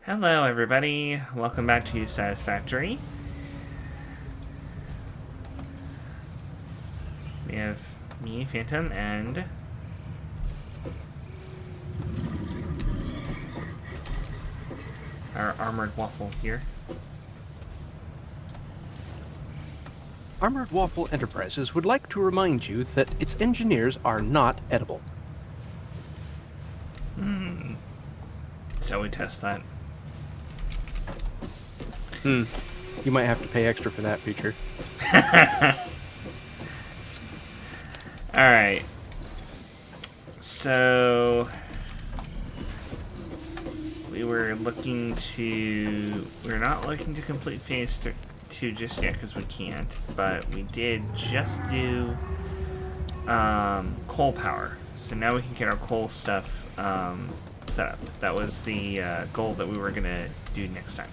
Hello everybody, welcome back to Satisfactory. We have me, Phantom, and our Armored Waffle here. Armored Waffle Enterprises would like to remind you that its engineers are not edible. Shall we test that? You might have to pay extra for that feature. Alright. So we're not looking to complete phase 2 just yet because we can't, but we did just do coal power. So now we can get our coal stuff set up. That was the goal that we were going to do next time.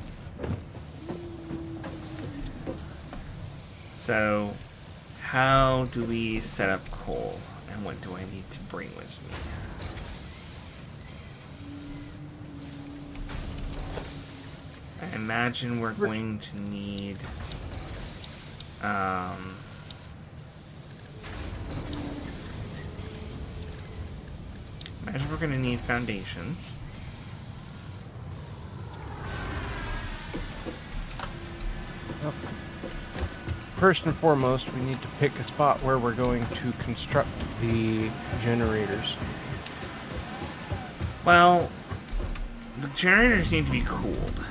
So, how do we set up coal, and what do I need to bring with me? I imagine we're going to need, foundations. Yep. First and foremost, we need to pick a spot where we're going to construct the generators. Well, the generators need to be cooled.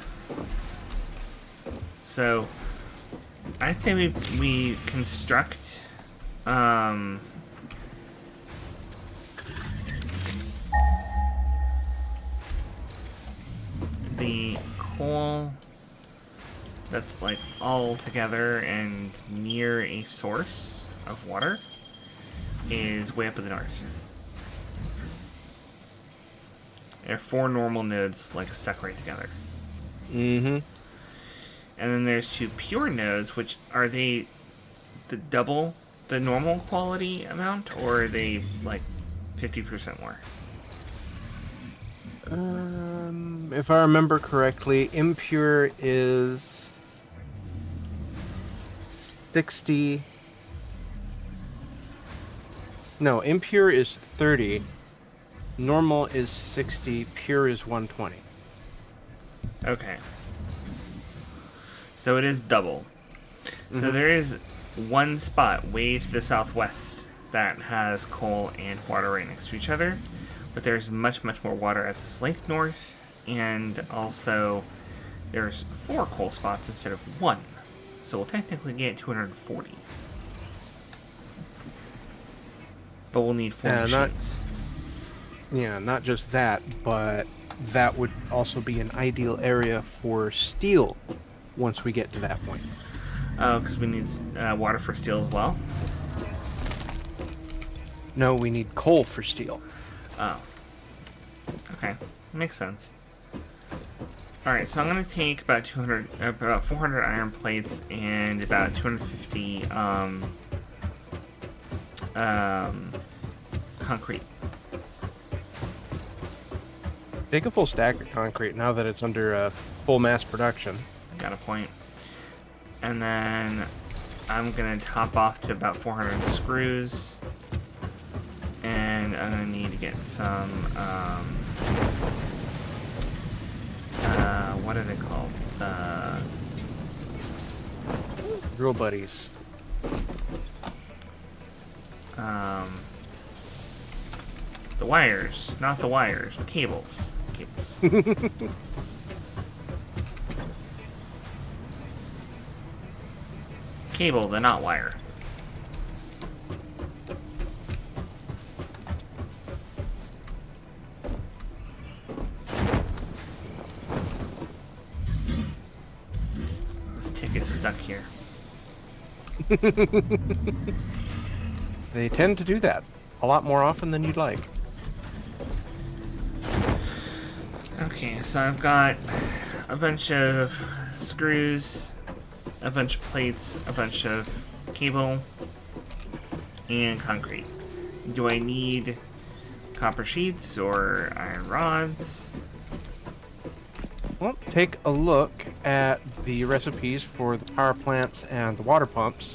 So, I say we construct, the coal that's like all together and near a source of water is way up in the north. There are 4 normal nodes like stuck right together. Mm-hmm. And then there's 2 pure nodes, which are they the double the normal quality amount, or are they like 50% more? If I remember correctly, impure is 60. No, impure is 30. Normal is 60. Pure is 120. Okay. So it is double. Mm-hmm. So there is one spot way to the southwest that has coal and water right next to each other, but there's much more water at this lake north, and also there's 4 coal spots instead of 1. So we'll technically get 240. But we'll need 4 machines. Not just that, but that would also be an ideal area for steel once we get to that point. Oh, because we need water for steel as well? No, we need coal for steel. Oh. Okay. Makes sense. Alright, so I'm going to take about 400 iron plates and about 250 concrete. Take a full stack of concrete now that it's under full mass production. Got a point. And then I'm going to top off to about 400 screws. And I'm going to need to get some, what are they called? Drill buddies. The wires. Not the wires. The cables. Cables. Cable, the not wire. This tick is stuck here. They tend to do that a lot more often than you'd like. Okay, so I've got a bunch of screws, a bunch of plates, a bunch of cable, and concrete. Do I need copper sheets or iron rods? Well, take a look at the recipes for the power plants and the water pumps,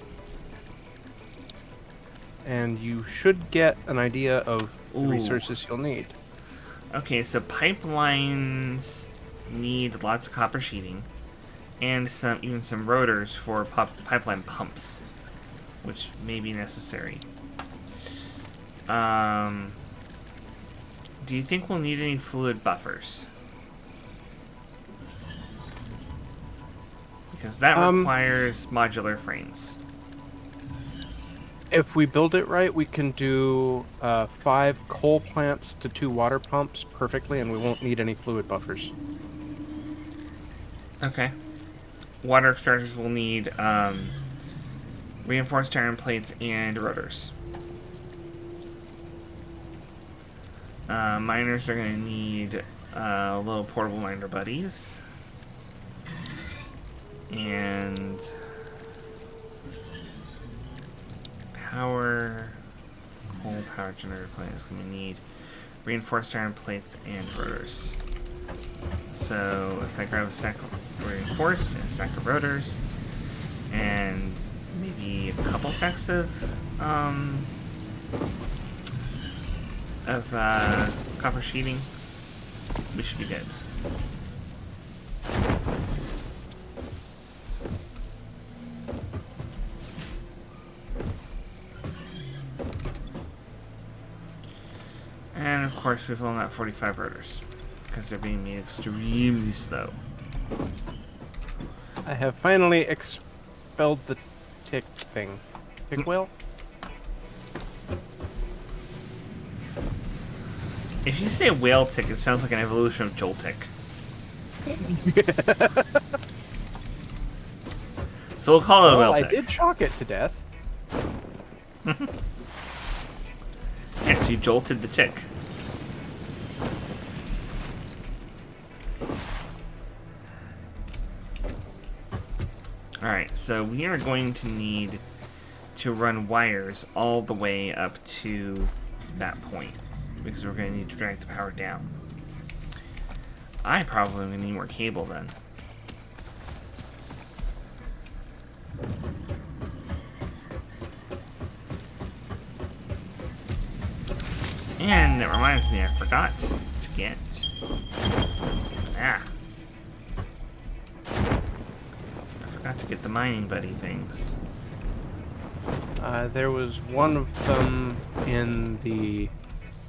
and you should get an idea of the Ooh. resources you'll need. Okay, so pipelines need lots of copper sheeting, and even some rotors for pipeline pumps, which may be necessary. Do you think we'll need any fluid buffers? Because that requires modular frames. If we build it right, we can do 5 coal plants to 2 water pumps perfectly, and we won't need any fluid buffers. Okay. Water extractors will need reinforced iron plates and rotors. Miners are going to need little portable miner buddies. And coal power generator plant is going to need reinforced iron plates and rotors. So if I grab a stack of reinforced and a stack of rotors and maybe a couple stacks of copper sheeting, we should be good. And of course we've only got 45 rotors because they're being made extremely slow. I have finally expelled the tick thing. Tick whale? If you say whale tick, it sounds like an evolution of Joltik. So we'll call it a whale tick. I did shock it to death. Yes, you jolted the tick. Alright, so we are going to need to run wires all the way up to that point, because we're going to need to drag the power down. I probably am going to need more cable then. And it reminds me, I forgot to get... I forgot to get the mining buddy things. There was one of them in the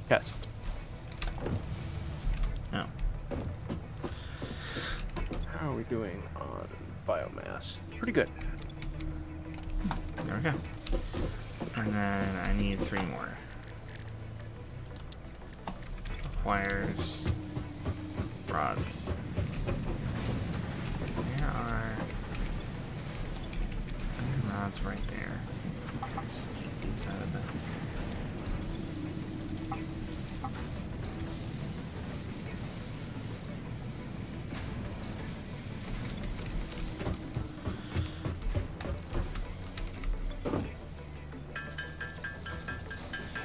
chest. Oh. How are we doing on biomass? Pretty good. There we go. And then I need 3 more. Wires. Rods. There are... rods right there. Just keep these out of the...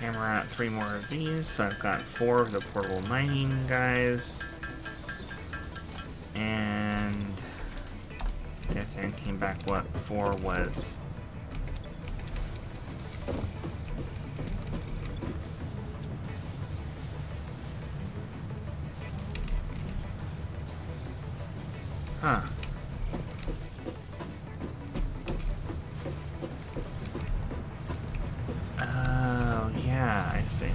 Hammer out 3 more of these, so I've got 4 of the portable mining guys. And I think came back what 4 was. Huh. Oh, yeah, I see.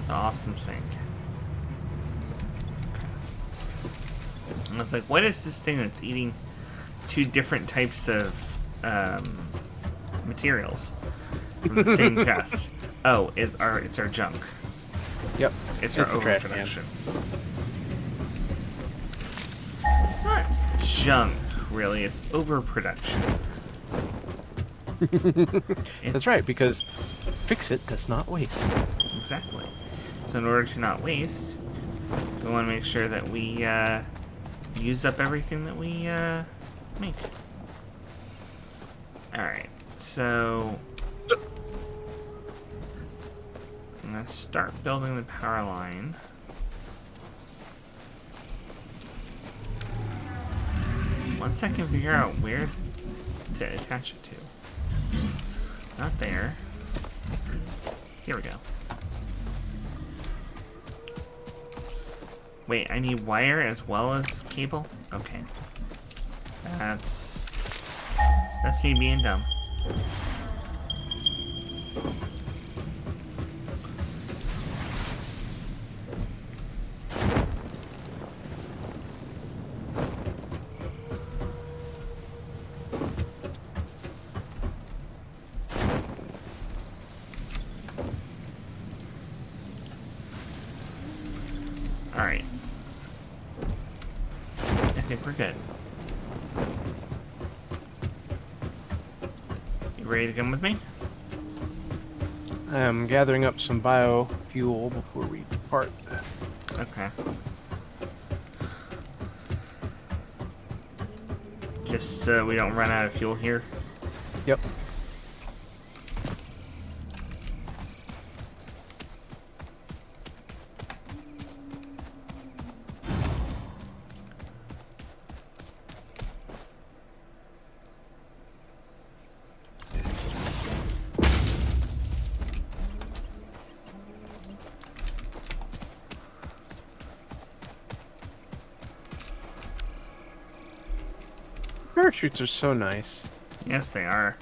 The awesome sink. Okay. And I was like, what is this thing that's eating 2 different types of materials from the same chest? Oh, it's our junk. Yep. It's our overproduction. It's not junk, really. It's overproduction. That's right, because FicSit does not waste. Exactly. So in order to not waste, we want to make sure that we use up everything that we make. Alright, so I'm going to start building the power line. Once I can figure out where to attach it to. Not there. Here we go. Wait, I need wire as well as cable? Okay. That's me being dumb. Alright. I think we're good. You ready to come with me? I'm gathering up some biofuel before we depart. Okay. Just so we don't run out of fuel here. Yep. Parachutes are so nice. Yes, they are.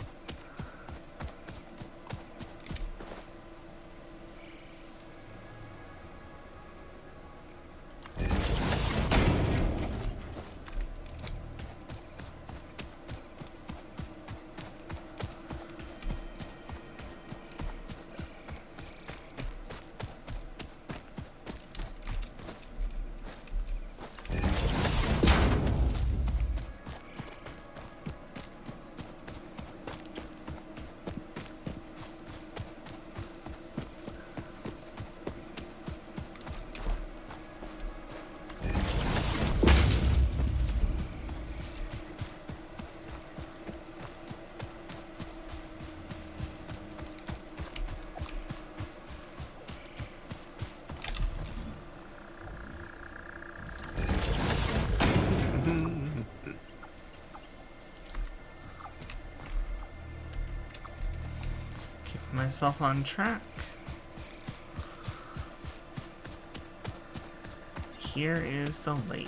Keep myself on track. Here is the lake.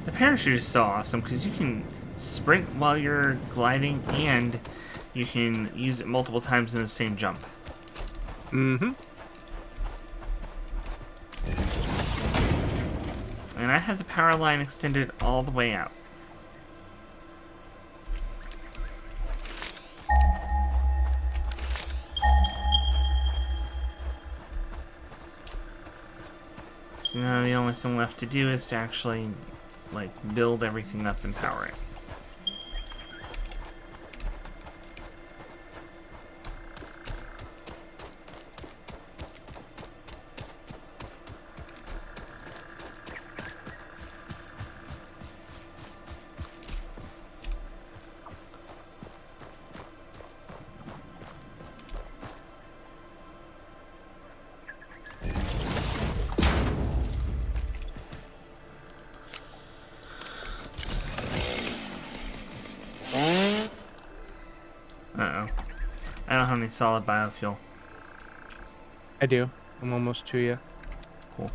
The parachute is so awesome because you can sprint while you're gliding and you can use it multiple times in the same jump. Mm-hmm. And I have the power line extended all the way out. So now the only thing left to do is to actually, like, build everything up and power it. Uh-oh. I don't have any solid biofuel. I do. I'm almost to you. Cool.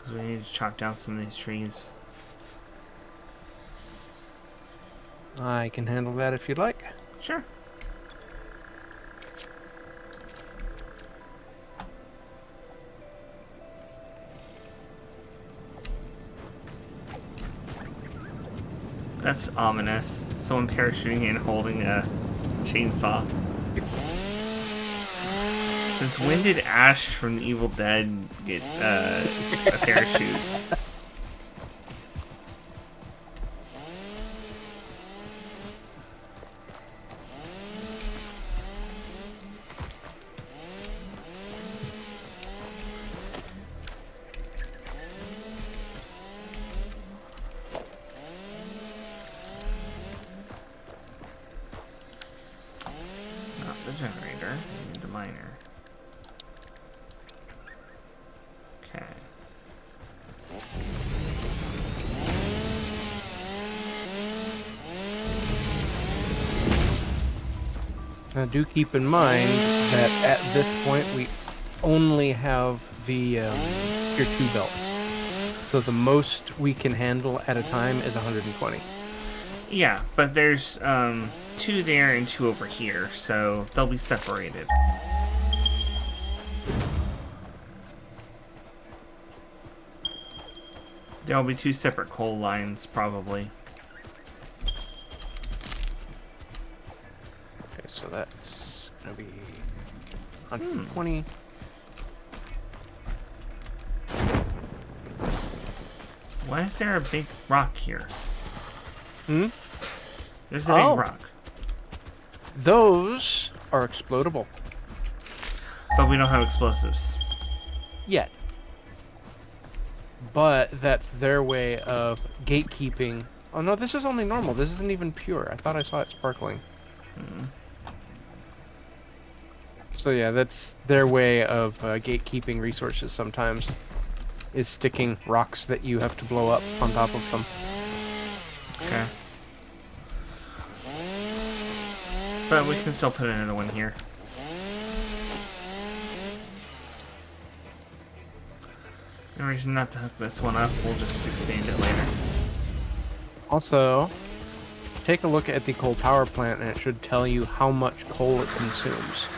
Because we need to chop down some of these trees. I can handle that if you'd like. Sure. That's ominous. Someone parachuting in holding a chainsaw. Since when did Ash from the Evil Dead get a parachute? Not the generator, we need the miner. Okay. Now do keep in mind that at this point we only have the tier 2 belts. So the most we can handle at a time is 120. Yeah, but there's 2 there and 2 over here, so they'll be separated. There'll be 2 separate coal lines, probably. Okay, so that's gonna be 120. Why is there a big rock here? Hmm? There's a big rock. Those are explodable. But we don't have explosives. Yet. But that's their way of gatekeeping. Oh no, this is only normal. This isn't even pure. I thought I saw it sparkling. So yeah, that's their way of gatekeeping resources sometimes. Is sticking rocks that you have to blow up on top of them. Okay. But we can still put another one here. No reason not to hook this one up. We'll just expand it later. Also, take a look at the coal power plant and it should tell you how much coal it consumes.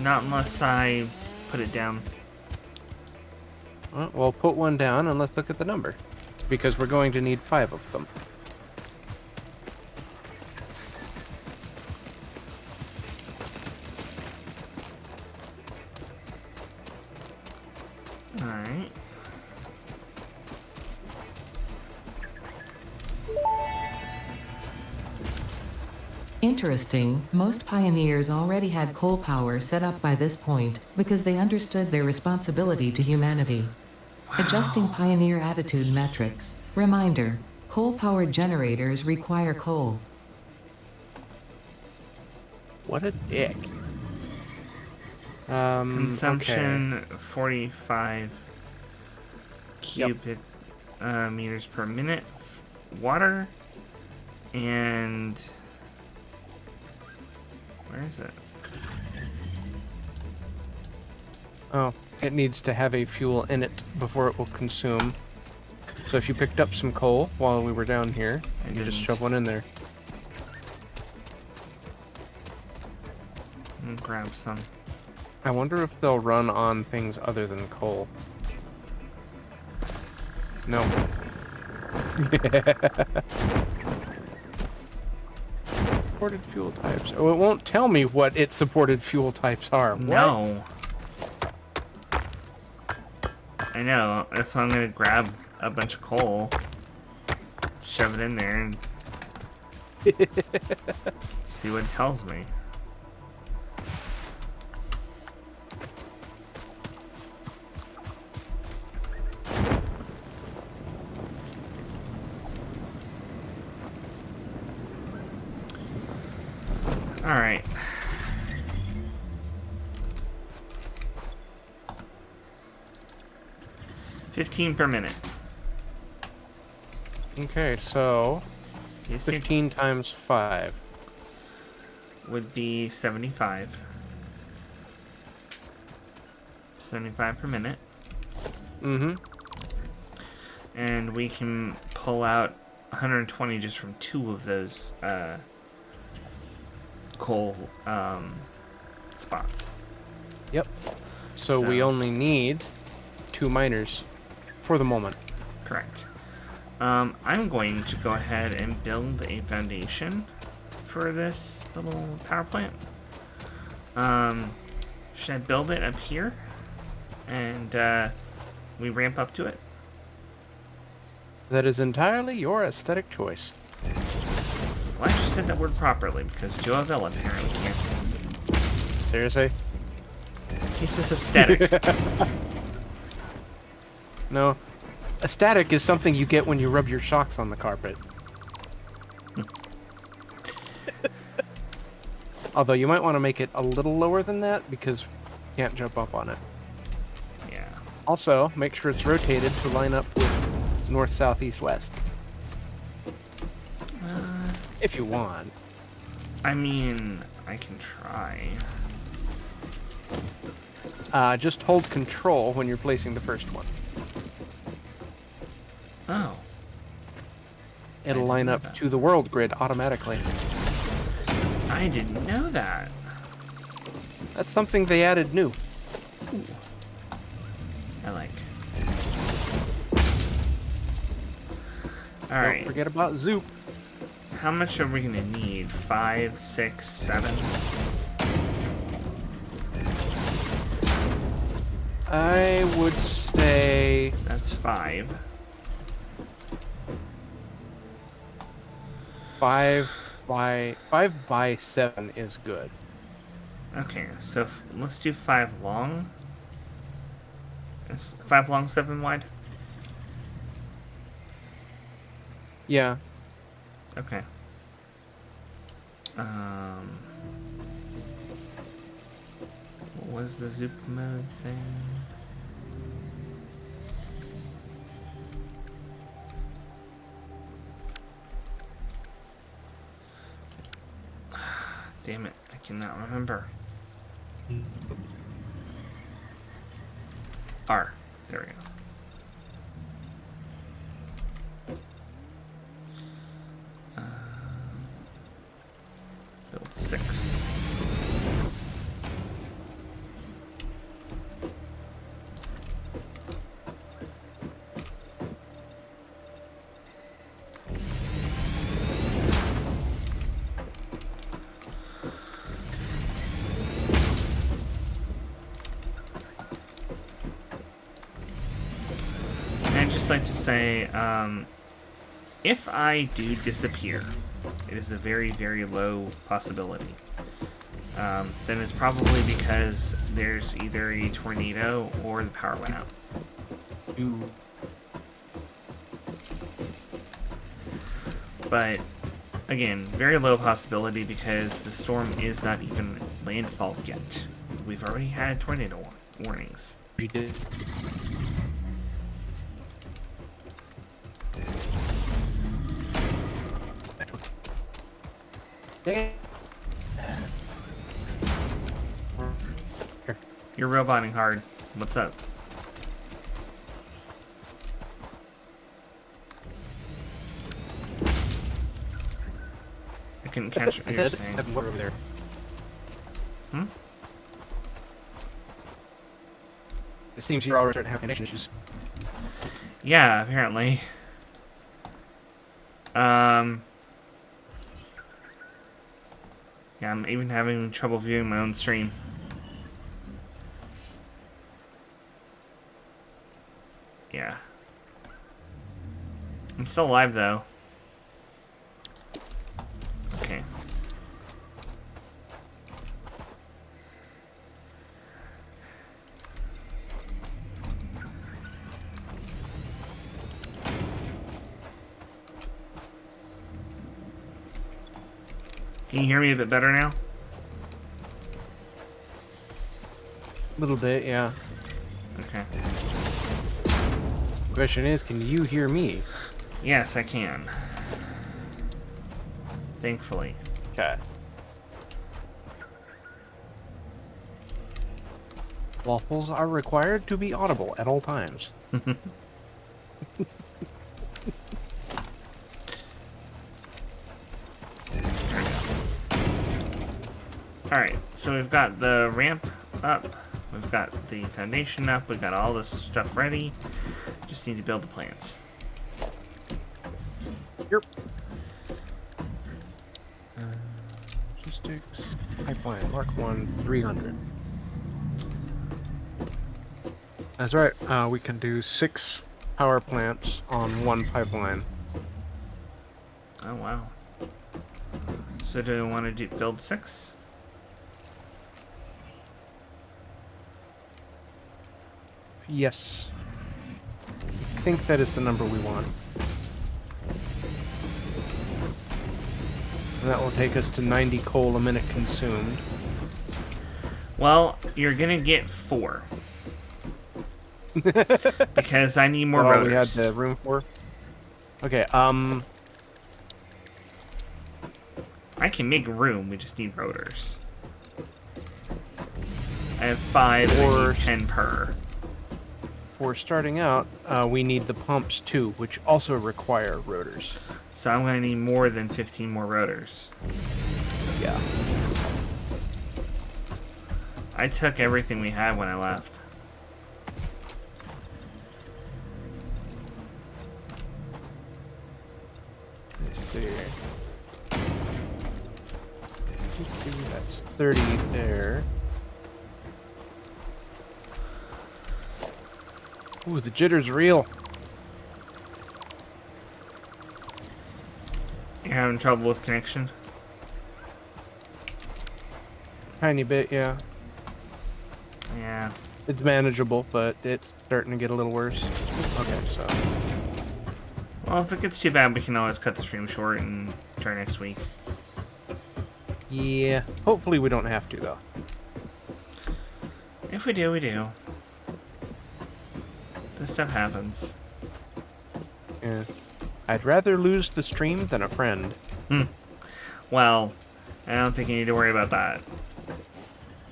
Not unless I put it down. Well, put one down and let's look at the number. Because we're going to need 5 of them. Alright. Interesting, most pioneers already had coal power set up by this point, because they understood their responsibility to humanity. Adjusting pioneer attitude metrics. Reminder, coal-powered generators require coal. What a dick. Consumption Okay. 45 cubic meters per minute. Water. And... where is it? Oh, it needs to have a fuel in it before it will consume. So if you picked up some coal while we were down here, you just shove one in there. And grab some. I wonder if they'll run on things other than coal. No. Supported fuel types. Oh, it won't tell me what its supported fuel types are. What? No. I know. That's why I'm gonna grab a bunch of coal, shove it in there, and see what it tells me. All right. $15 per minute. Okay, so Yes, 15 times 5. would be 75. 75 per minute. Mm-hmm. And we can pull out 120 just from 2 of those coal spots. Yep. So we only need 2 miners for the moment. Correct. I'm going to go ahead and build a foundation for this little power plant. Should I build it up here? And we ramp up to it? That is entirely your aesthetic choice. Well, I just said that word properly because Joe Avella apparently can't. Seriously? He's just aesthetic. No. Aesthetic is something you get when you rub your socks on the carpet. Although you might want to make it a little lower than that because you can't jump up on it. Yeah. Also, make sure it's rotated to line up with north, south, east, west. If you want. I mean, I can try. Just hold control when you're placing the first one. Oh. It'll line up to the world grid automatically. I didn't know that. That's something they added new. Ooh. I like. Alright. Don't forget about Zoop. How much are we gonna need? 5, 6, 7? I would say... That's 5. 5 by 7 is good. Okay, so let's do 5 long. Is 5 long, 7 wide? Yeah. Okay. What was the zoop mode thing? Damn it, I cannot remember. R. There we go. Build 6. I'd just like to say, if I do disappear, it is a very, very low possibility. Then it's probably because there's either a tornado or the power went out. But, again, very low possibility because the storm is not even landfall yet. We've already had tornado warnings. We did. You're roboting hard. What's up? I couldn't catch what you're saying. Over there. Hmm? It seems you're already starting to have connection issues. Yeah, apparently. Yeah, I'm even having trouble viewing my own stream. Yeah. I'm still live, though. Okay. Can you hear me a bit better now? A little bit, yeah. Okay. The question is, can you hear me? Yes, I can. Thankfully. Okay. Waffles are required to be audible at all times. Alright, so we've got the ramp up, we've got the foundation up, we've got all this stuff ready. Just need to build the plants. Yep. Logistics. Pipeline. Mark 1, 300. That's right. We can do 6 power plants on 1 pipeline. Oh, wow. So do we want to build 6? Yes. I think that is the number we want. And that will take us to 90 coal a minute consumed. Well, you're gonna get 4. Because I need more rotors. We had the room for? Okay, I can make room, we just need rotors. I have 5 and I need 10 per. For starting out, we need the pumps too, which also require rotors. So I'm gonna need more than 15 more rotors. Yeah. I took everything we had when I left. Let's see. That's 30 there. Ooh, the jitter's real. You're having trouble with connection? Tiny bit, yeah. Yeah. It's manageable, but it's starting to get a little worse. Okay, so. Well, if it gets too bad, we can always cut the stream short and try next week. Yeah, hopefully we don't have to, though. If we do, we do. This stuff happens. Yeah. I'd rather lose the stream than a friend. Well, I don't think you need to worry about that.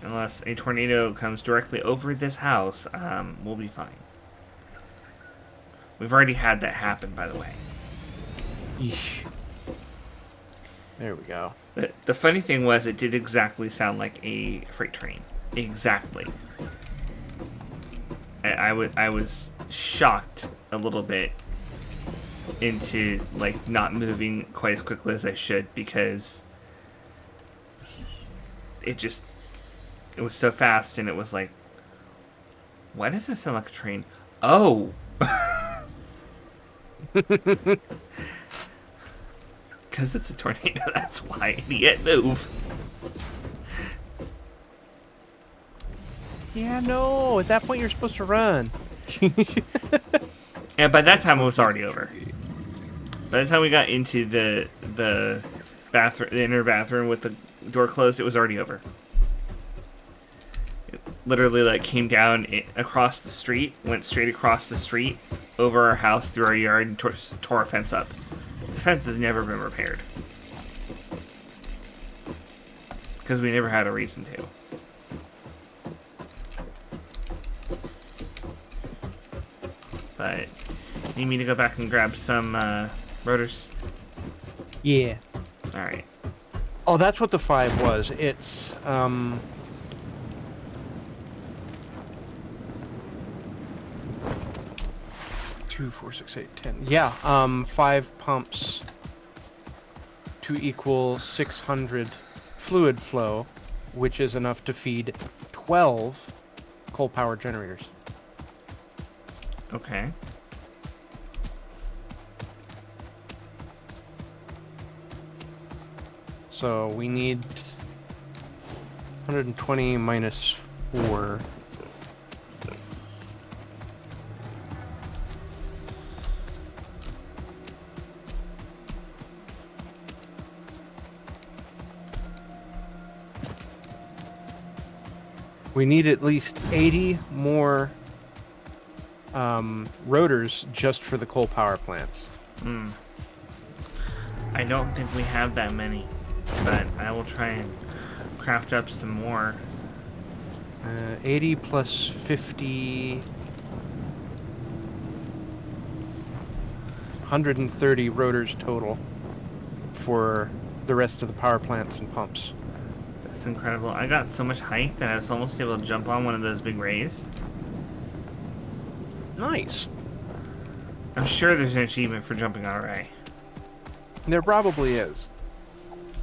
Unless a tornado comes directly over this house, we'll be fine. We've already had that happen, by the way. Yeesh. There we go. The funny thing was, it did exactly sound like a freight train. Exactly. I was shocked a little bit into, like, not moving quite as quickly as I should, because it was so fast, and it was like, why does this sound like a train? Oh! Because it's a tornado, that's why. Idiot, move. Yeah, no. At that point, you're supposed to run. And by that time, it was already over. By the time we got into the bathroom, the inner bathroom with the door closed, it was already over. It literally, like, came down across the street, went straight across the street, over our house, through our yard, and tore our fence up. The fence has never been repaired. Because we never had a reason to. But, need me to go back and grab some rotors? Yeah. Alright. Oh, that's what the 5 was. It's, 2, 4, 6, 8, 10. Yeah, 5 pumps to equal 600 fluid flow, which is enough to feed 12 coal power generators. Okay. So we need 120 minus 4. We need at least 80 more rotors just for the coal power plants. I don't think we have that many, but I will try and craft up some more. 80 plus 50... 130 rotors total for the rest of the power plants and pumps. That's incredible. I got so much height that I was almost able to jump on one of those big rays. Nice. I'm sure there's an achievement for jumping on a ray. There probably is.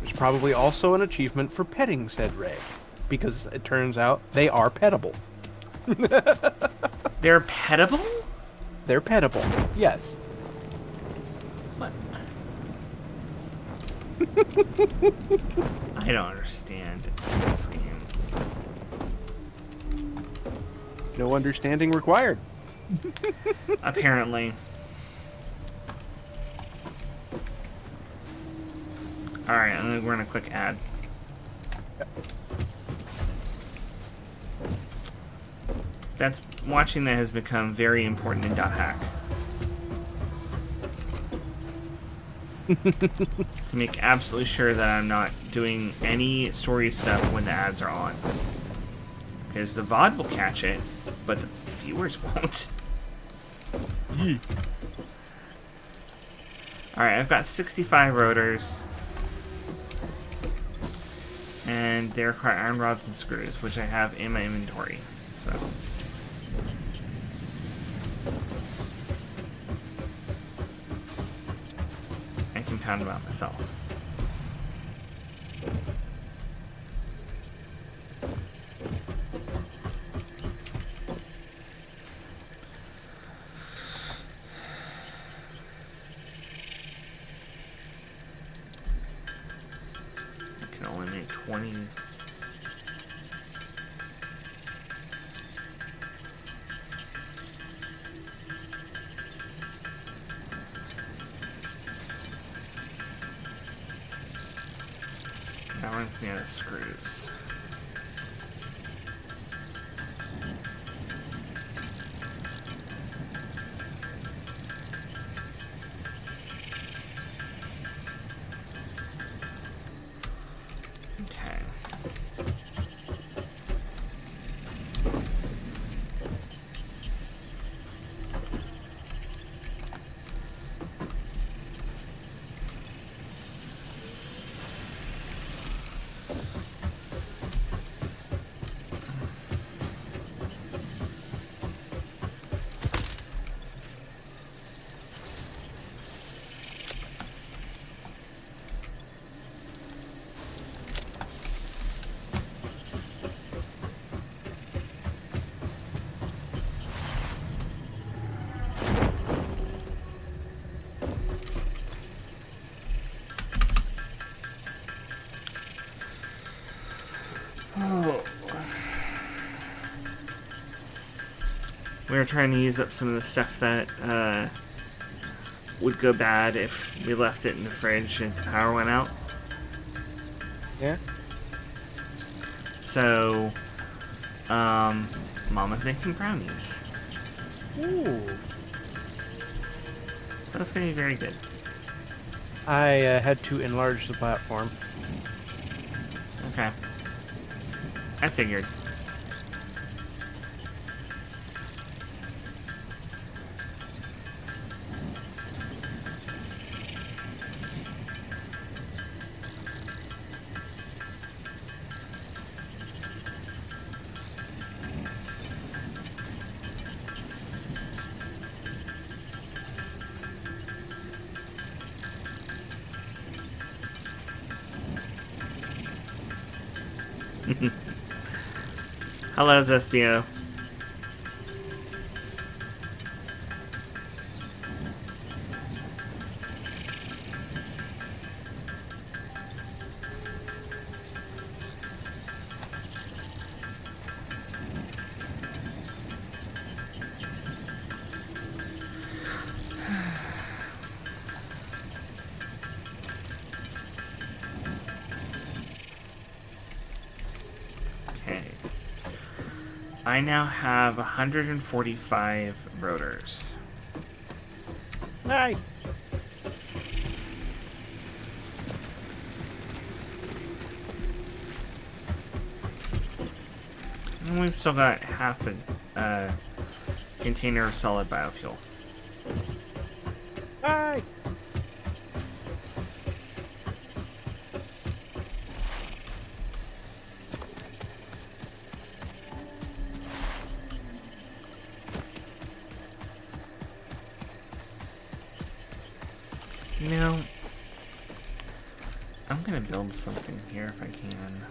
There's probably also an achievement for petting said ray, because it turns out they are pettable. They're pettable? They're pettable, yes. What? I don't understand this game. No understanding required. Apparently. Alright, I'm gonna run a quick ad. Watching that has become very important in .hack. To make absolutely sure that I'm not doing any story stuff when the ads are on. Because the VOD will catch it, but the viewers won't. Alright, I've got 65 rotors. And they require iron rods and screws, which I have in my inventory. So I can pound them out myself. I can only make 20. That one's made of screws. Okay. We were trying to use up some of the stuff that would go bad if we left it in the fridge and the power went out. Yeah? So, Mama's making brownies. Ooh. So that's going to be very good. I had to enlarge the platform. Okay. I figured. Hello, Zespio. Okay. I now have 145 rotors. Hi. And we've still got half a container of solid biofuel. Hi. You know, I'm gonna build something here if I can.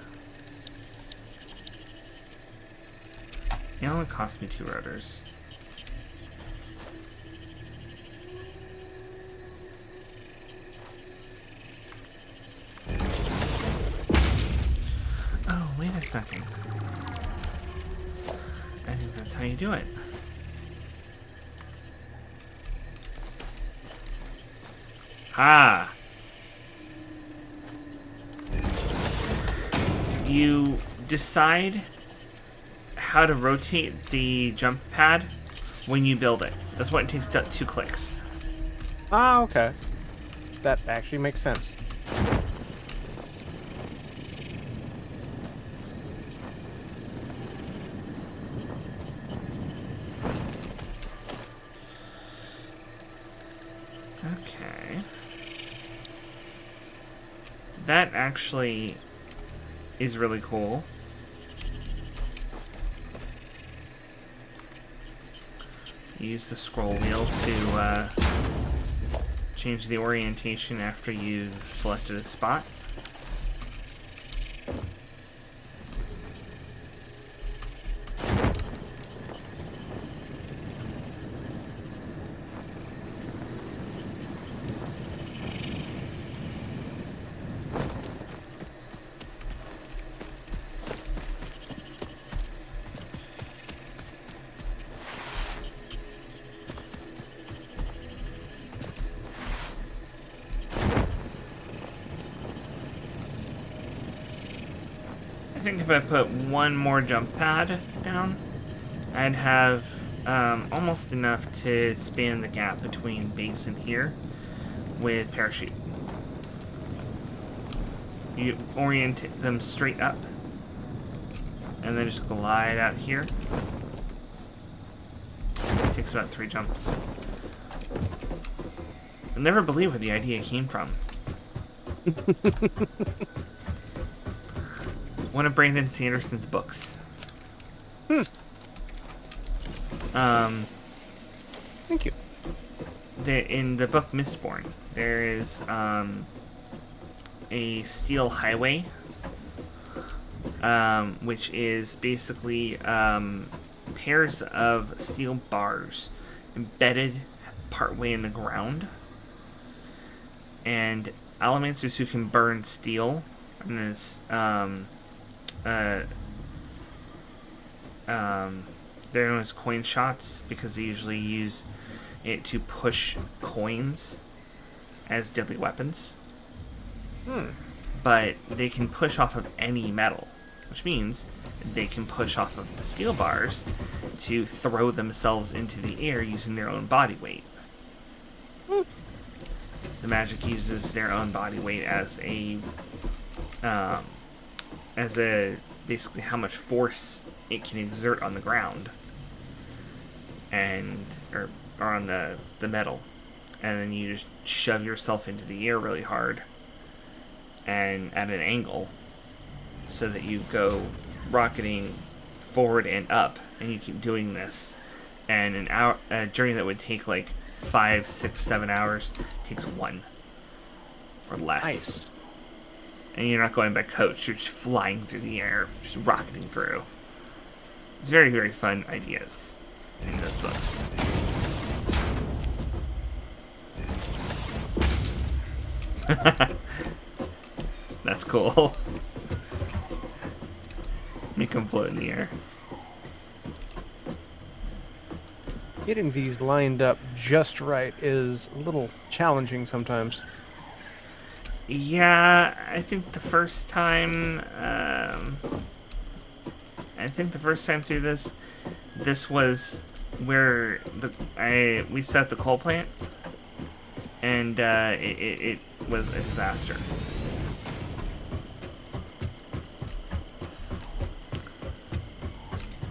It only cost me 2 rotors. Oh, wait a second. I think that's how you do it. Ha! You decide how to rotate the jump pad when you build it. That's what it takes 2 clicks. Ah, okay. That actually makes sense. Okay. That actually is really cool. Use the scroll wheel to change the orientation after you've selected a spot. I think if I put one more jump pad down, I'd have almost enough to span the gap between base and here with parachute. You orient them straight up and then just glide out here. It takes about 3 jumps. I'll never believe where the idea came from. One of Brandon Sanderson's books. Thank you. In the book Mistborn, there is a steel highway, which is basically pairs of steel bars embedded partway in the ground, and Alamancers who can burn steel they're known as coin shots because they usually use it to push coins as deadly weapons. But they can push off of any metal, which means they can push off of the steel bars to throw themselves into the air using their own body weight. The magic uses their own body weight as a basically how much force it can exert on the ground or on the metal, and then you just shove yourself into the air really hard and at an angle so that you go rocketing forward and up, and you keep doing this, and a journey that would take like 5, 6, 7 hours takes 1 or less. Nice. And you're not going by coach, you're just flying through the air, just rocketing through. It's very, very fun ideas in those books. That's cool. Make them float in the air. Getting these lined up just right is a little challenging sometimes. Yeah, I think the first time through this was where we set up the coal plant, and it was a disaster.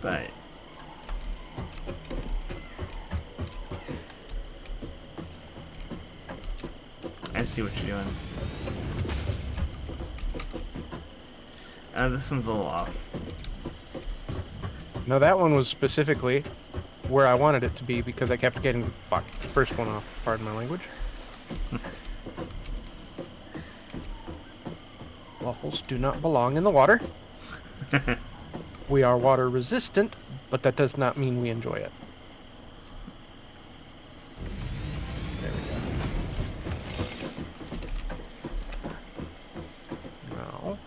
but I see what you're doing. This one's a little off. No, that one was specifically where I wanted it to be because I kept getting fucked. First one off, pardon my language. Waffles do not belong in the water. We are water resistant, but that does not mean we enjoy it. There we go. Now.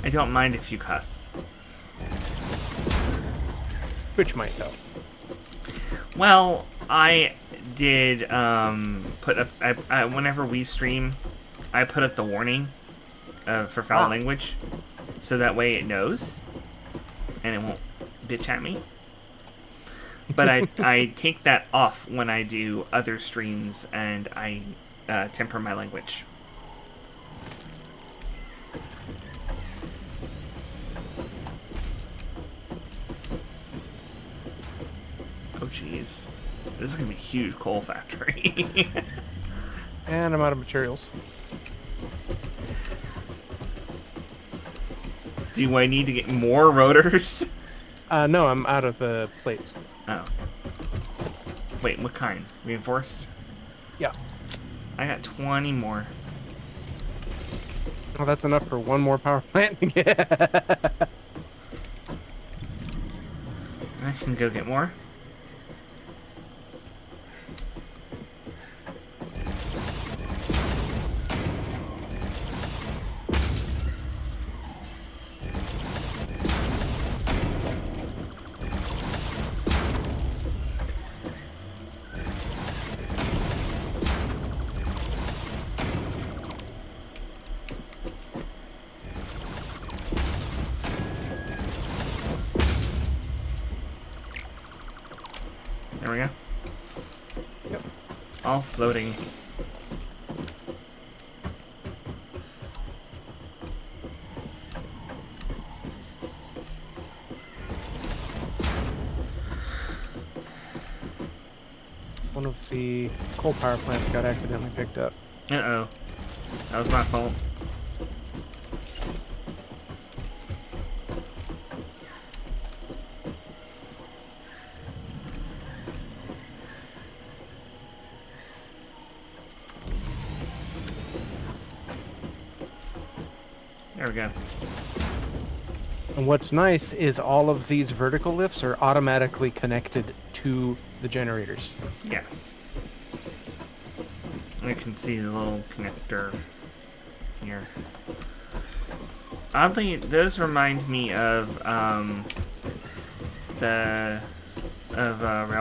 I don't mind if you cuss. Which might help. Well, I did put up I whenever we stream, I put up the warning for foul language, so that way it knows, and it won't bitch at me. But I take that off when I do other streams, and I temper my language. Oh jeez, this is gonna be a huge coal factory. And I'm out of materials. Do I need to get more rotors? No, I'm out of the plates. Oh. Wait, what kind? Reinforced? Yeah. I got 20 more. Well, that's enough for one more power plant. I can go get more. There we go. Yep. All floating. One of the coal power plants got accidentally picked up. Uh-oh. That was my fault. There we go. And what's nice is all of these vertical lifts are automatically connected to the generators. Yes. I can see the little connector here. Oddly, those remind me of rail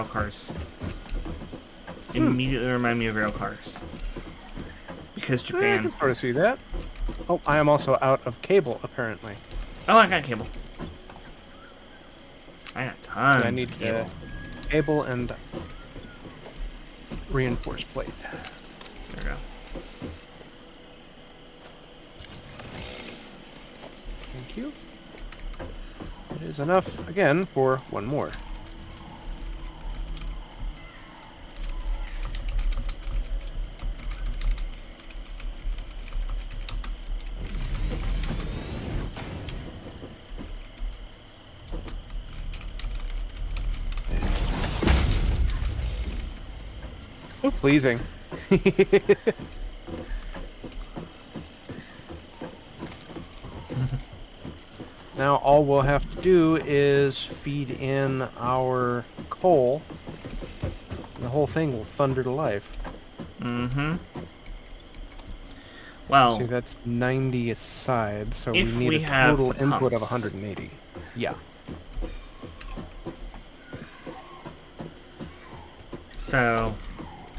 cars. Immediately remind me of rail cars. Because I Japan. can sort of see that. Oh, I am also out of cable, apparently. Oh, I got cable. I got tons I need of cable. cable and reinforced plate. There we go. Thank you. It is enough, again, for one more. Oh, pleasing. Now all we'll have to do is feed in our coal. The whole thing will thunder to life. Mm-hmm. Well, See, that's 90 aside, so we if need we a have total the input of pumps. 180. Yeah. so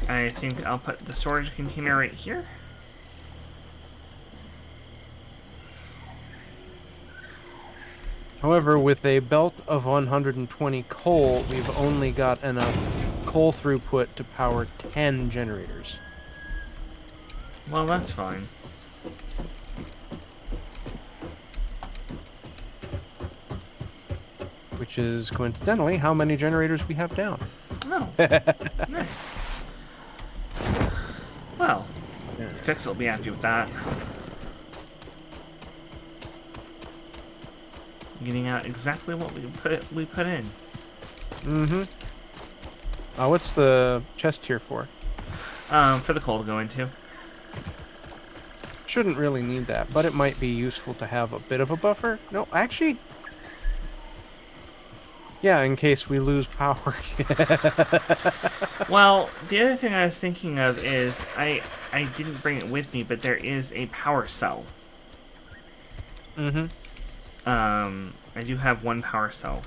I think I'll put the storage container right here. However, with a belt of 120 coal, we've only got enough coal throughput to power 10 generators. Well, that's fine. Which is coincidentally how many generators we have down. Oh, nice. Well, FicSit will be happy with that. Getting out exactly what we put in. Mm-hmm. What's the chest here for? For the coal to go into. Shouldn't really need that, but it might be useful to have a bit of a buffer. No, actually... Yeah, in case we lose power. Well, the other thing I was thinking of is I didn't bring it with me, but there is a power cell. Mm-hmm. I do have one power cell.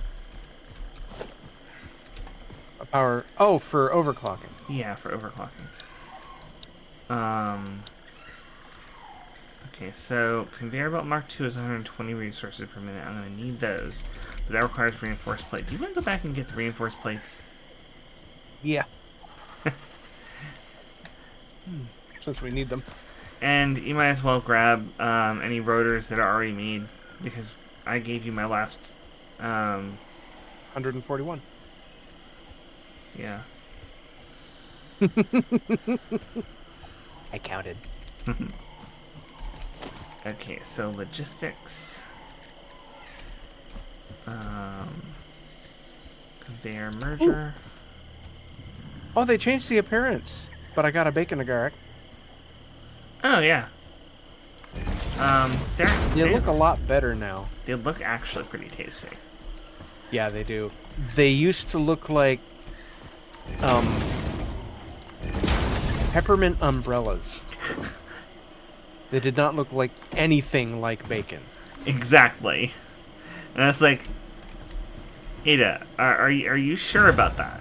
A power... Oh, for overclocking. Yeah, for overclocking. Okay, so conveyor belt Mark II is 120 resources per minute. I'm going to need those, but that requires reinforced plate. Do you want to go back and get the reinforced plates? Yeah. Since we need them. And you might as well grab any rotors that are already made, because I gave you my last... 141. Yeah. I counted. Okay, so logistics. Conveyor merger. Oh, they changed the appearance, but I got a bacon agarrick. Oh, yeah. They look a lot better now. They look actually pretty tasty. Yeah, they do. They used to look like peppermint umbrellas. They did not look like anything like bacon. Exactly. And it's like, Ada, are you sure about that?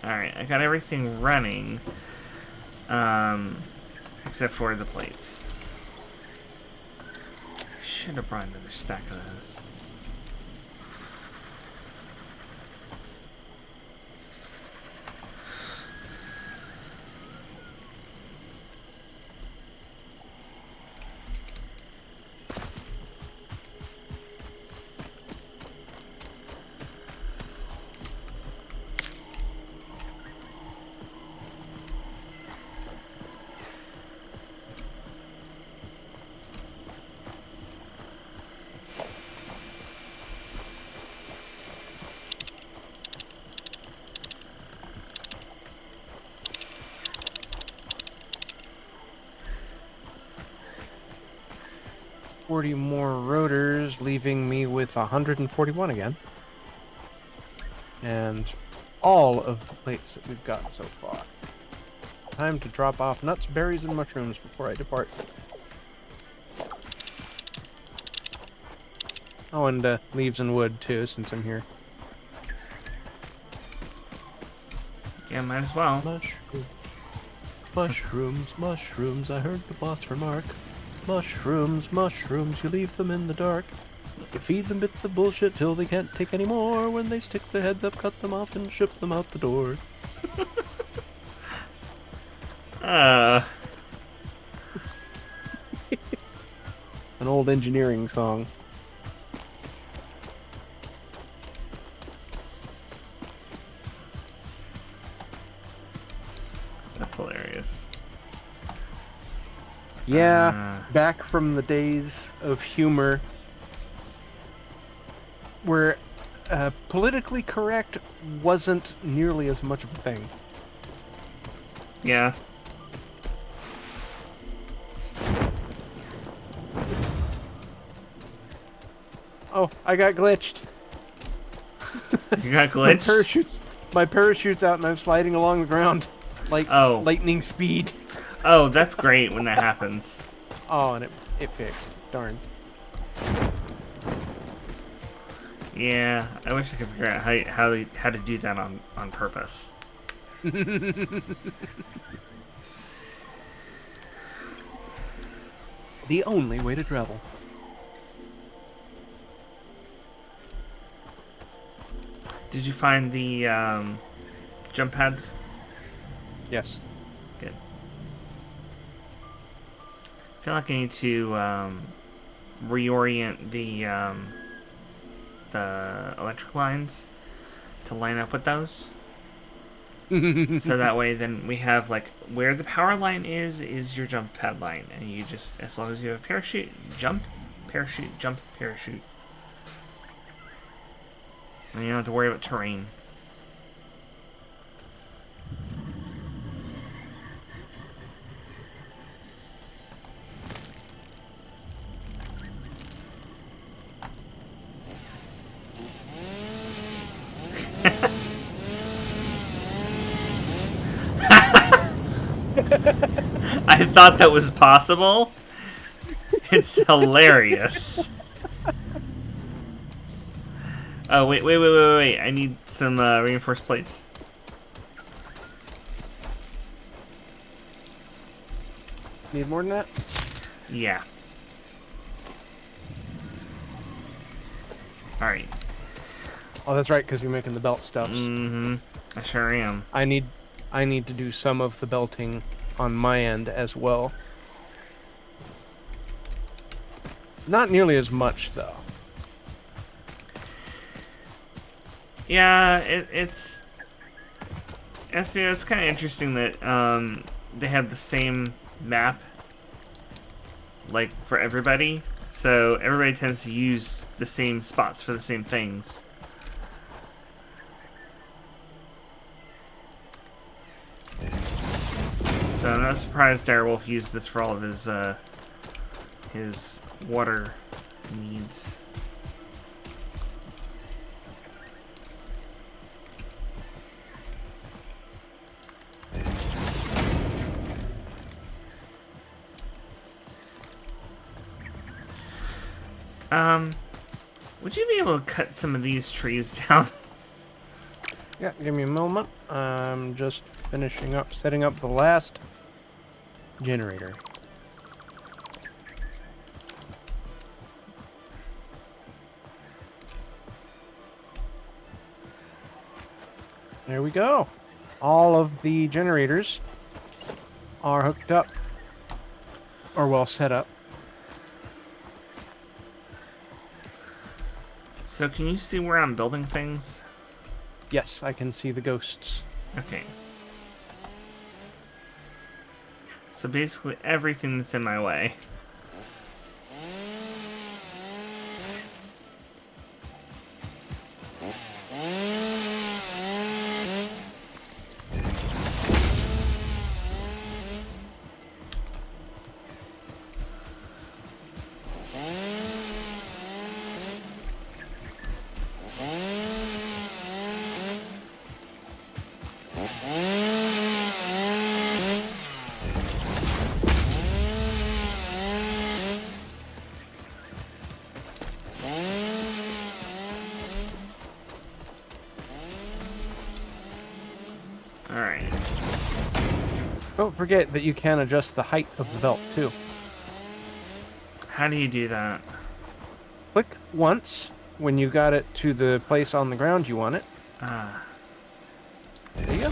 Alright, I got everything running, except for the plates. Should have brought another stack of those. Forty more rotors, leaving me with 141 again. And all of the plates that we've gotten so far. Time to drop off nuts, berries, and mushrooms before I depart. Oh, and leaves and wood too, since I'm here. Yeah, might as well. Mushrooms, mushrooms, I heard the boss remark. Mushrooms, mushrooms, you leave them in the dark. You feed them bits of bullshit till they can't take any more. When they stick their heads up, cut them off and ship them out the door. Uh, An old engineering song. That's hilarious. Yeah, back from the days of humor where politically correct wasn't nearly as much of a thing. Yeah. Oh, I got glitched. You got glitched? My parachute's out and I'm sliding along the ground like lightning speed. Oh, that's great when that happens. Oh, and it fixed. Darn. Yeah, I wish I could figure out how to do that on purpose. The only way to travel. Did you find the jump pads? Yes. Good. I feel like I need to reorient the electric lines to line up with those. So that way then we have like where the power line is your jump pad line, and you just, as long as you have a parachute, jump, parachute, jump, parachute. And you don't have to worry about terrain. I thought that was possible. It's hilarious. Oh, wait. I need some reinforced plates. Need more than that? Yeah. Alright. Oh, that's right, because you're making the belt stuffs. Mm-hmm. I sure am. I need to do some of the belting on my end as well. Not nearly as much, though. Yeah, it's kind of interesting that they have the same map, like, for everybody. So everybody tends to use the same spots for the same things. So I'm not surprised Direwolf used this for all of his water needs. Would you be able to cut some of these trees down? Yeah, give me a moment. I'm just finishing up, setting up the last generator. There we go. All of the generators are hooked up, or well set up. So can you see where I'm building things? Yes, I can see the ghosts. Okay. So basically everything that's in my way. Alright. Don't forget that you can adjust the height of the belt, too. How do you do that? Click once when you got it to the place on the ground you want it. Ah. There you go.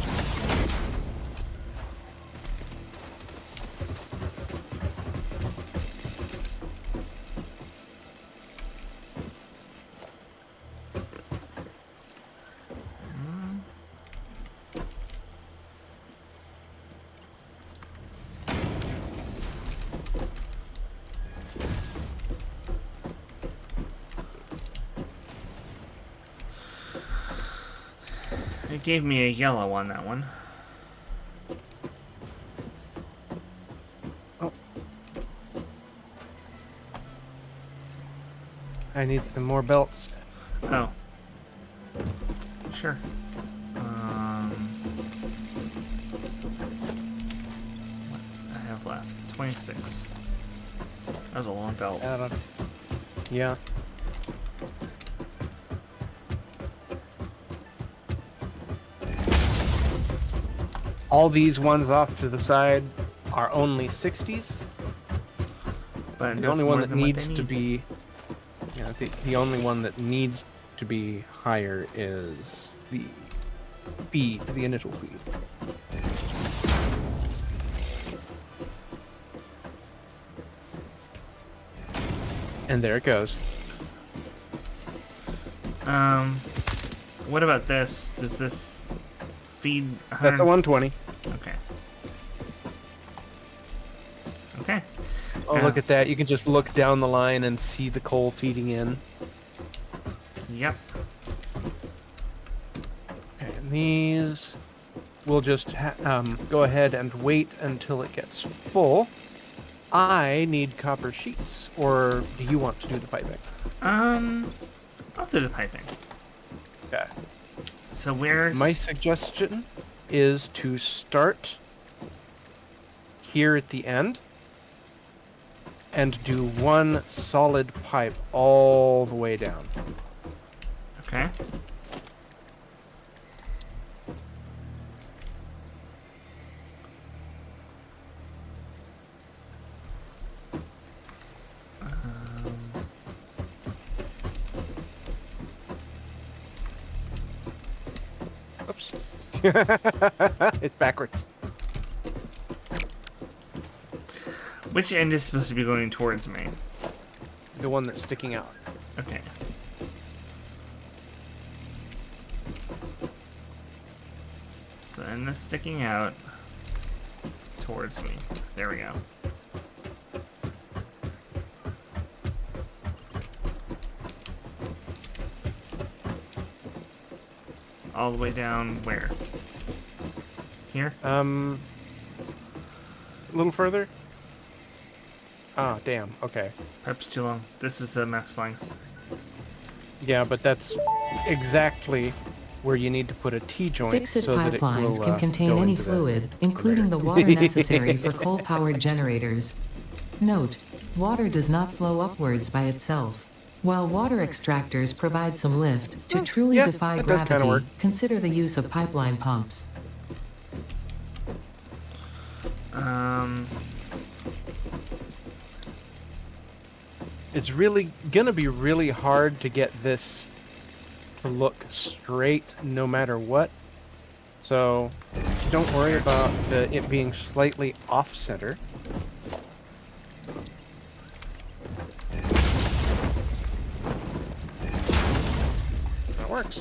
It gave me a yellow on that one. Oh. I need some more belts. Oh. Sure. What I have left? 26. That was a long belt. Yeah. All these ones off to the side are only 60s. But it The does only one more that than what needs they to need. be, yeah, the only one that needs to be higher is the feed, the initial feed. And there it goes. What about this? Does this feed 100? That's a 120. Okay. Okay. Oh, look at that. You can just look down the line and see the coal feeding in. Yep. And these, we'll just go ahead and wait until it gets full. I need copper sheets, or do you want to do the piping? I'll do the piping. Okay. So where's... My suggestion is to start here at the end and do one solid pipe all the way down. Okay. Oops. It's backwards. Which end is supposed to be going towards me? The one that's sticking out. Okay. So the end that's sticking out towards me. There we go. All the way down where? Here? A little further. Ah, damn. Okay. Perhaps too long. This is the max length. Yeah, but that's exactly where you need to put a T-joint FicSit so that it will pipelines can contain go any into fluid, including the water necessary for coal-powered generators. Note: water does not flow upwards by itself. While water extractors provide some lift, to truly yeah, defy that does kinda gravity, work. consider the use of pipeline pumps. It's really gonna be really hard to get this to look straight no matter what. So don't worry about it being slightly off center. That works.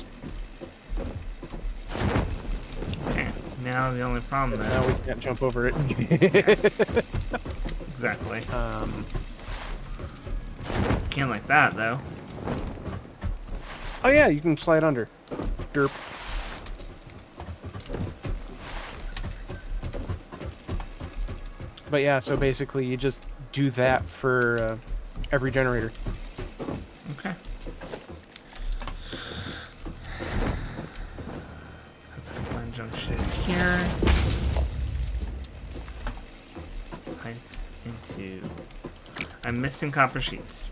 Okay. Now the only problem is... Now we can't jump over it. Exactly. Can't like that, though. Oh yeah, you can slide under. Derp. But yeah, so basically you just do that for every generator. Okay. Pipeline junction here. Pipe into... I'm missing copper sheets.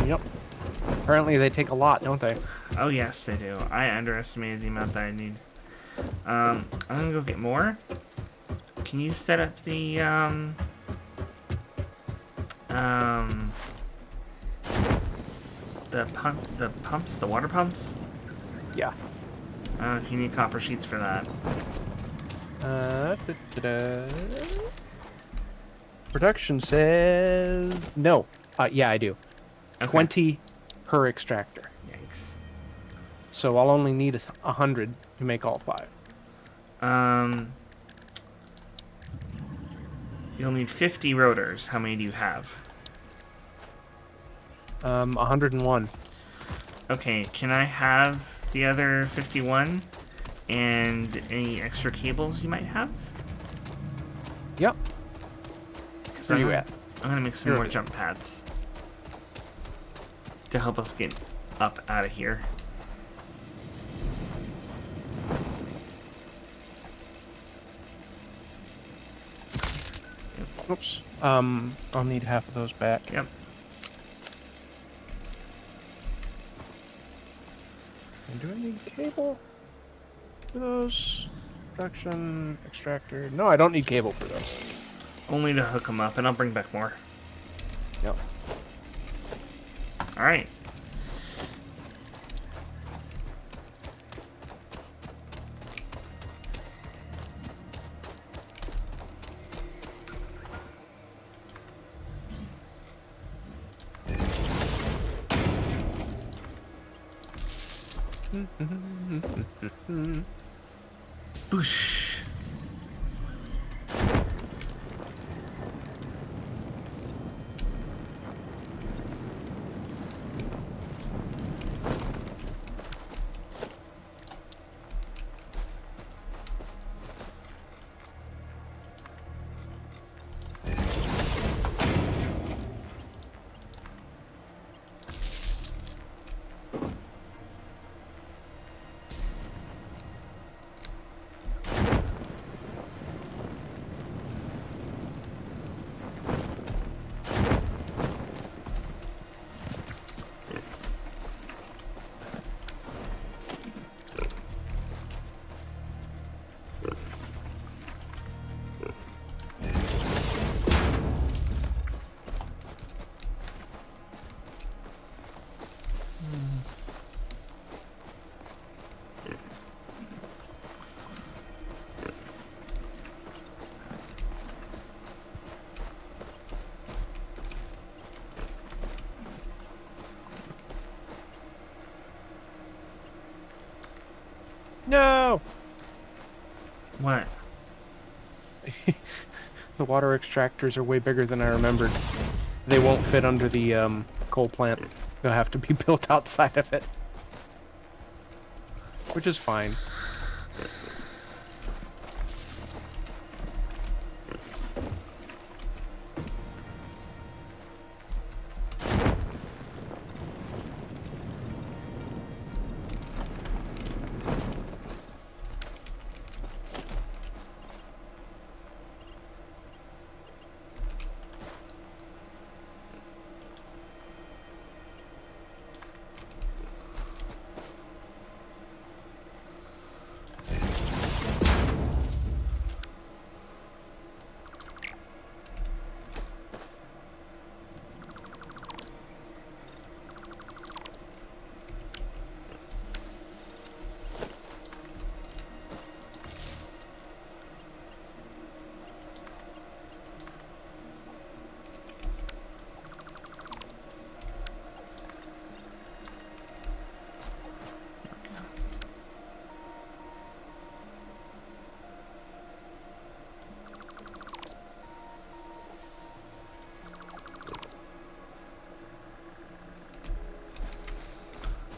Yep. Apparently they take a lot, don't they? Oh yes, they do. I underestimated the amount that I need. I'm gonna go get more. Can you set up the pumps, the water pumps? Yeah. If you need copper sheets for that. Production says no. Yeah, I do. Okay. 20 per extractor. Yikes. So I'll only need 100 to make all 5. You'll need 50 rotors. How many do you have? 101. Okay, can I have the other 51 and any extra cables you might have? Yep. Where you I'm at? gonna make some Here more it is. jump pads to help us get up out of here. Oops. I'll need half of those back. Yep. And do I need cable for those? Production, extractor. No, I don't need cable for those. Only to hook them up, and I'll bring back more. Yep. All right. Boosh. No! What? The water extractors are way bigger than I remembered. They won't fit under the coal plant. They'll have to be built outside of it. Which is fine.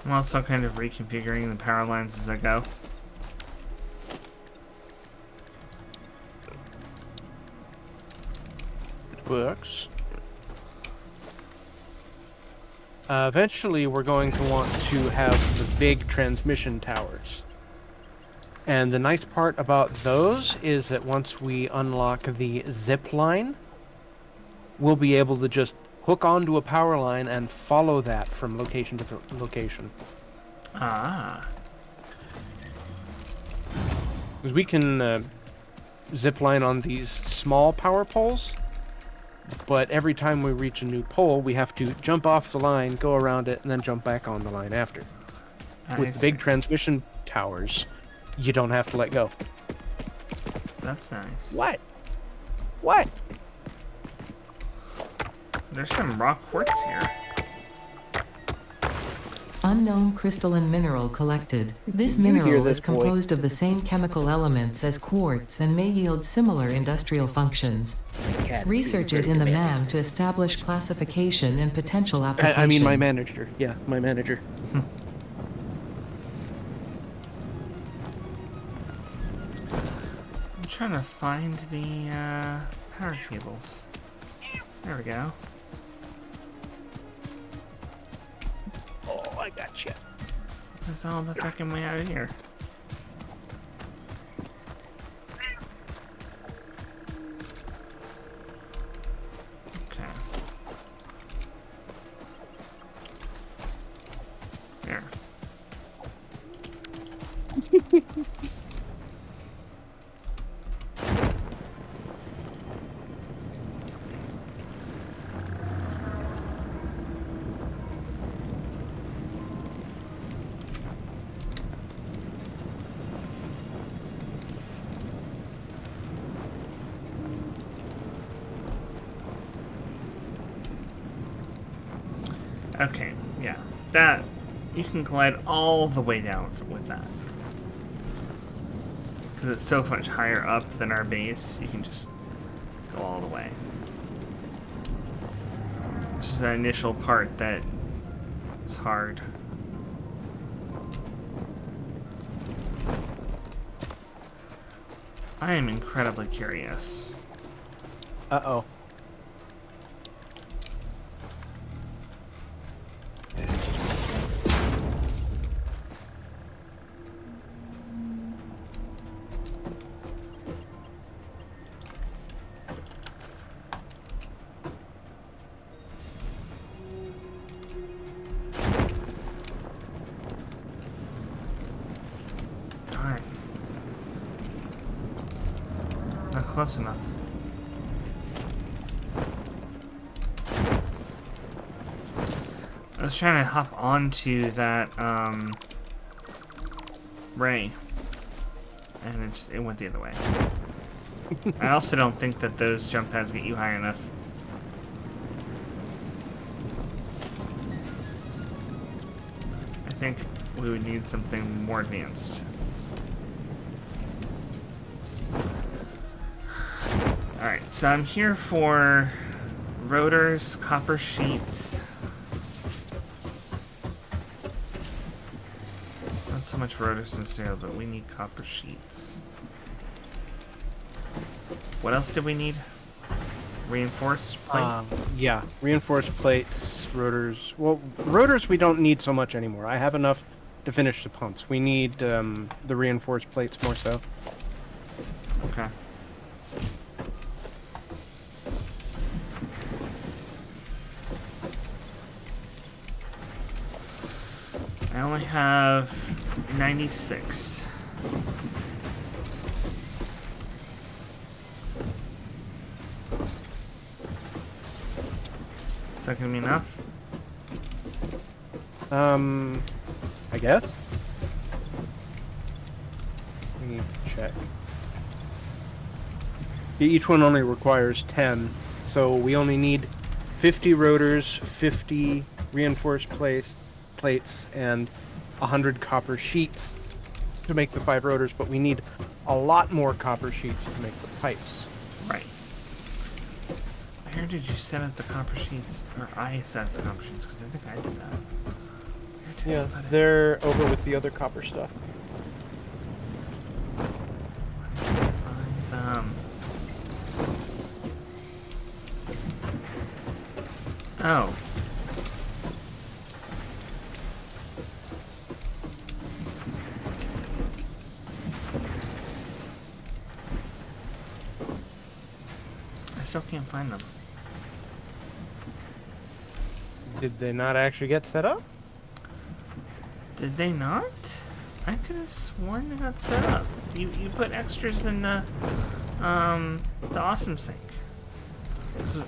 I'm also kind of reconfiguring the power lines as I go. It works. Eventually, we're going to want to have the big transmission towers. And the nice part about those is that once we unlock the zip line, we'll be able to just hook onto a power line and follow that from location to location. Ah. Because we can zip line on these small power poles, but every time we reach a new pole, we have to jump off the line, go around it, and then jump back on the line after. With the big transmission towers, you don't have to let go. That's nice. What? What? There's some rock quartz here. Unknown crystalline mineral collected. This You hear mineral this is composed of the same chemical elements as quartz and may yield similar industrial functions. Research it in the MAM to establish classification and potential application. I mean my manager. Yeah, my manager. I'm trying to find the power cables. There we go. Oh, I gotcha. That's all the fucking way out of here. Okay. There. Okay, yeah. That, you can glide all the way down with that. Because it's so much higher up than our base, you can just go all the way. It's just that initial part that is hard. I am incredibly curious. Uh-oh. Darn. Not close enough. I was trying to hop onto that, ray. And it went the other way. I also don't think that those jump pads get you high enough. I think we would need something more advanced. Alright, so I'm here for rotors, copper sheets. Not so much rotors and steel, but we need copper sheets. What else did we need? Reinforced plate? Yeah, reinforced plates, rotors. Well, rotors we don't need so much anymore. I have enough to finish the pumps. We need the reinforced plates more so. Okay. I only have 96. Is that gonna be enough? I guess. We need to check. Each one only requires 10, so we only need 50 rotors, 50 reinforced plates, and 100 copper sheets to make the 5 rotors, but we need a lot more copper sheets to make the pipes. Right. Where did you set up the copper sheets? Or I set up the copper sheets, because I think I did that. Where did I put it? they're over with the other copper stuff. Find them. Oh. I still can't find them. Did they not actually get set up? Did they not? I could have sworn they got set up. You put extras in the awesome sink.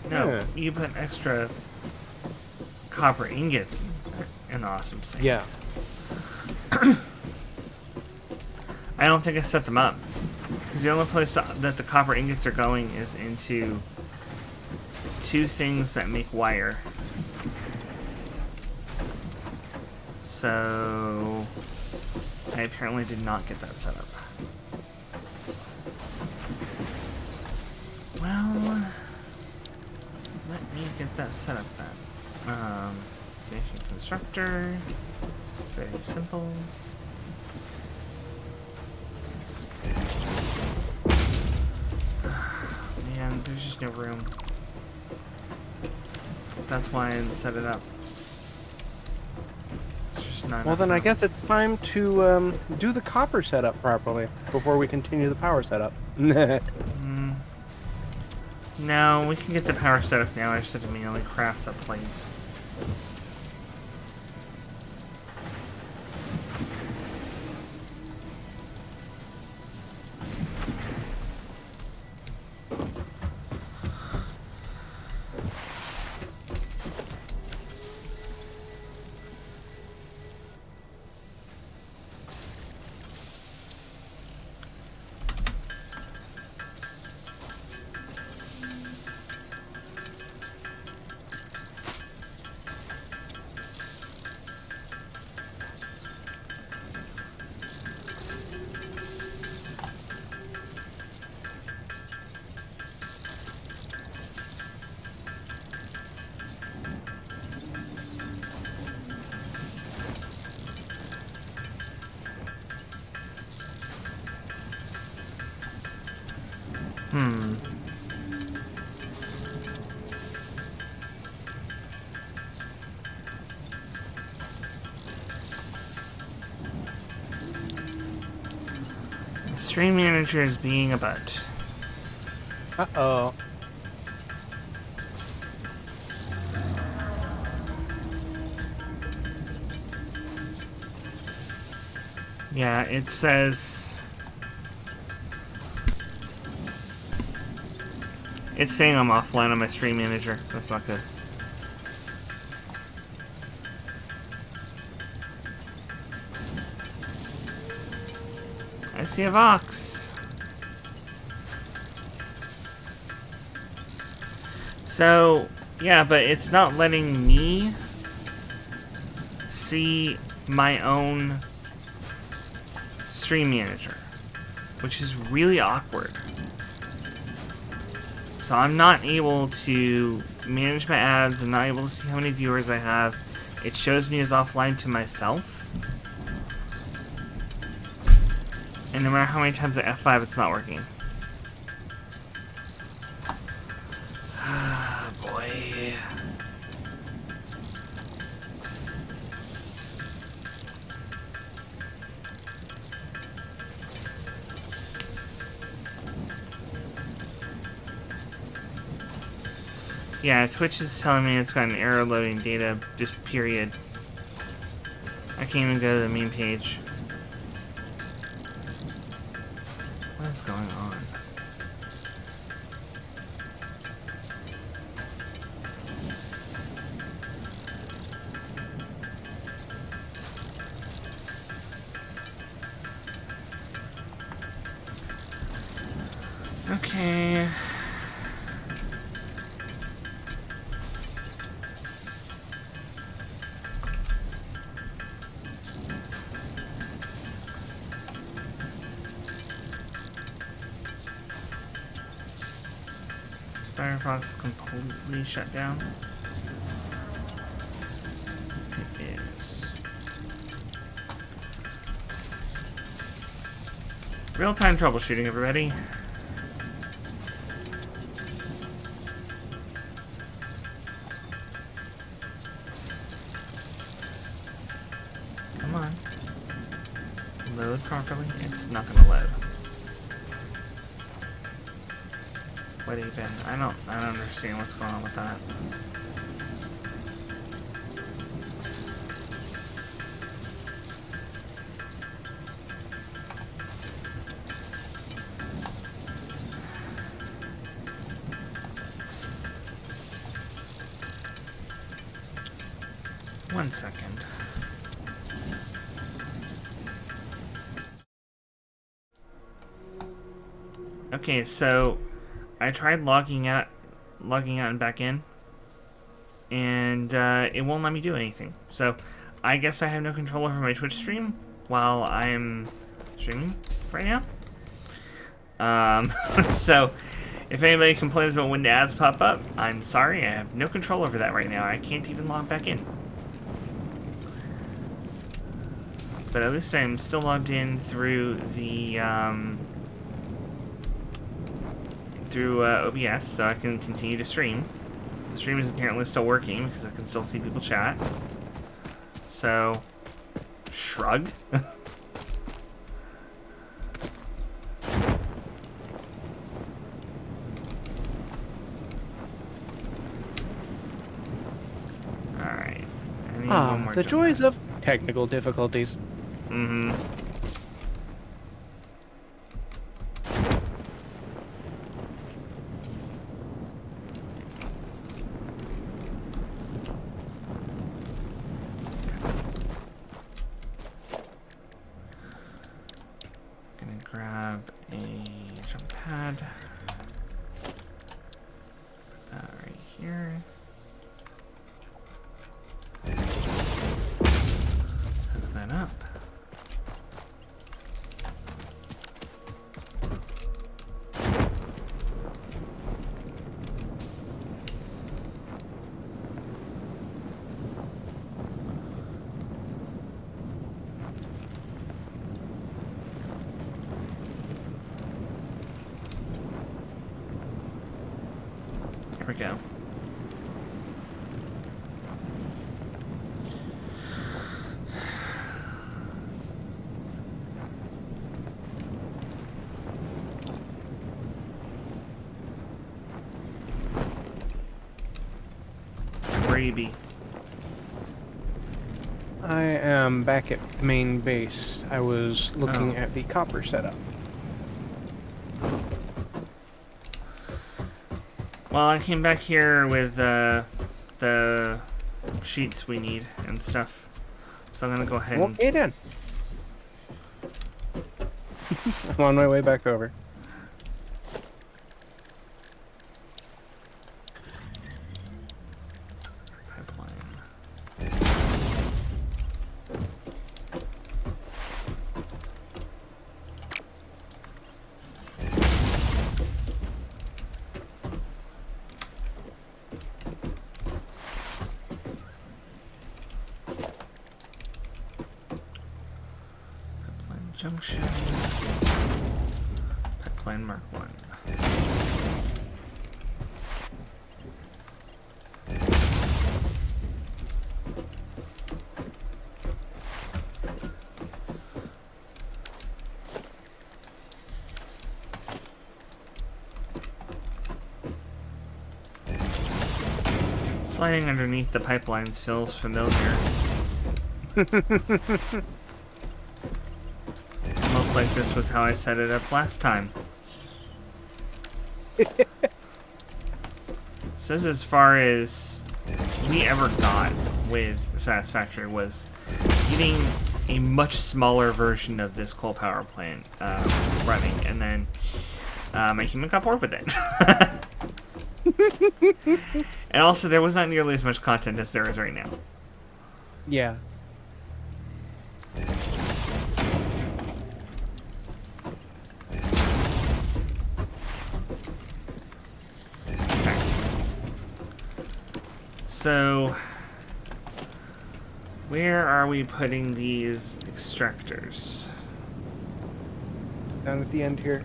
No, Yeah. you put extra copper ingots in the awesome sink. Yeah. I don't think I set them up. Because the only place that the copper ingots are going is into 2 things that make wire. So I apparently did not get that set up. Well, let me get that set up then. Finishing constructor. Very simple. Man, there's just no room. That's why I didn't set it up. It's just not Well, enough then I room. guess it's time to do the copper setup properly before we continue the power setup. No, we can get the power set up now. I just have to manually craft the plates. Hmm. The stream manager is being a butt. Uh-oh. Yeah, it says... It's saying I'm offline on my stream manager. That's not good. I see a Vox. So, yeah, but it's not letting me see my own stream manager, which is really awkward. So I'm not able to manage my ads. I'm not able to see how many viewers I have. It shows me as offline to myself. And no matter how many times I F5, it's not working. Boy. Yeah, Twitch is telling me it's got an error loading data, just period. I can't even go to the main page. What is going on? Okay. Firefox completely shut down. It is. Real-time troubleshooting, everybody. Come on. Load properly. It's not gonna load. What even? I don't understand what's going on with that. One second. Okay, so I tried logging out and back in, and it won't let me do anything. So I guess I have no control over my Twitch stream while I'm streaming right now. So if anybody complains about when the ads pop up, I'm sorry, I have no control over that right now. I can't even log back in. But at least I'm still logged in through the OBS, so I can continue to stream. The stream is apparently still working because I can still see people chat. So, shrug. Alright. I need one more the jump joys pad. of technical difficulties. Mm-hmm. Gonna grab a jump pad. Put that right here. Hook that up. we go. Where you be? I am back at main base. I was looking Oh. at the copper setup. Well, I came back here with the sheets we need and stuff. So I'm gonna go ahead and... Okay then. I'm on my way back over. Pipeline. Pipeline junction. Pipeline Mark 1. Sliding underneath the pipelines feels familiar. Almost like this was how I set it up last time. So this is as far as we ever got with Satisfactory was getting a much smaller version of this coal power plant running, and then my human got bored with it. And also, there was not nearly as much content as there is right now. Yeah. Okay. So, where are we putting these extractors? Down at the end here.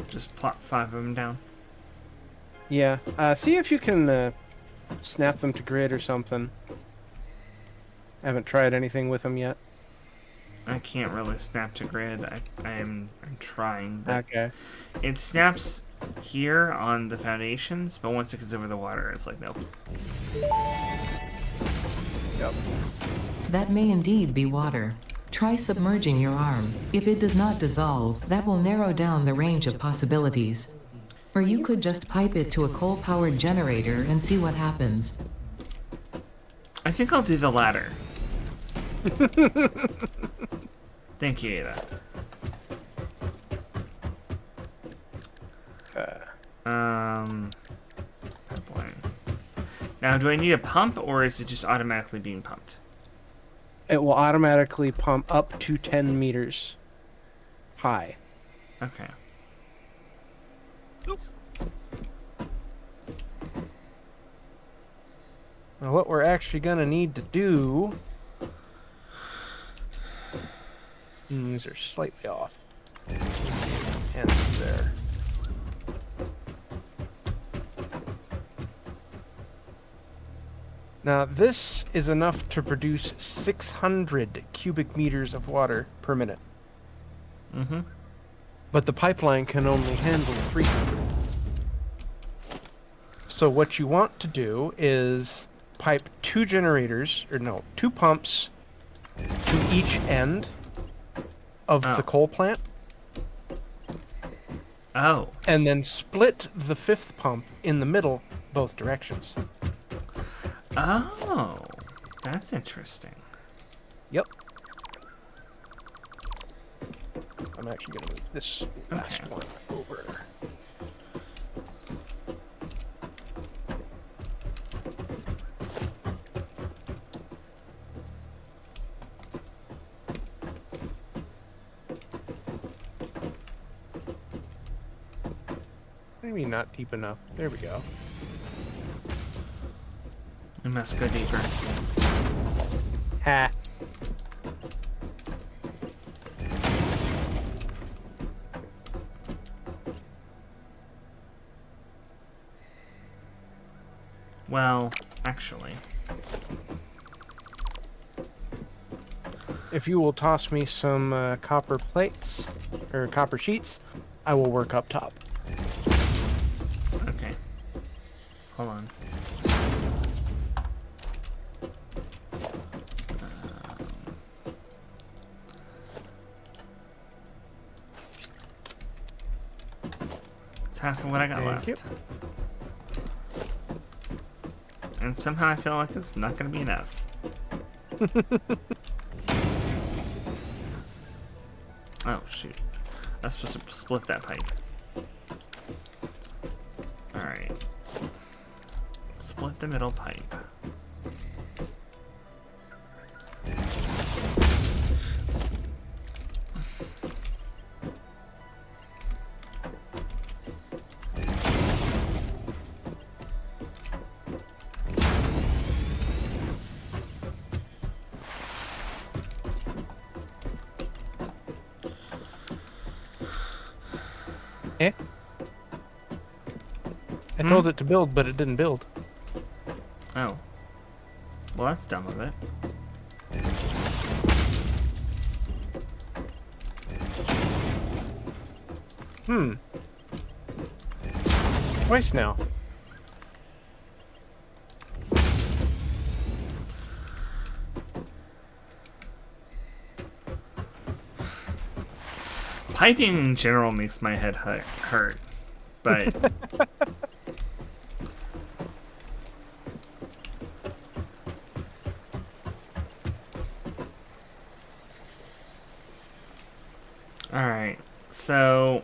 Just plop 5 of them down. Yeah. See if you can snap them to grid or something. I haven't tried anything with them yet. I can't really snap to grid. I'm trying. But Okay. it snaps here on the foundations, but once it gets over the water, it's like, nope. Yep. That may indeed be water. Try submerging your arm. If it does not dissolve, that will narrow down the range of possibilities. Or you could just pipe it to a coal-powered generator and see what happens. I think I'll do the latter. Thank you, Ada. Pipeline. Now, do I need a pump, or is it just automatically being pumped? It will automatically pump up to 10 meters high. Okay. Now, what we're actually going to need to do... these are slightly off. And there. Now, this is enough to produce 600 cubic meters of water per minute. Mm-hmm. But the pipeline can only handle 300. So what you want to do is pipe 2 generators, or no, 2 pumps to each end of the coal plant. Oh. And then split the 5th pump in the middle, both directions. Oh. That's interesting. Yep. I'm actually going to move this last one over. Maybe not deep enough. There we go. We must go deeper. Ha. Well, actually. If you will toss me some copper plates, or copper sheets, I will work up top. Okay. Hold on. It's half of what I got Thank left. And somehow I feel like it's not going to be enough. Oh, shoot. I was supposed to split that pipe. Alright. Split the middle pipe. Eh? I told it to build, but it didn't build. Oh. Well, that's dumb of it. Twice now. Piping in general makes my head hurt. But... Alright, so...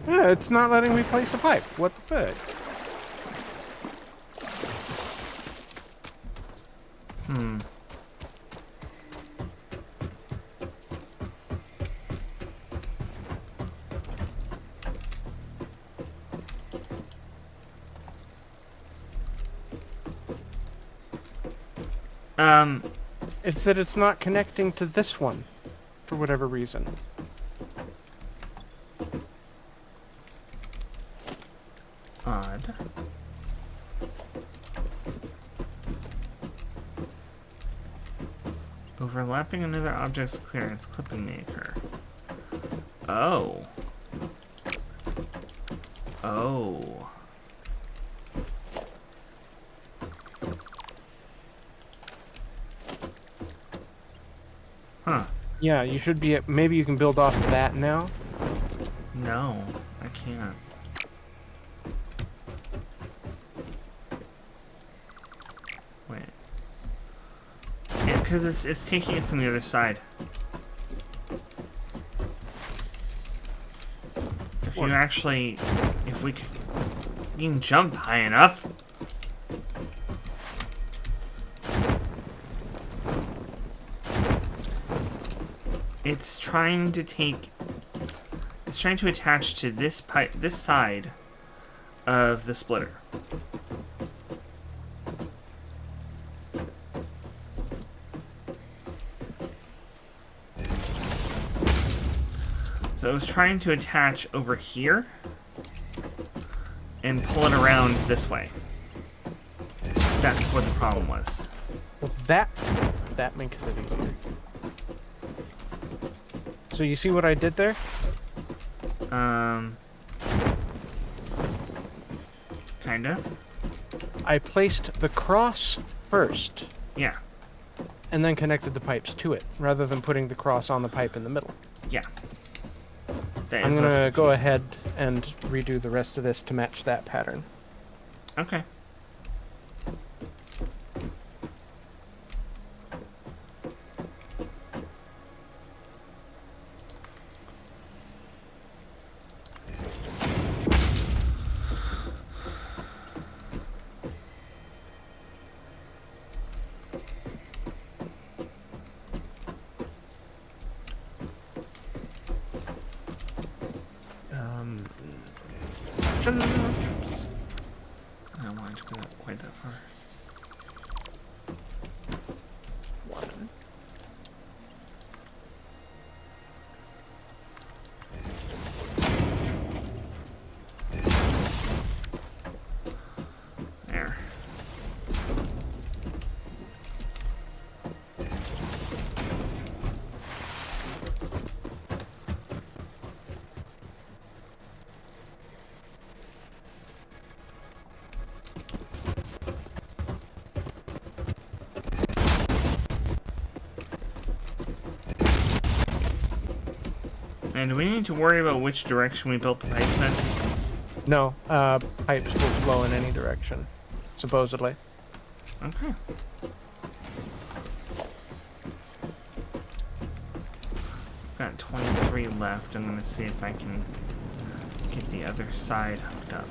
Yeah, it's not letting me place a pipe. What the fuck? It said it's not connecting to this one, for whatever reason. Odd. Overlapping another object's clearance clipping may occur. Oh. Oh. Huh. Yeah, you should be. Maybe you can build off of that now. No, I can't. Wait. Yeah, because it's taking it from the other side. If you actually, if we could, you can jump high enough. It's trying to take. It's trying to attach to this pipe, this side of the splitter. So it was trying to attach over here and pull it around this way. That's what the problem was. Well, that makes it easier. So you see what I did there? Kinda. I placed the cross first, Yeah. and then connected the pipes to it, rather than putting the cross on the pipe in the middle. Yeah. That I'm is less gonna go confusing. ahead and redo the rest of this to match that pattern. Okay. I don't want to go quite that far. One. There. And do we need to worry about which direction we built the pipes in? No, pipes will flow in any direction, supposedly. Okay. Got 23 left. I'm gonna see if I can get the other side hooked up.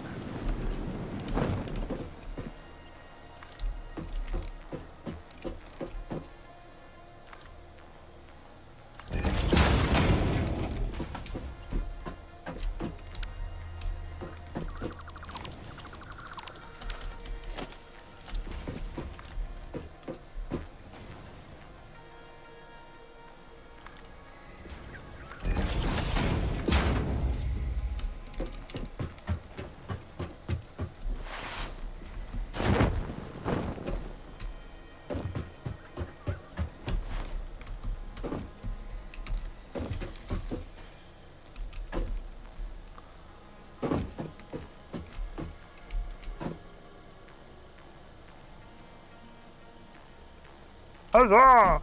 Huzzah!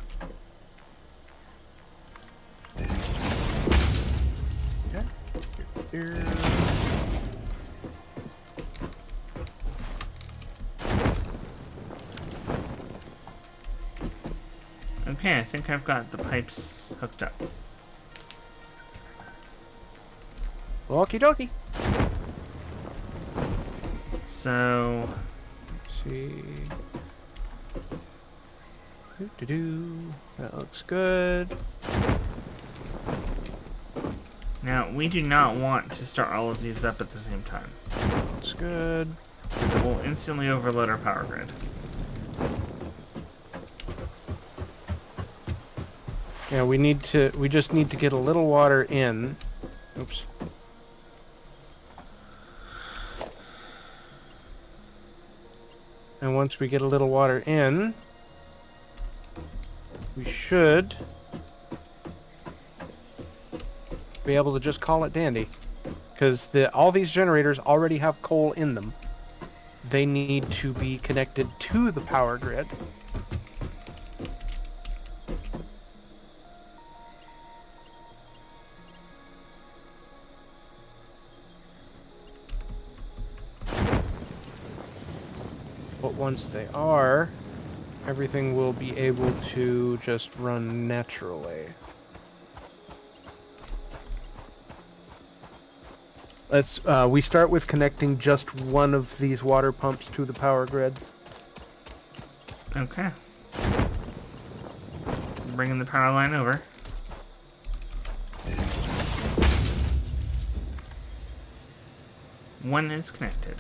Okay. Here. Okay, I think I've got the pipes hooked up. Okie dokie. So, Let's see. Doo-doo-doo. That looks good. now we do not want to start all of these up at the same time, Looks good. because it will instantly overload our power grid. Yeah, we just need to get a little water in. Oops. And once we get a little water in, we should be able to just call it dandy. Because all these generators already have coal in them. They need to be connected to the power grid. But once they are, everything will be able to just run naturally. We start with connecting just one of these water pumps to the power grid. Okay. Bringing the power line over. One is connected.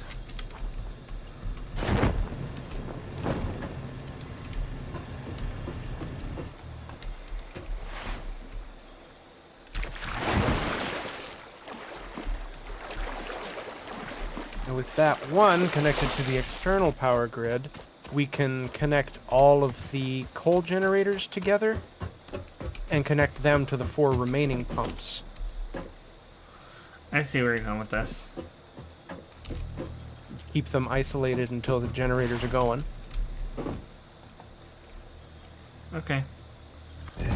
And with that one connected to the external power grid, we can connect all of the coal generators together and connect them to the 4 remaining pumps. I see where you're going with this. Keep them isolated until the generators are going. Okay.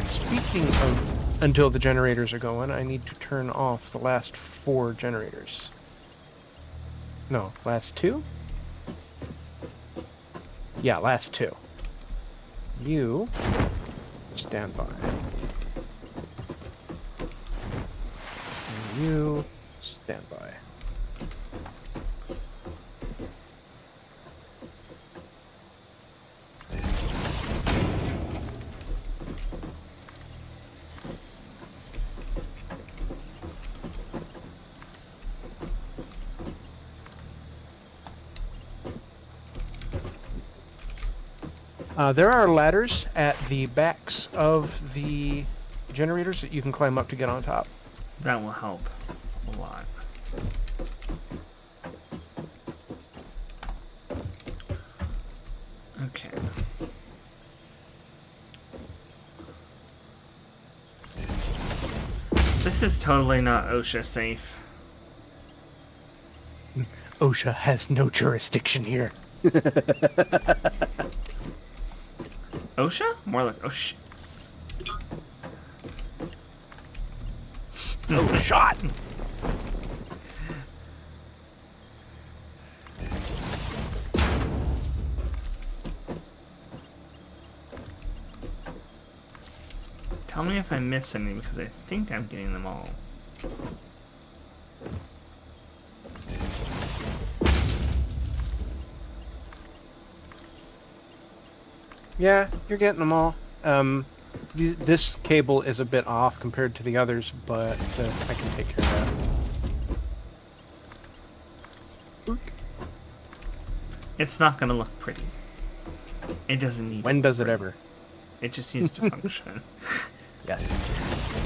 Speaking of until the generators are going, I need to turn off the last 4 generators. No, last 2? Yeah, last 2. You stand by. And you stand by. There are ladders at the backs of the generators that you can climb up to get on top. That will help a lot. Okay. This is totally not OSHA safe. OSHA has no jurisdiction here. OSHA? More like OSHA. Oh, shot! Tell me if I miss any, because I think I'm getting them all. Yeah, you're getting them all. This cable is a bit off compared to the others, but I can take care of that. It's not going to look pretty. It doesn't need When to does look it pretty. ever? It just needs to function. Yes.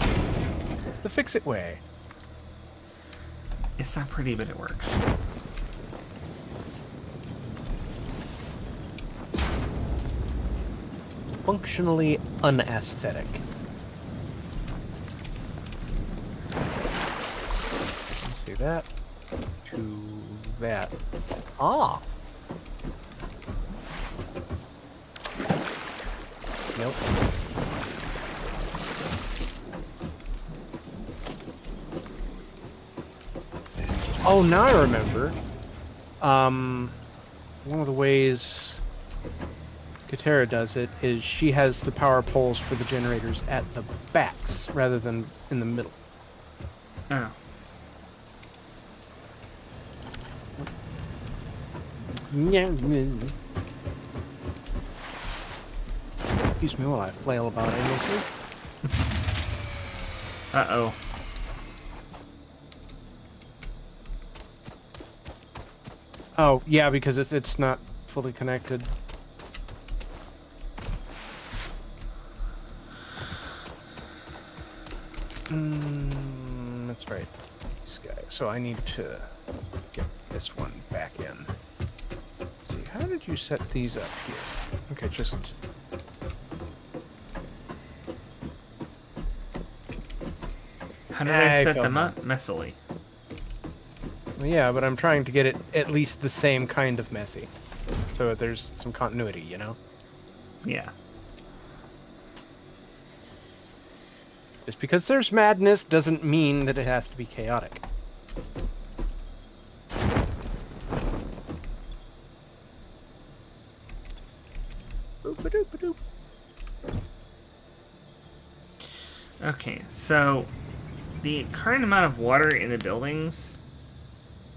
The FicSit way. It's not pretty, but it works. Functionally unaesthetic. Let's see that. To that. Ah! Nope. Oh, now I remember. One of the ways Katera does it is she has the power poles for the generators at the backs rather than in the middle. Oh. Excuse me while I flail about aimlessly. Uh-oh. Oh, yeah, because it's not fully connected. That's right. This guy. So I need to get this one back in. Let's see, how did you set these up here? Okay, just... How did I set fell them down. up? Messily. Well, yeah, but I'm trying to get it at least the same kind of messy. So that there's some continuity, you know? Yeah. Just because there's madness doesn't mean that it has to be chaotic. Boop-a-doop-a-doop. Okay, so the current amount of water in the buildings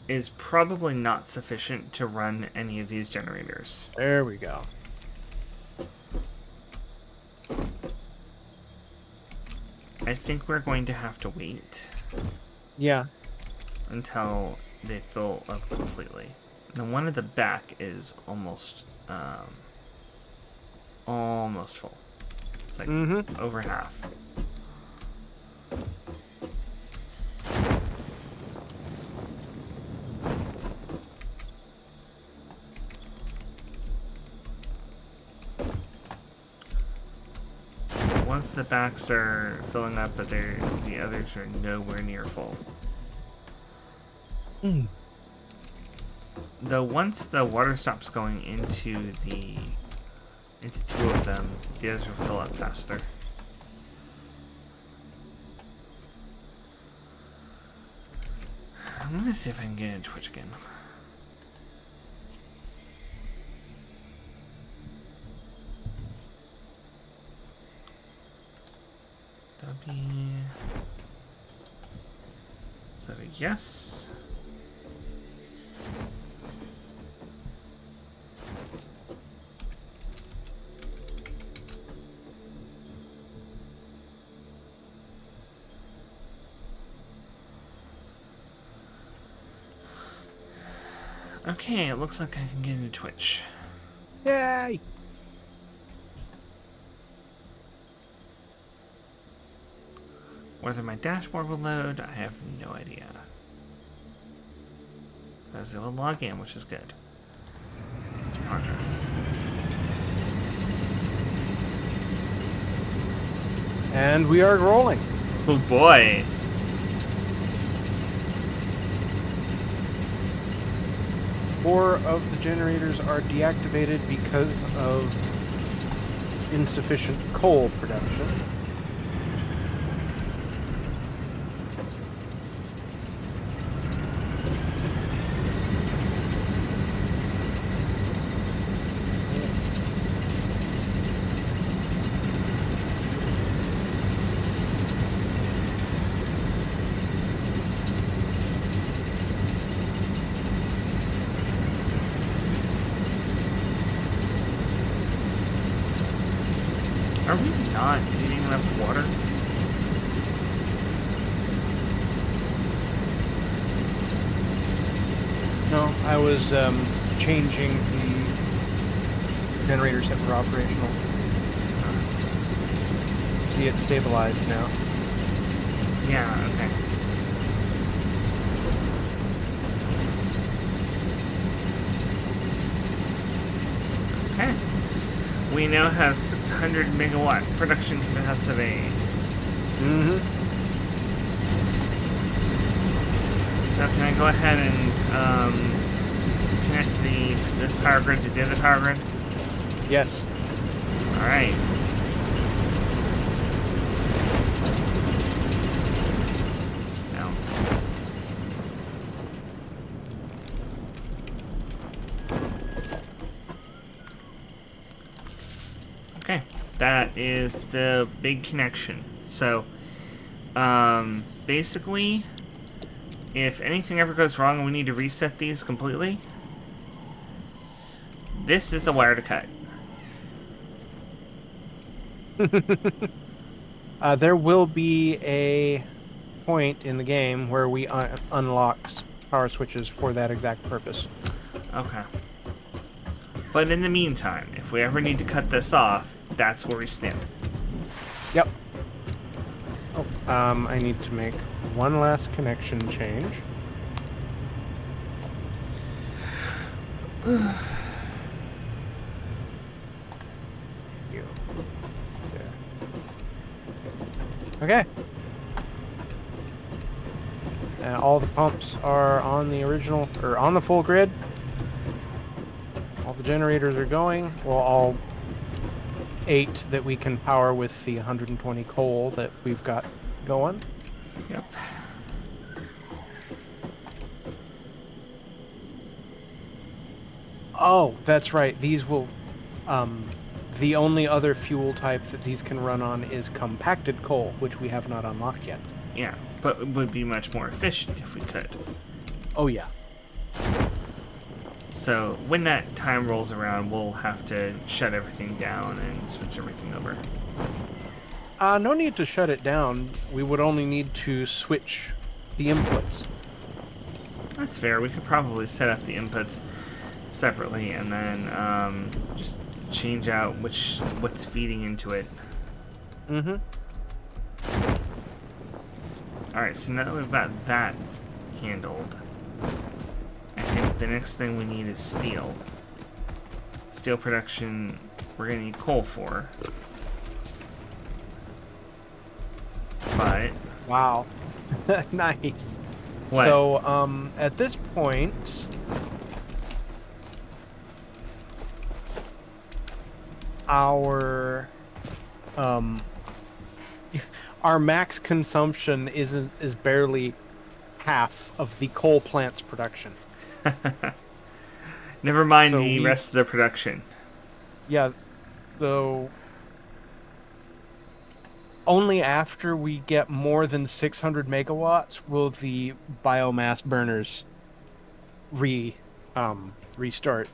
is probably not sufficient to run any of these generators. There we go. I think we're going to have to wait Yeah. until they fill up completely. The one at the back is almost full. It's like over half. Once the backs are filling up, but the others are nowhere near full. Though once the water stops going into two of them, the others will fill up faster. I'm gonna see if I can get into Twitch again. Is that a yes? Okay, it looks like I can get into Twitch. Yay! Whether my dashboard will load, I have no idea. Because it will log in, which is good. Let's progress. And we are rolling. Oh boy. 4 of the generators are deactivated because of insufficient coal production. Are we not getting enough water? No, I was changing the generators that were operational. See, it's stabilized now. Yeah, okay. Okay. We now have 600 megawatt production capacity. Mm-hmm. So can I go ahead and connect this power grid to the other power grid? Yes. All right. Bounce. Okay, that is the big connection. So, basically, if anything ever goes wrong and we need to reset these completely, this is the wire to cut. There will be a point in the game where we unlock power switches for that exact purpose. Okay. But in the meantime, if we ever need to cut this off, that's where we snip. Yep. Oh, I need to make one last connection change. You. There. Okay. All the pumps are on the original, or on the full grid. All the generators are going. Well, all 8 that we can power with the 120 coal that we've got going. Yep. Oh, that's right. These will... the only other fuel type that these can run on is compacted coal, which we have not unlocked yet. Yeah, but it would be much more efficient if we could. Oh, yeah. So when that time rolls around, we'll have to shut everything down and switch everything over. No need to shut it down. We would only need to switch the inputs. That's fair. We could probably set up the inputs separately and then just change out what's feeding into it. Mm-hmm. Alright, so now that we've got that handled, I think the next thing we need is steel. Steel production, we're going to need coal for. But... Wow. Nice. What? So, at this point... Our max consumption is barely half of the coal plant's production. Never mind So the rest of the production. Yeah, so only after we get more than 600 megawatts will the biomass burners restart.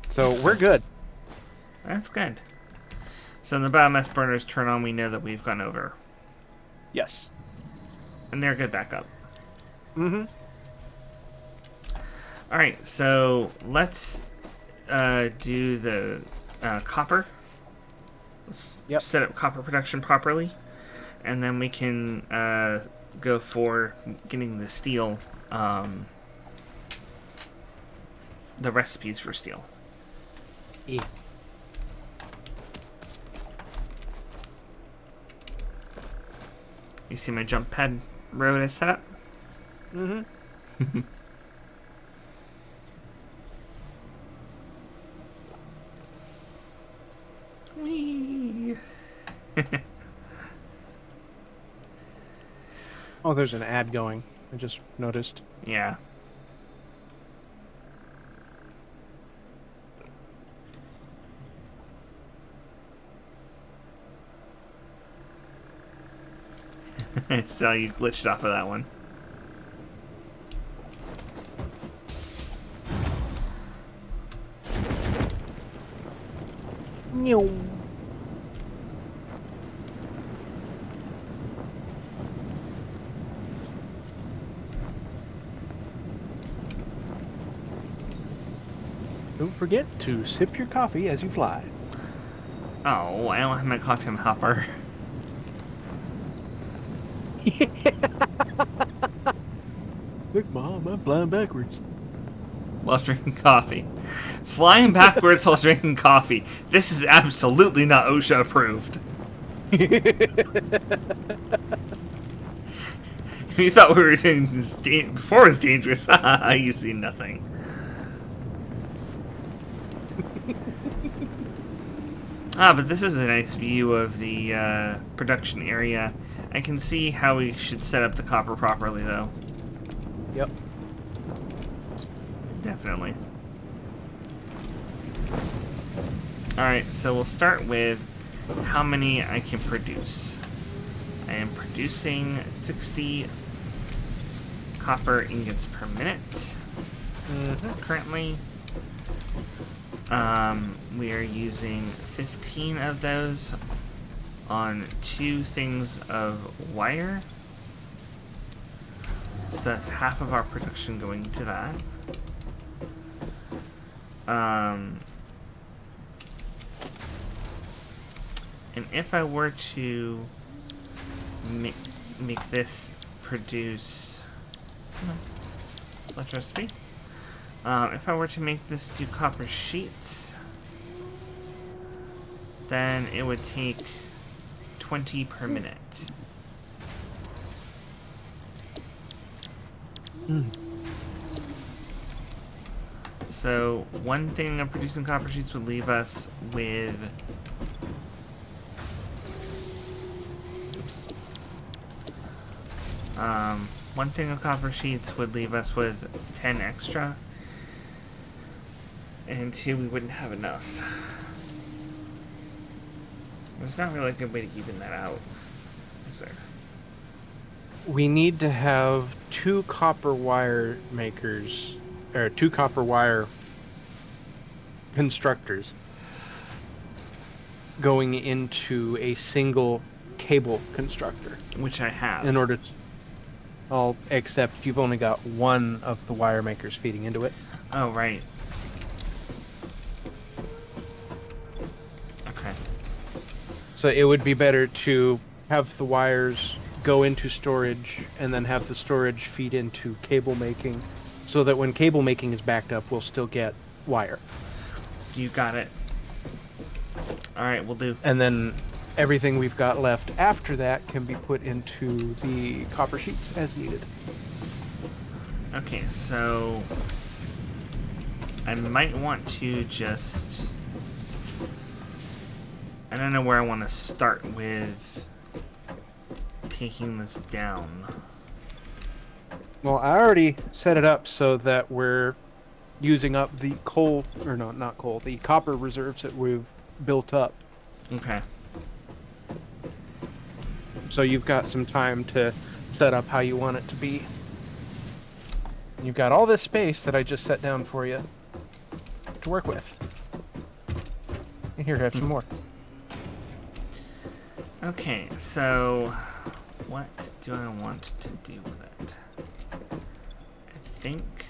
So we're good. That's good. So when the biomass burners turn on, we know that we've gone over. Yes. And they're good backup. Mm-hmm. Alright, so let's do the copper. Let's set up copper production properly. and then we can go for getting the steel, the recipes for steel. Yeah. You see my jump pad road is set up? Mm-hmm. Whee! Oh, there's an ad going. I just noticed. Yeah. So you glitched off of that one. No. Don't forget to sip your coffee as you fly. Oh, I don't have my coffee on the hopper. Look, Mom, I'm flying backwards. While drinking coffee. Flying backwards while drinking coffee. This is absolutely not OSHA approved. You thought we were doing this before it was dangerous. You see nothing. But this is a nice view of the production area. I can see how we should set up the copper properly, though. Yep. Definitely. Alright, so we'll start with how many I can produce. I am producing 60 copper ingots per minute. Currently. We are using 15 of those on 2 things of wire. So that's half of our production going to that. And if I were to make this produce left recipe, if I were to make this do copper sheets, then it would take 20 per minute. So one thing of producing copper sheets would leave us with one thing of copper sheets would leave us with 10 extra, and 2 we wouldn't have enough. There's not really a good way to even that out, is there? We need to have 2 copper wire makers, or 2 copper wire constructors going into a single cable constructor. Which I have. In order to... Well, except you've only got 1 of the wire makers feeding into it. Oh, right. Okay. So it would be better to have the wires go into storage and then have the storage feed into cable making, so that when cable making is backed up, we'll still get wire. You got it. Alright, we'll do. And then everything we've got left after that can be put into the copper sheets as needed. Okay, so I might want to just... I don't know where I want to start with taking this down. Well, I already set it up so that we're using up the coal, or no, not coal, the copper reserves that we've built up. Okay. So you've got some time to set up how you want it to be. You've got all this space that I just set down for you to work with. And here, have some more. Okay, so what do I want to do with it? I think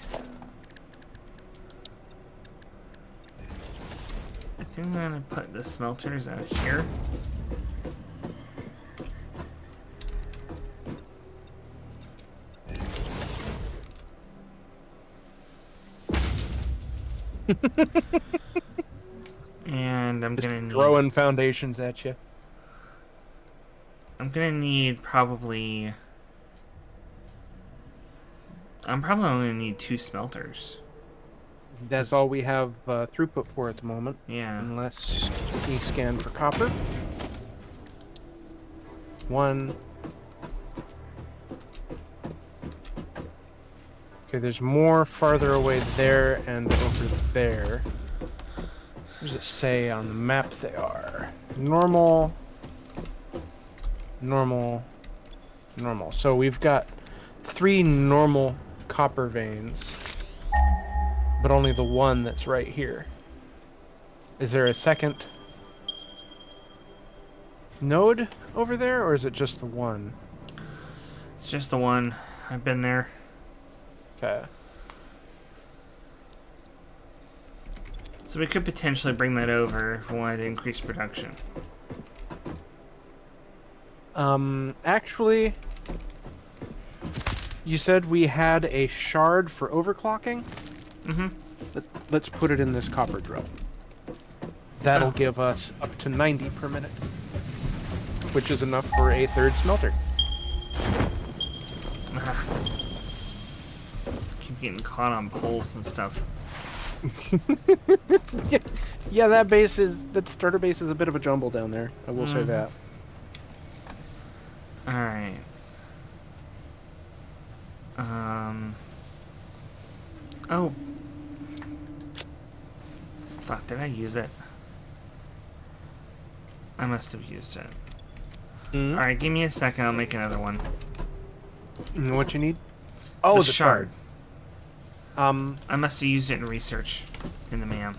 I'm gonna put the smelters out here. And I'm Just gonna need. throwing foundations at you. I'm gonna need probably. I'm probably only gonna need 2 smelters. That's all we have throughput for at the moment. Yeah. Unless we scan for copper. 1. Okay, there's more farther away there and over there. What does it say on the map they are? Normal. Normal. Normal. So we've got 3 normal copper veins. But only the one that's right here. Is there a second node over there, or is it just the one? It's just the one. I've been there. Okay. So we could potentially bring that over if we wanted to increase production. Actually, you said we had a shard for overclocking? Mm-hmm. Let's put it in this copper drill. That'll give us up to 90 per minute, which is enough for a 3rd smelter. Keep getting caught on poles and stuff. Yeah, that starter base is a bit of a jumble down there. I will say that. Alright. Oh. Fuck, did I use it? I must have used it. Alright, give me a second, I'll make another one. What you need? Oh, the shard. I I must have used it in research in the man.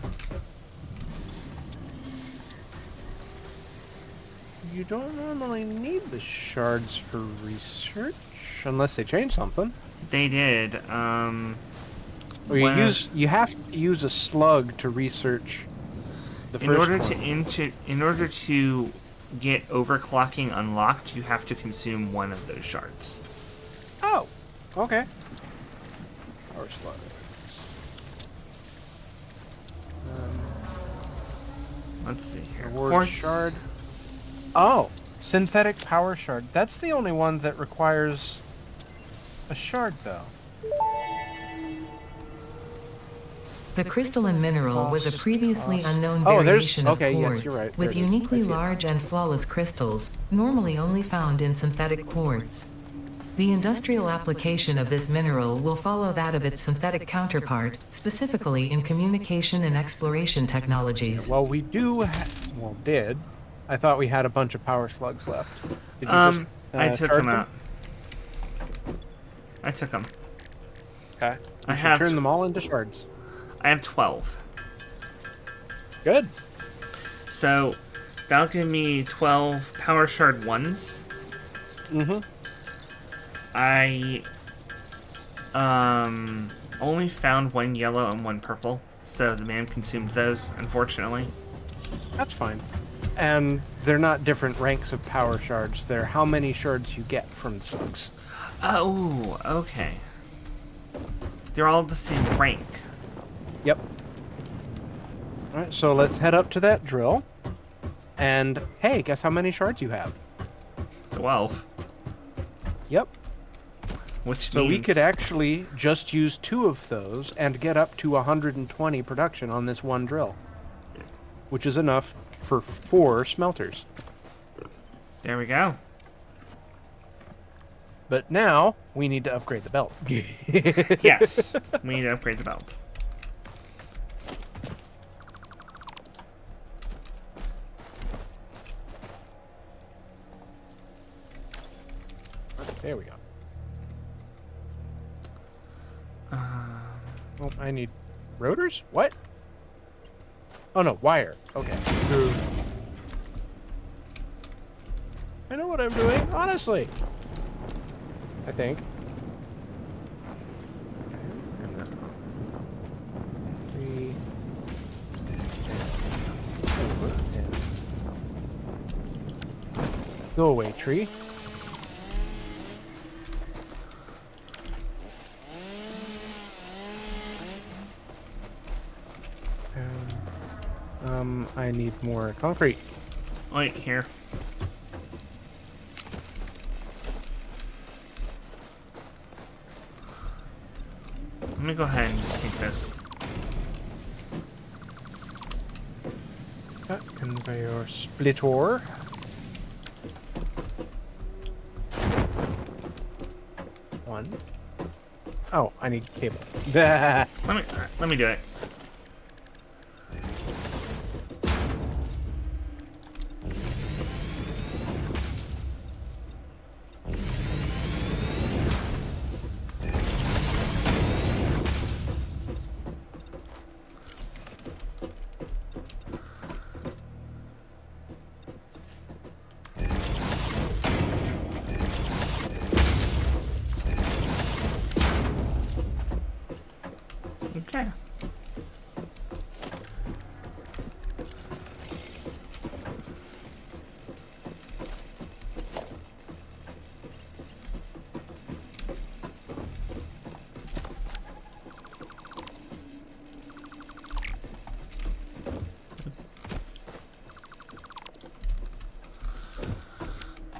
You don't normally need the shards for research unless they change something. They did. Or you have to use a slug to research the first one. In order to get overclocking unlocked, you have to consume one of those shards. Oh, okay. Power slug. Let's see here. Reward Quartz. shard. Oh, synthetic power shard. That's the only one that requires a shard, though. The crystalline mineral was a previously unknown Oh, variation of okay, yes, quartz, you're right. There with it is. uniquely I see it. large and flawless crystals, normally only found in synthetic quartz. The industrial application of this mineral will follow that of its synthetic counterpart, specifically in communication and exploration technologies. Well, we do. Did. I thought we had a bunch of power slugs left. Did you I took charge them out. I took them. Okay. I You should have turn them all into shards. I have 12. Good. So that'll give me 12 power shard 1s. Mm-hmm. I only found 1 yellow and 1 purple, so the man consumed those, unfortunately. That's fine. And they're not different ranks of power shards. They're how many shards you get from the slugs. Oh, okay. They're all the same rank. Yep. Alright, so let's head up to that drill. And, hey, guess how many shards you have? 12. Yep. Which So means we could actually just use 2 of those and get up to 120 production on this one drill. Which is enough for 4 smelters. There we go. But now, we need to upgrade the belt. Yes, we need to upgrade the belt. There we go. Oh, I need rotors? What? Oh no, wire. Okay. I know what I'm doing, honestly. I think. And then 3. Go away, tree. I need more concrete. Wait, here. Let me go ahead and just take this. Conveyor splitter. One. Oh, I need cable. Let me do it. Okay.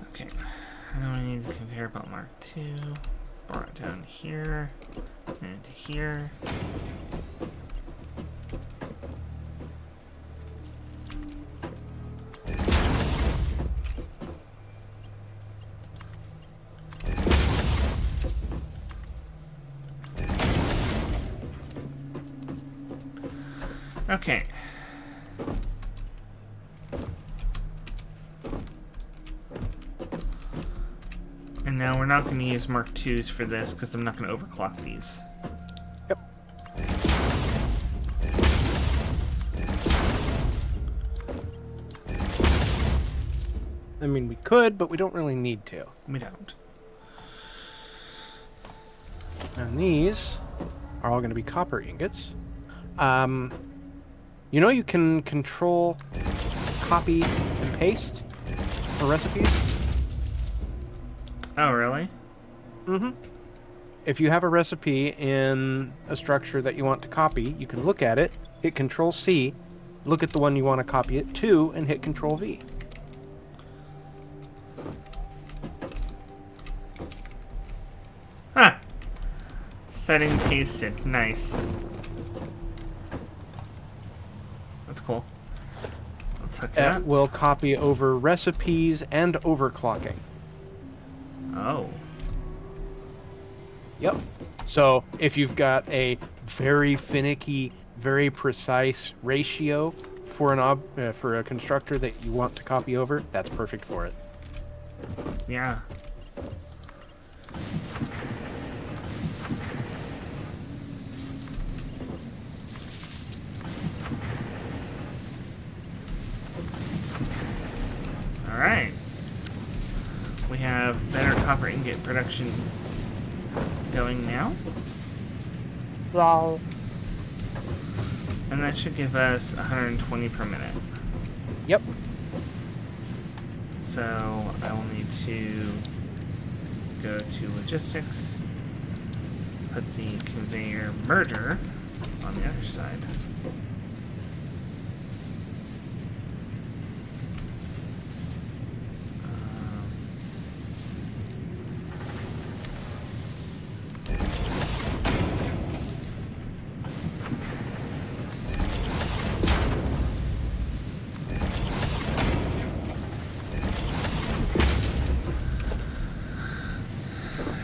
Okay. Now we need the conveyor belt Mark II. Brought it down here. And to here. Okay. And now we're not going to use Mark IIs for this because I'm not going to overclock these. Yep. I mean, we could, but we don't really need to. We don't. And these are all going to be copper ingots. You know you can control copy and paste for recipes? Oh, really? Mm-hmm. If you have a recipe in a structure that you want to copy, you can look at it, hit Control-C, look at the one you want to copy it to, and hit Control-V. Huh. Setting pasted. Nice. That's cool. Let's hook it That up. will copy over recipes and overclocking. Oh. Yep. So if you've got a very finicky, very precise ratio for for a constructor that you want to copy over, that's perfect for it. Yeah. Alright. We have better copper ingot production going now. Wow. And that should give us 120 per minute. Yep. So I will need to go to logistics, put the conveyor merger on the other side.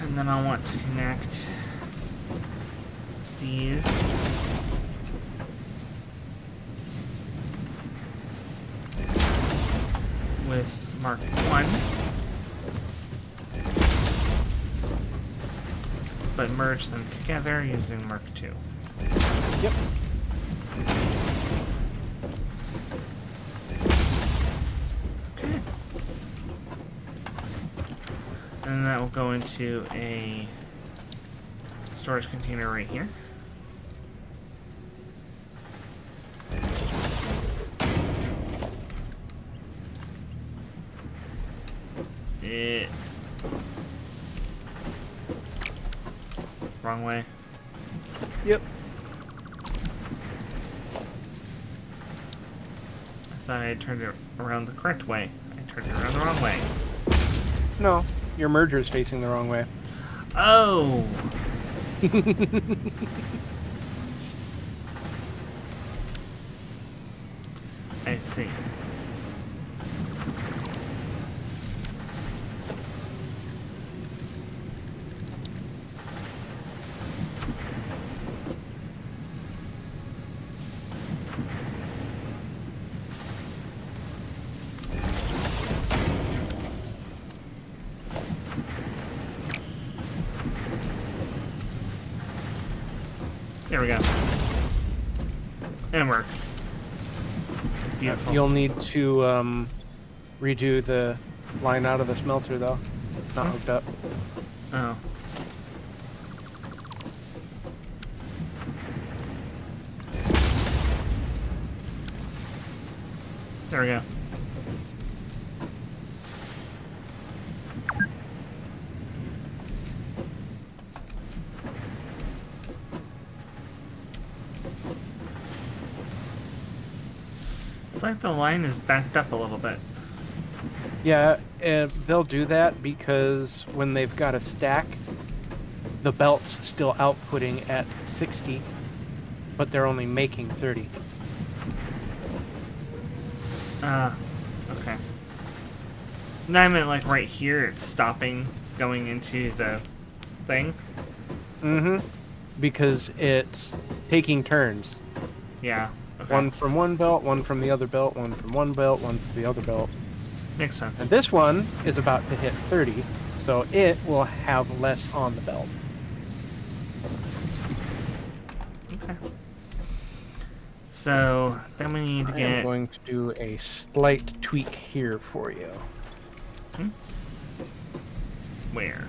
And then I want to connect these with Mark 1, but merge them together using Mark 2. Yep. Okay. And that will go into a storage container right here. Wrong way. Yep. thought I turned it around the correct way. I turned it around the wrong way. No, your merger is facing the wrong way. Oh! I see. There we go. And it works. Beautiful. You'll need to redo the line out of the smelter, though. It's not hooked up. Oh. There we go. It's like the line is backed up a little bit. Yeah, they'll do that because when they've got a stack, the belt's still outputting at 60, but they're only making 30. Okay. No, I meant like right here, it's stopping going into the thing. Mm-hmm. Because it's taking turns. Yeah. Okay. One from one belt, one from the other belt, one from one belt, one from the other belt. Makes sense. And this one is about to hit 30, so it will have less on the belt. Okay. So then we need to I'm get. going to do a slight tweak here for you. Where?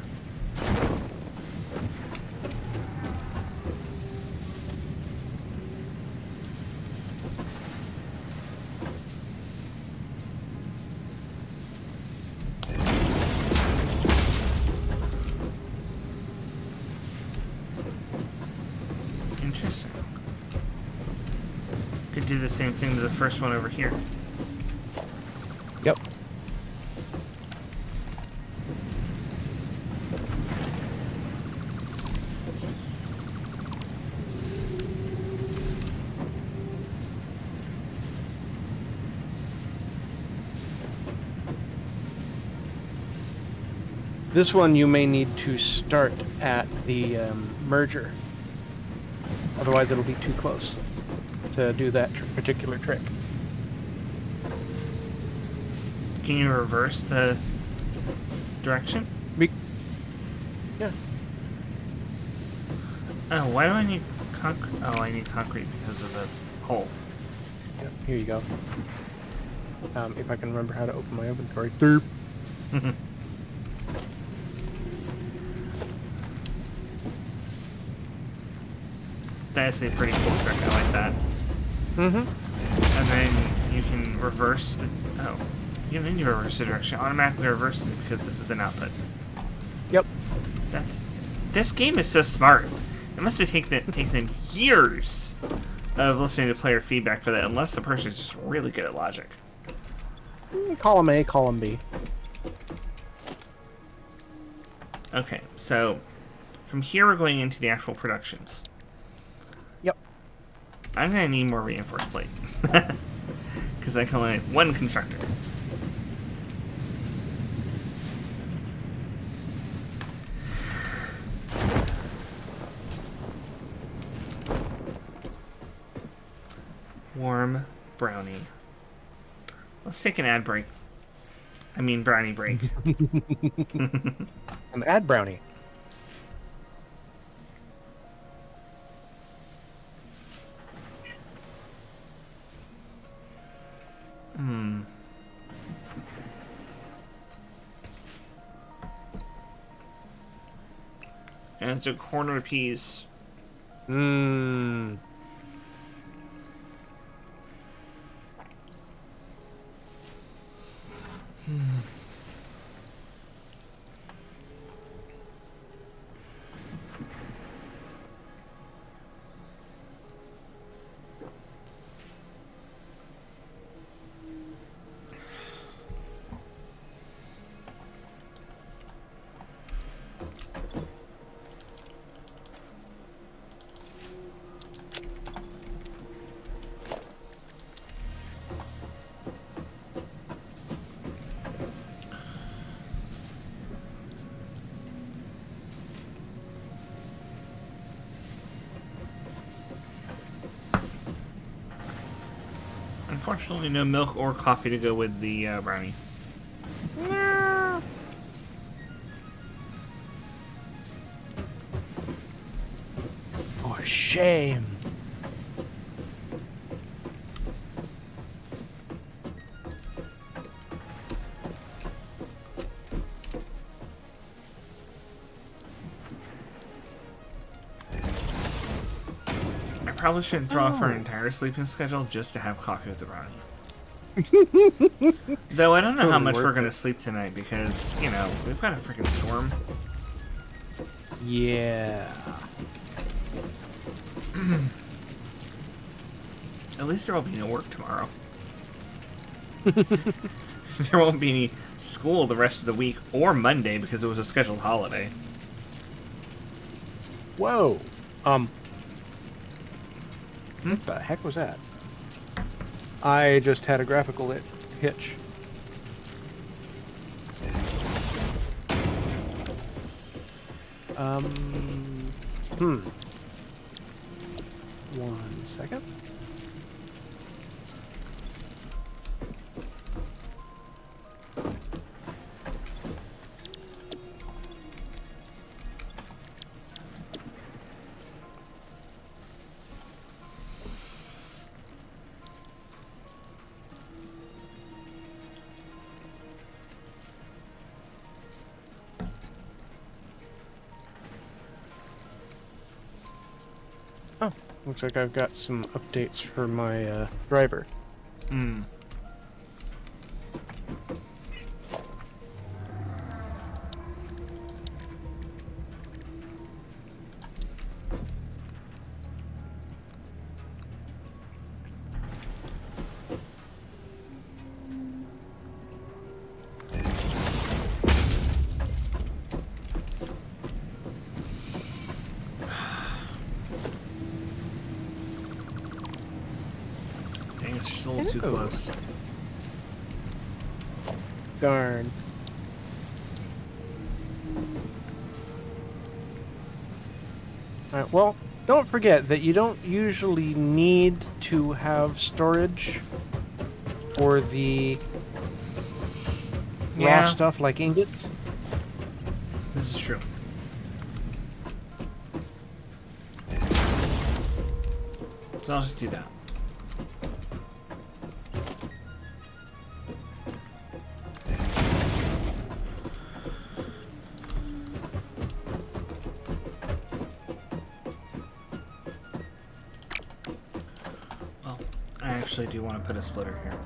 Interesting. Could do the same thing to the first one over here. Yep. This one you may need to start at the merger. Otherwise it'll be too close to do that particular trick. Can you reverse the direction? Yeah. Oh, why do I need concrete? Oh, I need concrete because of the hole. Yeah, here you go. If I can remember how to open my inventory. Derp. That's a pretty cool trick. I like that. Mm-hmm. And then you can reverse the. Oh, you don't need to reverse the direction. Automatically reverses it because this is an output. Yep. This game is so smart. It must have taken them years of listening to player feedback for that, unless the person is just really good at logic. Column A, column B. Okay, so from here we're going into the actual productions. Yep. I'm gonna need more reinforced plate because I can only have one constructor. Warm brownie. Let's take an ad break. I mean brownie break. An ad brownie. And it's a corner piece. Mmm. Unfortunately, no milk or coffee to go with the brownie. Oh, shame. I probably shouldn't throw off our entire sleeping schedule just to have coffee with the brownie. Though I don't know how Totally much worth we're going to it. sleep tonight because, you know, we've got a freaking storm. Yeah. At least there will be no work tomorrow. There won't be any school the rest of the week or Monday because it was a scheduled holiday. Whoa. What the heck was that? I just had a graphical hitch. One second. Oh, looks like I've got some updates for my driver. Hmm. Dang, it's just a little too Ew. close. Darn. Alright, well, don't forget that you don't usually need to have storage for the raw Yeah. stuff like ingots. This is true. So I'll just do that. Well, I actually do want to put a splitter here.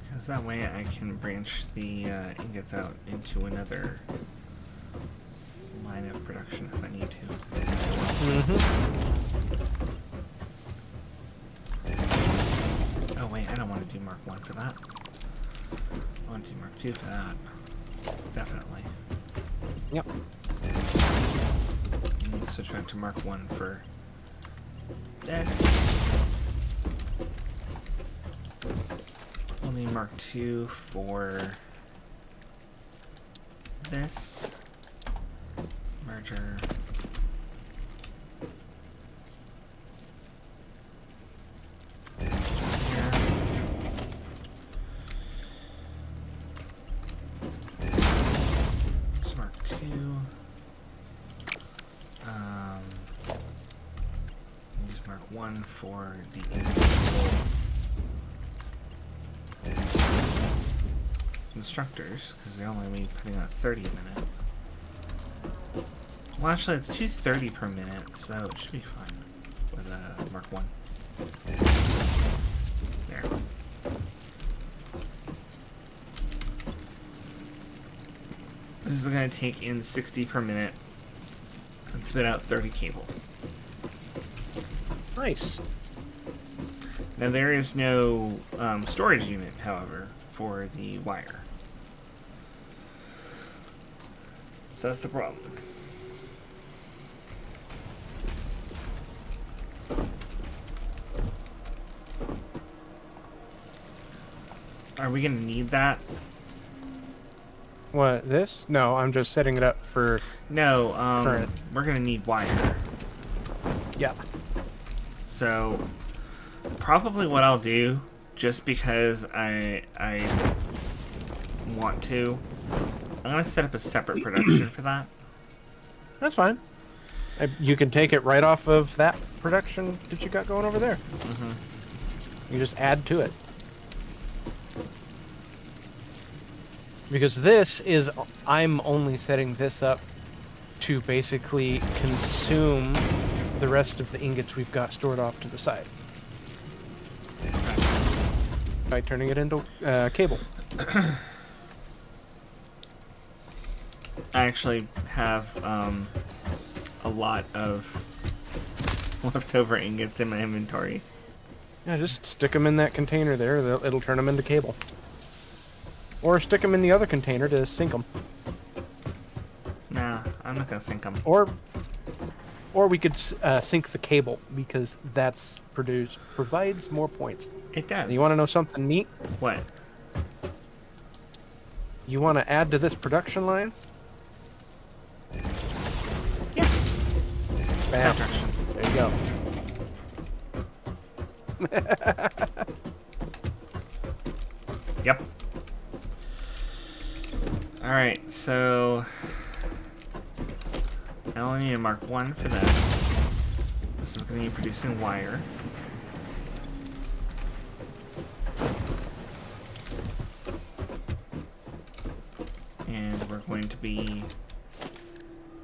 Because that way I can branch the ingots out into another line of production if I need to. Oh wait, I don't want to do Mark 1 for that. I want to do Mark 2 for that. Definitely. Yep. And switch back to Mark 1 for this. We'll need Mark 2 for this. Merger. Mark 2. Use Mark 1 for the individual instructors, because they're only be putting out 30 a minute. Well, actually, it's 230 per minute, so it should be fine with Mark 1. There. This is going to take in 60 per minute and spit out 30 cable. Nice. Now there is no storage unit, however, for the wire. So that's the problem. Are we going to need that? What, this? No, I'm just setting it up for... No, Current. we're going to need wire. Yeah. So probably what I'll do, just because I want to, I'm gonna set up a separate production for that. That's fine. You can take it right off of that production that you got going over there. Mm-hmm. You just add to it. Because this is, I'm only setting this up to basically consume the rest of the ingots we've got stored off to the side. By turning it into cable. I actually have a lot of leftover ingots in my inventory. Yeah, just stick them in that container there. It'll turn them into cable. Or stick them in the other container to sink them. Nah, I'm not gonna sink them. Or we could sink the cable, because that's provides more points. It does. You want to know something neat? What? You want to add to this production line? Yeah. Bam. There you go. Yep. Alright, so I only need to mark 1 for this. This is going to be producing wire. And we're going to be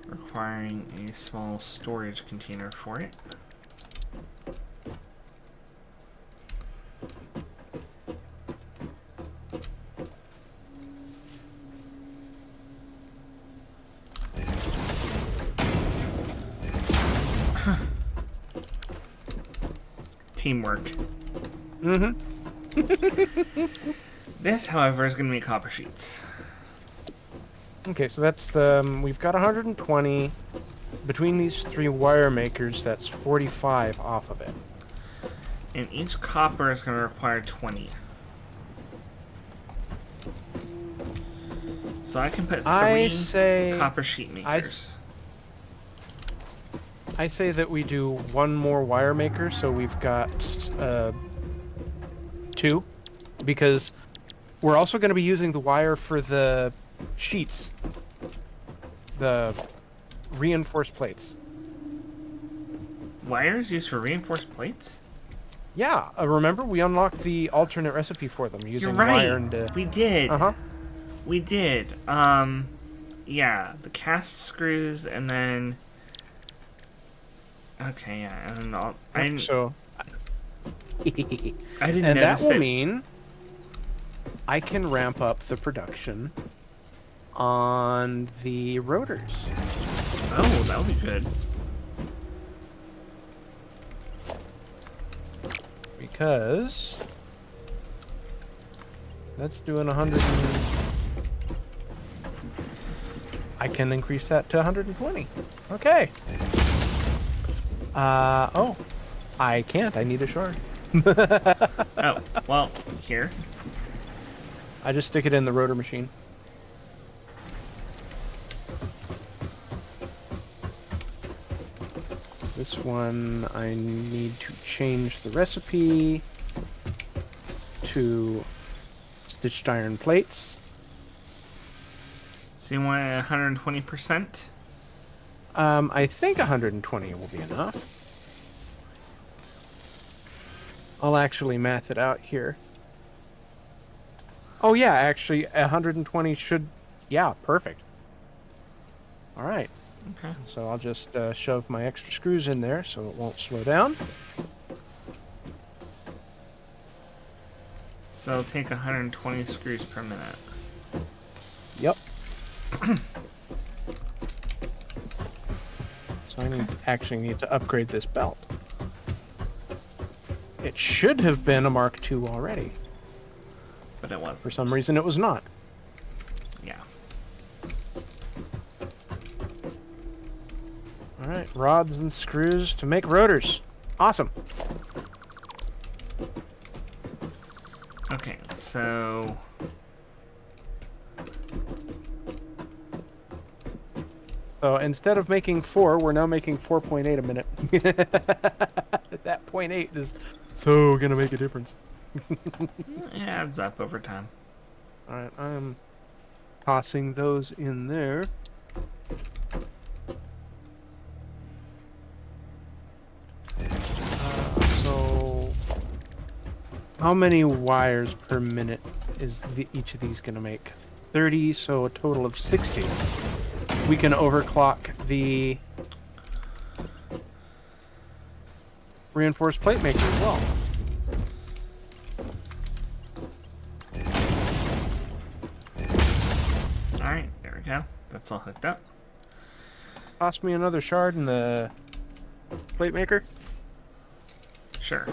requiring a small storage container for it. Teamwork. Mm-hmm. This, however, is going to be copper sheets. Okay, so that's, we've got 120. Between these 3 wire makers, that's 45 off of it. And each copper is going to require 20. So I can put 3 copper sheet makers. I say that we do 1 more wire maker, so we've got 2, because we're also going to be using the wire for the sheets, the reinforced plates. Wires used for reinforced plates? Yeah, remember we unlocked the alternate recipe for them using You're right. wire and. We did. Uh-huh. We did. Yeah, the cast screws and then. Okay, yeah, and all. So. I didn't and that notice will mean I can ramp up the production on the rotors. Oh, that'll be good. Because that's doing 100. I can increase that to 120. Okay. Oh, I can't. I need a shard. Oh, well, here. I just stick it in the rotor machine. This one, I need to change the recipe to stitched iron plates. So you want 120%? I think 120 will be enough. I'll actually math it out here. Oh yeah, actually 120 should... Yeah, perfect. Alright. Okay. So I'll just shove my extra screws in there so it won't slow down. So it'll take 120 screws per minute. Yep. So I actually need to upgrade this belt. It should have been a Mark II already. But it wasn't. For some reason it was not. Yeah. Alright, rods and screws to make rotors. Awesome. Okay, so... So instead of making 4, we're now making 4.8 a minute. That 0.8 is so gonna make a difference. It adds up over time. All right, I'm tossing those in there. So, how many wires per minute is each of these gonna make? 30, so a total of 60. We can overclock the reinforced plate maker as well. Alright, there we go. That's all hooked up. Toss me another shard in the plate maker. Sure.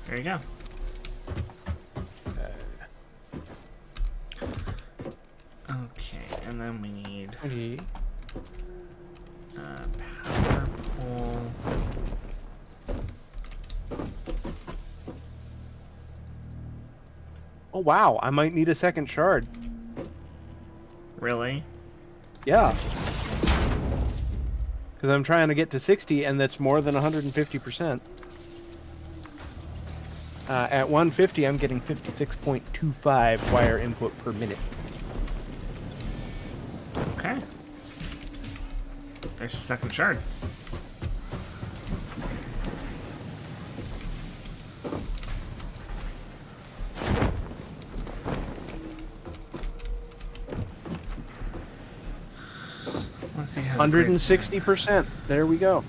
There you go. Okay, and then we need power pole. Oh wow, I might need a second shard. Really? Yeah. Because I'm trying to get to 60, and that's more than 150%. At 150, I'm getting 56.25 wire input per minute. Okay. There's a second shard. Let's see how 160%. There we go.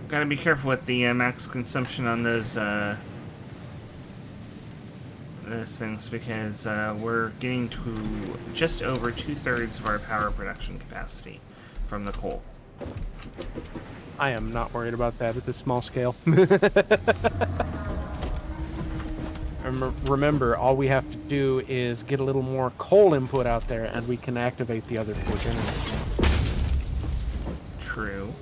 Gotta be careful with the max consumption on those things because we're getting to just over 2/3 of our power production capacity from the coal. I am not worried about that at this small scale. Remember, all we have to do is get a little more coal input out there, and we can activate the other 4 generators. True.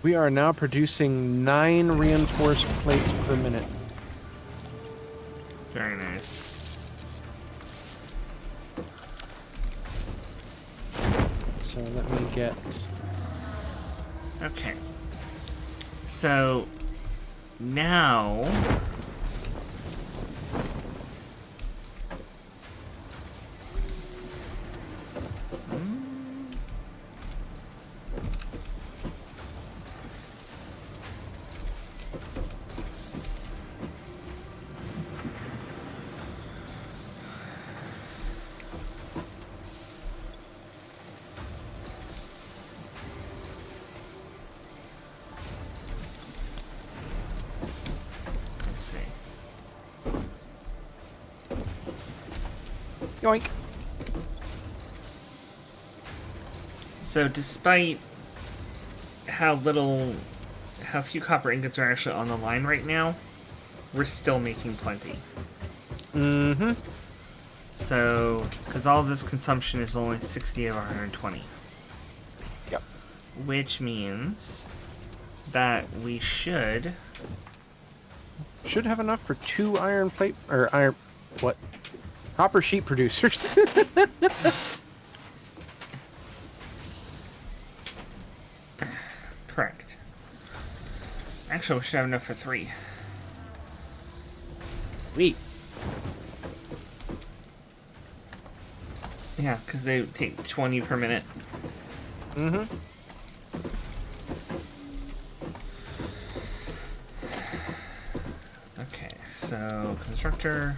We are now producing 9 reinforced plates per minute. Very nice. So let me get... Okay. So now let's see. Yoink! So despite how few copper ingots are actually on the line right now, we're still making plenty. Mm-hmm. So, because all of this consumption is only 60 of 120. Yep. Which means that we should Should have enough for 2 iron plate... or iron... what? Copper sheet producers. Correct. Actually, we should have enough for 3. Sweet. Yeah, because they take 20 per minute. Mm-hmm. Okay, so constructor.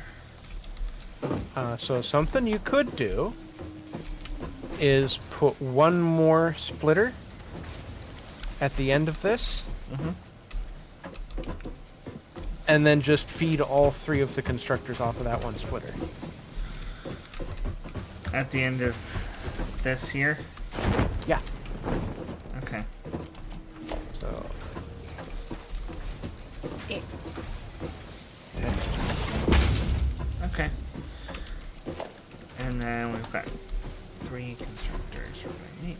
So something you could do is put 1 more splitter at the end of this, and then just feed all 3 of the constructors off of that 1 splitter. At the end of this here? Yeah. Okay. So. Okay. And then we've got 3 constructors we're gonna make.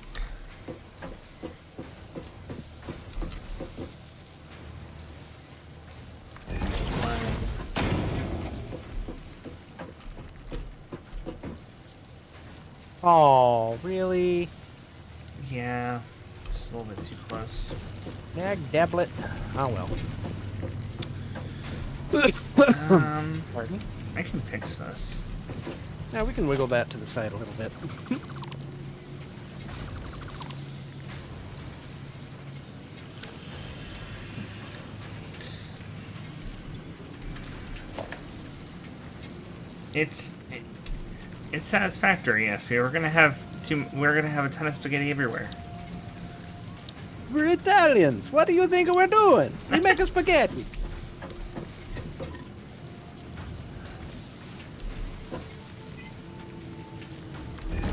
Oh, really? Yeah, it's a little bit too close. Nag dablet. Oh well. Pardon? I can fix this. Now we can wiggle that to the side a little bit. It's satisfactory, yes. We're gonna have a ton of spaghetti everywhere. We're Italians. What do you think we're doing? We make a spaghetti.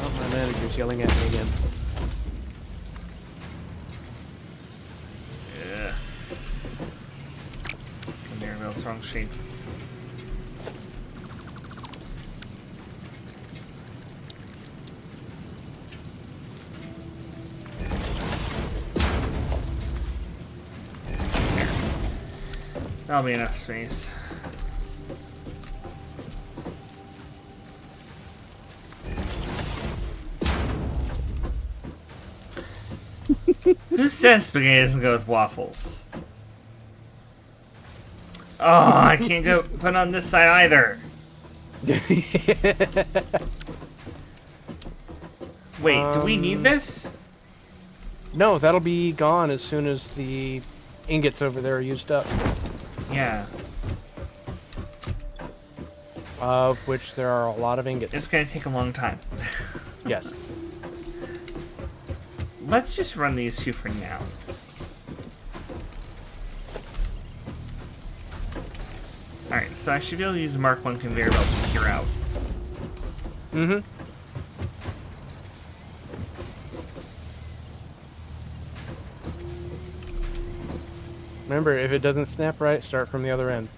Oh, my manager's yelling at me again. Yeah. Conveyor belt's wrong shape. That'll be enough space. Who says spaghetti doesn't go with waffles? Oh, I can't go put on this side either. Wait, do we need this? No, that'll be gone as soon as the ingots over there are used up. Yeah. Of which there are a lot of ingots. It's gonna take a long time. Yes. Let's just run these 2 for now. Alright, so I should be able to use the Mark 1 conveyor belt to clear out. Mm-hmm. Remember, if it doesn't snap right, start from the other end.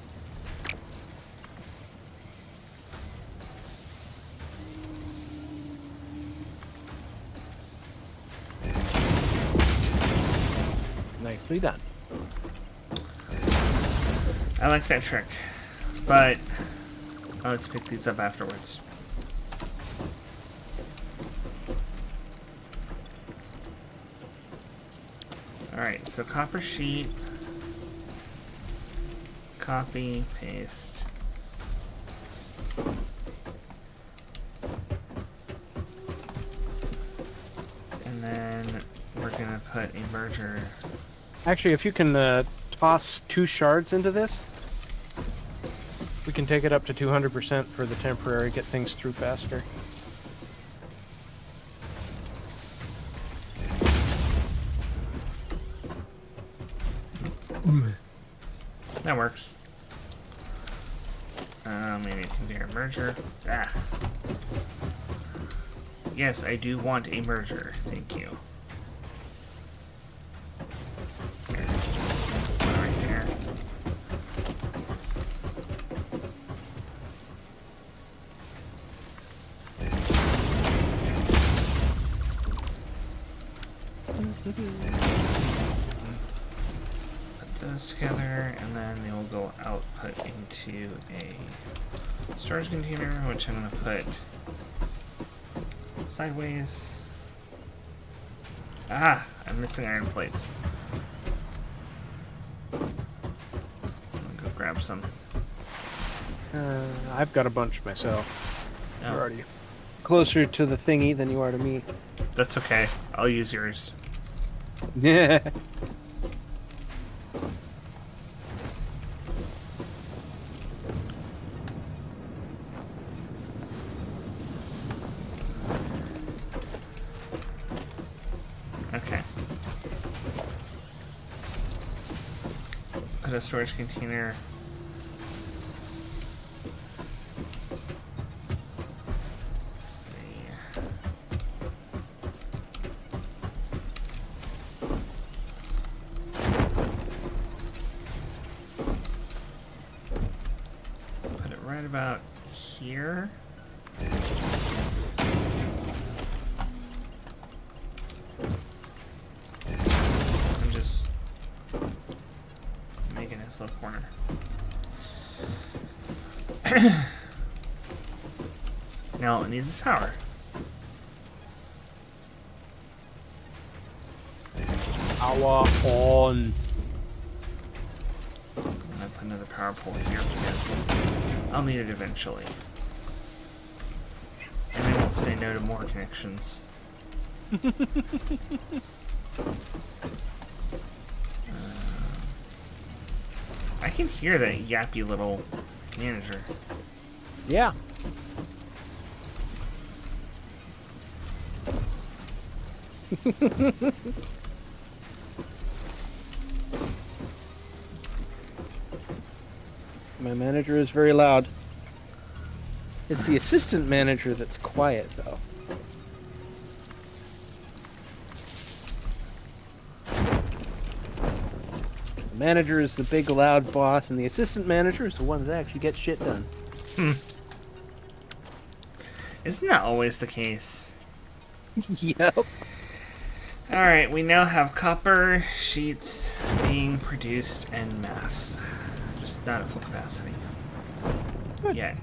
Nicely done. I like that trick, but let's pick these up afterwards. Alright, so copper sheet. Copy, paste. And then we're gonna put a merger. Actually, if you can toss 2 shards into this, we can take it up to 200% for the temporary, get things through faster. That works. Maybe a conveyor merger. Ah. Yes, I do want a merger. Thank you. There. One right there. Put those together, and then they will go output into a storage container, which I'm going to put sideways. Ah, I'm missing iron plates. I'm gonna go grab some. I've got a bunch myself. Oh, You're already closer to the thingy than you are to me. that's okay. I'll use yours. Yeah. Okay. Put a storage container. Let's see. Put it right about here. I'm just making this little corner. Now it needs its power. Power on. I'm gonna put another power pole here because I'll need it eventually. And I won't say no to more connections. I can hear that yappy little manager. Yeah. My manager is very loud. It's the assistant manager that's quiet, though. The manager is the big loud boss, and the assistant manager is the one that actually gets shit done. Isn't that always the case? Yep. Alright, we now have copper sheets being produced en masse. Just not at full capacity. Yet.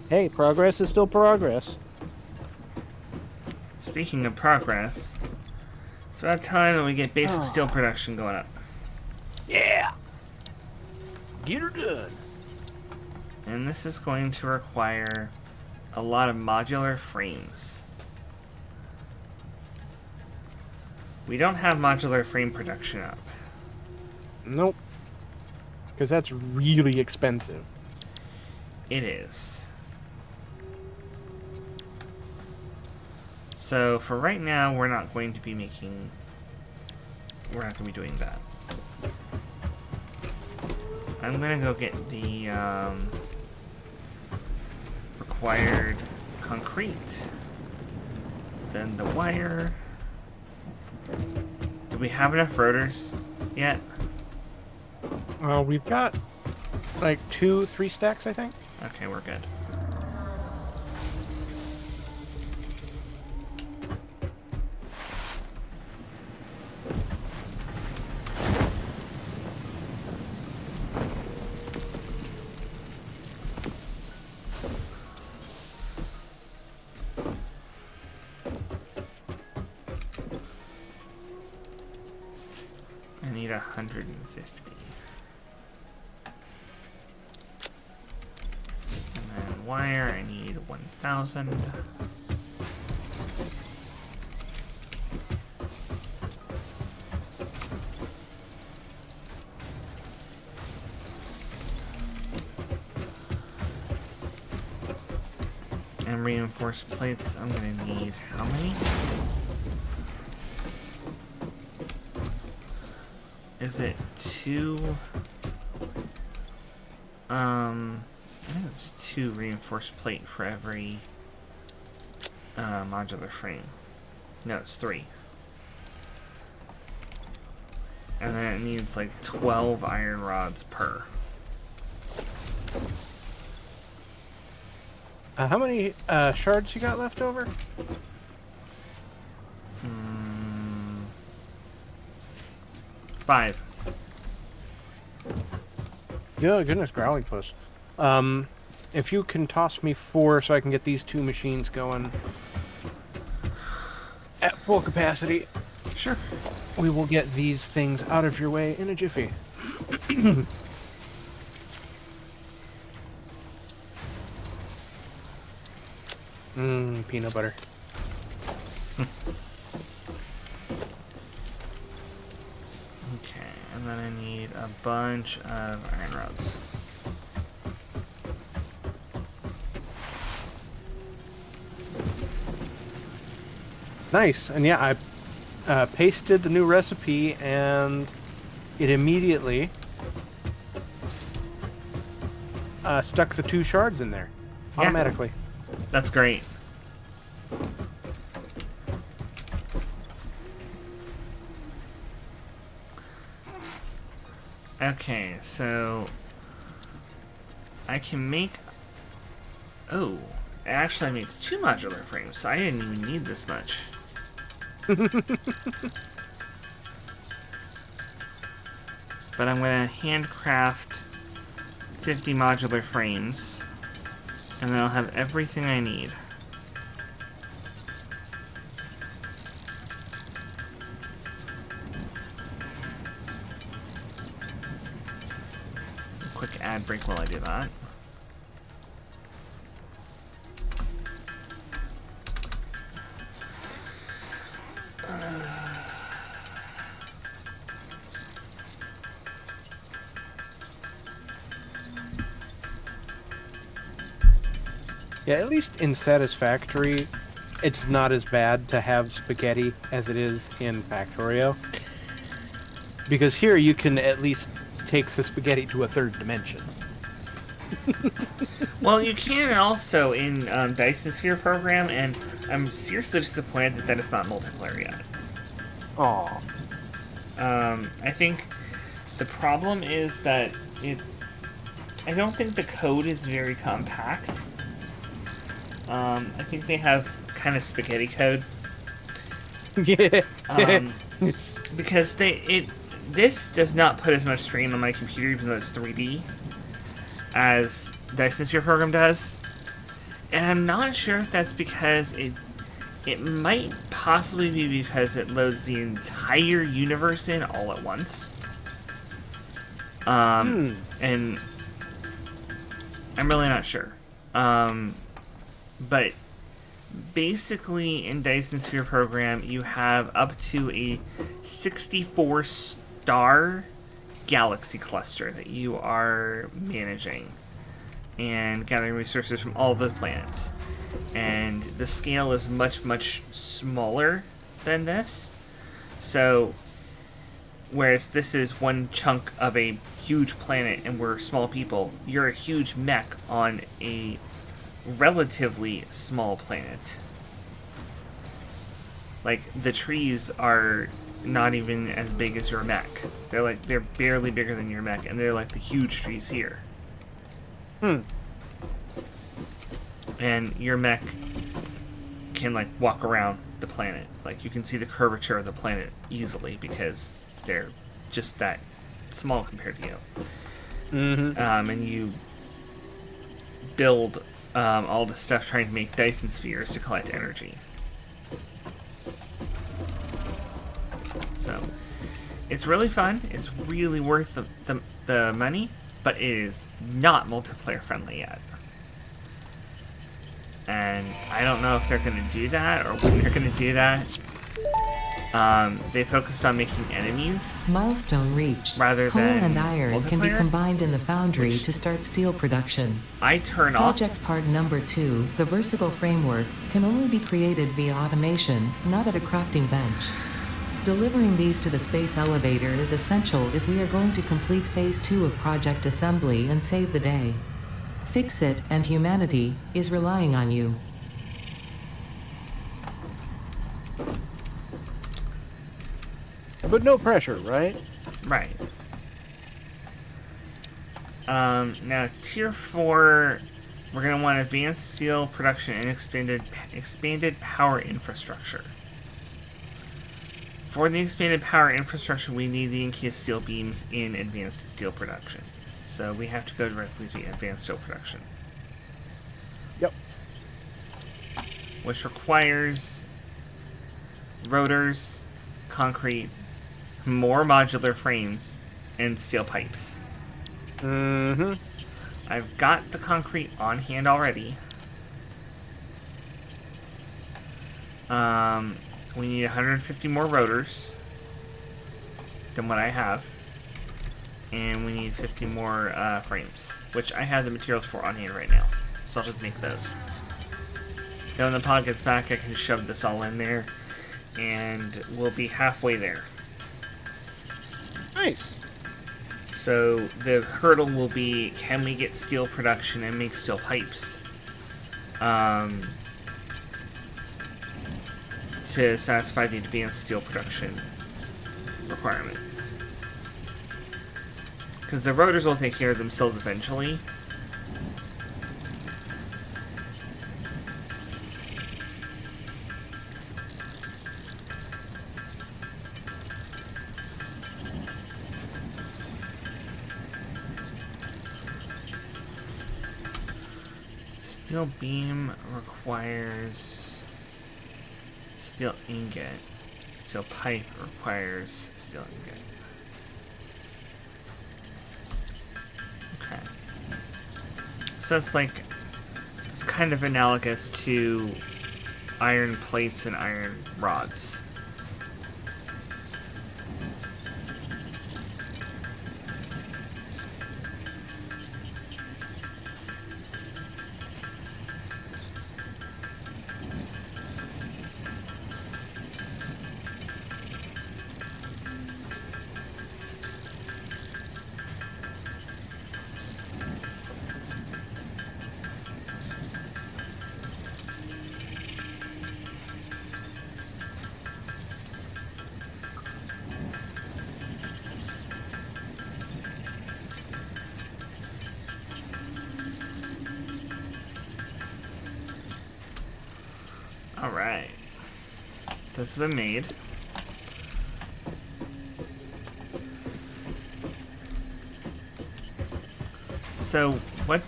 Hey, progress is still progress. Speaking of progress, it's about time that we get basic steel production going up. Yeah. Get her done. And this is going to require a lot of modular frames. We don't have modular frame production up. Nope. Because that's really expensive. It is. So for right now, we're not going to be making... We're not going to be doing that. I'm going to go get the required concrete. Then the wire. Do we have enough rotors yet? We've got like 2-3 stacks, I think. Okay, we're good. I need 150. And then wire, I need 1,000. And reinforced plates, I'm gonna need how many? Is it 2? I think it's 2 reinforced plate for every modular frame. No, it's 3. And then it needs like 12 iron rods per. How many shards you got left over? 5. Yeah, goodness, growly puss. If you can toss me 4 so I can get these 2 machines going at full capacity, Sure. we will get these things out of your way in a jiffy. Peanut butter. Okay, and then I need a bunch of iron rods. Nice, and yeah, I pasted the new recipe, and it immediately stuck the 2 shards in there automatically. That's great. Okay, so I can make Oh, it actually makes 2 modular frames, so I didn't even need this much. But I'm going to handcraft 50 modular frames, and then I'll have everything I need. A quick ad break while I do that. Yeah, at least in Satisfactory, it's not as bad to have spaghetti as it is in Factorio. Because here you can at least take the spaghetti to a third dimension. Well, you can also in Dyson Sphere program, and I'm seriously disappointed that that is not multiplayer yet. Aw. I think the problem is that I don't think the code is very compact. I think they have kind of spaghetti code. Yeah. Because this does not put as much strain on my computer, even though it's 3D, as Dyson Sphere program does. And I'm not sure if that's because it might possibly be because it loads the entire universe in all at once. And I'm really not sure. But basically in Dyson Sphere program, you have up to a 64-star galaxy cluster that you are managing and gathering resources from all the planets. And the scale is much, much smaller than this. So, whereas this is one chunk of a huge planet and we're small people, you're a huge mech on a relatively small planet. Like, the trees are not even as big as your mech. They're barely bigger than your mech, and they're like the huge trees here. And your mech can like walk around the planet. Like, you can see the curvature of the planet easily because they're just that small compared to you. And you build all the stuff trying to make Dyson spheres to collect energy. So, it's really fun. It's really worth the money, but it is not multiplayer friendly yet. And I don't know if they're going to do that or when they're going to do that. They focused on making enemies. Milestone reached. Rather Coal than and iron can be multiplayer, combined in the foundry which to start steel production. I turn off. Project part number 2, the versatile framework, can only be created via automation, not at a crafting bench. Delivering these to the space elevator is essential if we are going to complete phase 2 of project assembly and save the day. FicSit and humanity is relying on you. But no pressure, right? Right. Now, Tier 4, we're going to want advanced steel production and expanded power infrastructure. For the expanded power infrastructure, we need the encased steel beams in advanced steel production. So we have to go directly to advanced steel production. Yep. Which requires rotors, concrete, more modular frames, and steel pipes. I've got the concrete on hand already. We need 150 more rotors than what I have. And we need 50 more frames, which I have the materials for on hand right now. So I'll just make those. Then when the pod gets back, I can shove this all in there, and we'll be halfway there. Nice. So the hurdle will be, can we get steel production and make steel pipes to satisfy the advanced steel production requirement? Because the rotors will take care of themselves eventually. Steel beam requires steel ingot. Steel pipe requires steel ingot. Okay. So it's like, it's kind of analogous to iron plates and iron rods. Alright. Those have been made. So, what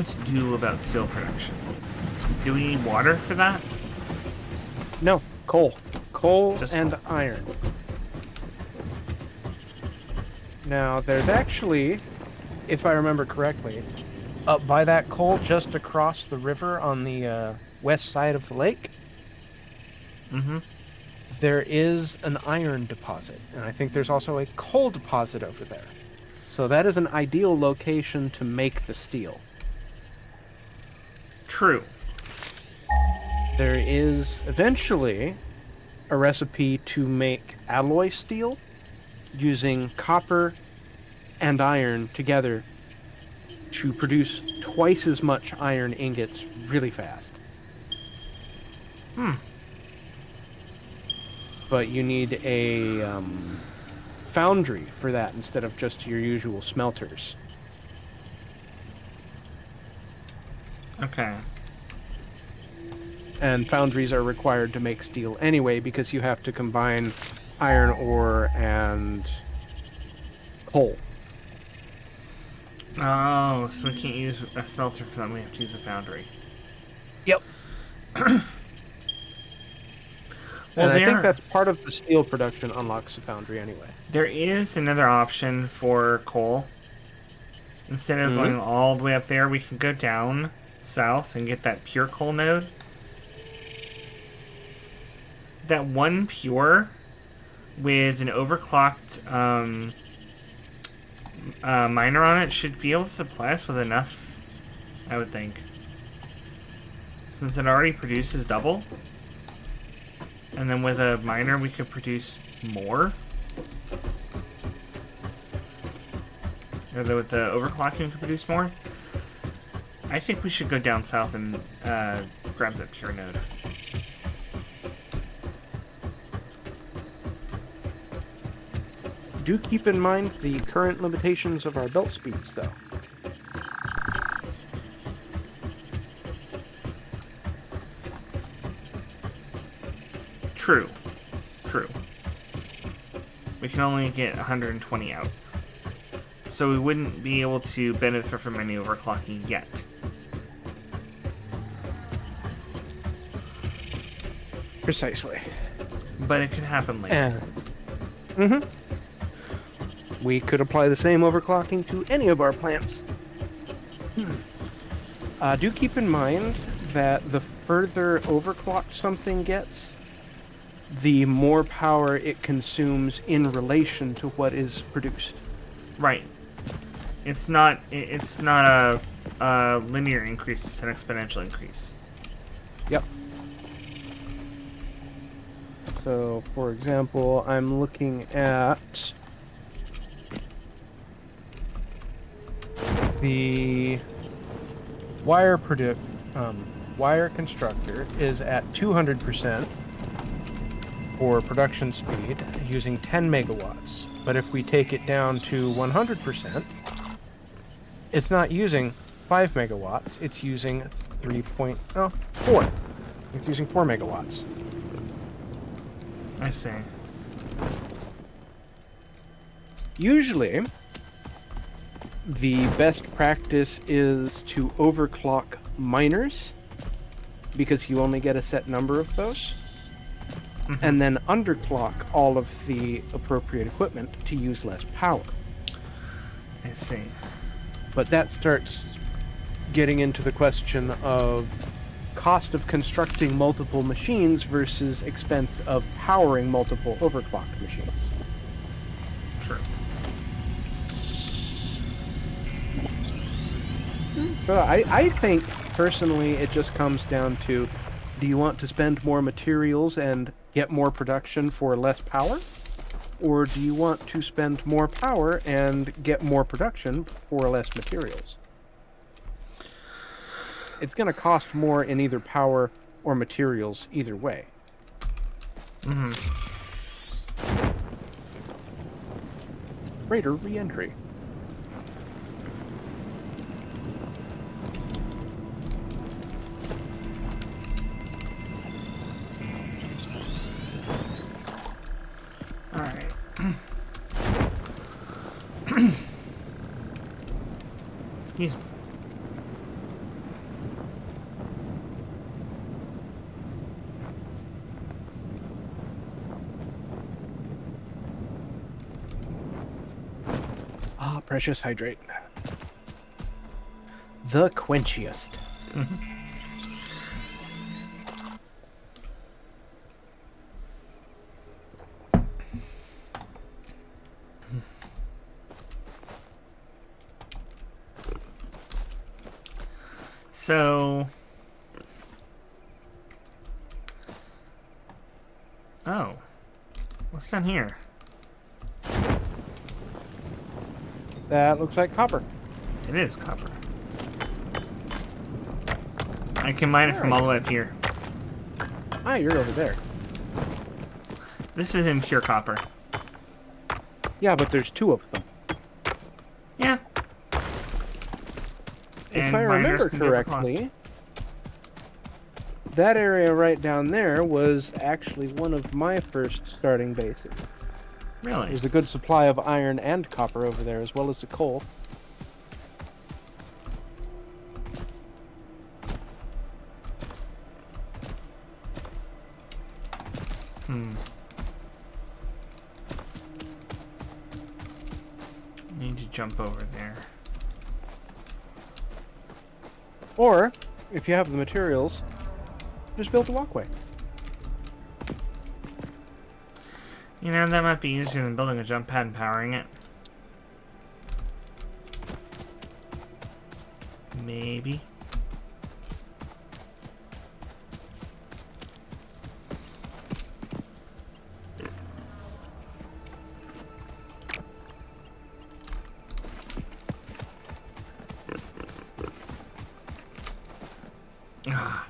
to do about steel production? Do we need water for that? No, coal. Coal Just and coal. iron. Now, there's actually, if I remember correctly, up by that coal just across the river on the west side of the lake, Mm-hmm. there is an iron deposit. And I think there's also a coal deposit over there. So that is an ideal location to make the steel. True. There is eventually a recipe to make alloy steel using copper and iron together to produce twice as much iron ingots really fast. But you need a foundry for that instead of just your usual smelters. Okay. And foundries are required to make steel anyway because you have to combine iron ore and coal. Oh, so we can't use a smelter for them. We have to use a foundry. Yep. Well, and I think that's part of the steel production unlocks the foundry anyway. There is another option for coal. Instead of going all the way up there, we can go down south and get that pure coal node. That one pure with an overclocked miner on it should be able to supply us with enough, I would think. Since it already produces double. And then with a miner, we could produce more. Or with the overclocking, we could produce more. I think we should go down south and grab that pure node. Do keep in mind the current limitations of our belt speeds, though. True. True. We can only get 120 out. So we wouldn't be able to benefit from any overclocking yet. Precisely. But it could happen later. We could apply the same overclocking to any of our plants. Do keep in mind that the further overclocked something gets, the more power it consumes in relation to what is produced. Right. It's not a linear increase, it's an exponential increase. Yep. So, for example, I'm looking at the wire constructor is at 200% for production speed using 10 megawatts. But if we take it down to 100%, it's not using 5 megawatts, it's using 4. It's using 4 megawatts. I see. Usually, the best practice is to overclock miners, because you only get a set number of those, and then underclock all of the appropriate equipment to use less power. I see. But that starts getting into the question of cost of constructing multiple machines versus expense of powering multiple overclocked machines. True. So I think, personally, it just comes down to, do you want to spend more materials and get more production for less power? Or do you want to spend more power and get more production for less materials? It's going to cost more in either power or materials either way. Raider re-entry. Alright. Excuse me. Ah, precious hydrate. The quenchiest. So... Oh. What's down here? That looks like copper. It is copper. I can mine it from all the way up here. Ah, you're over there. This is impure copper. Yeah, but there's two of them. Yeah. If I remember correctly, that area right down there was actually one of my first starting bases. Really? There's a good supply of iron and copper over there, as well as the coal. Need to jump over there. Or, if you have the materials, just build a walkway. You know, that might be easier than building a jump pad and powering it. Maybe. Ah.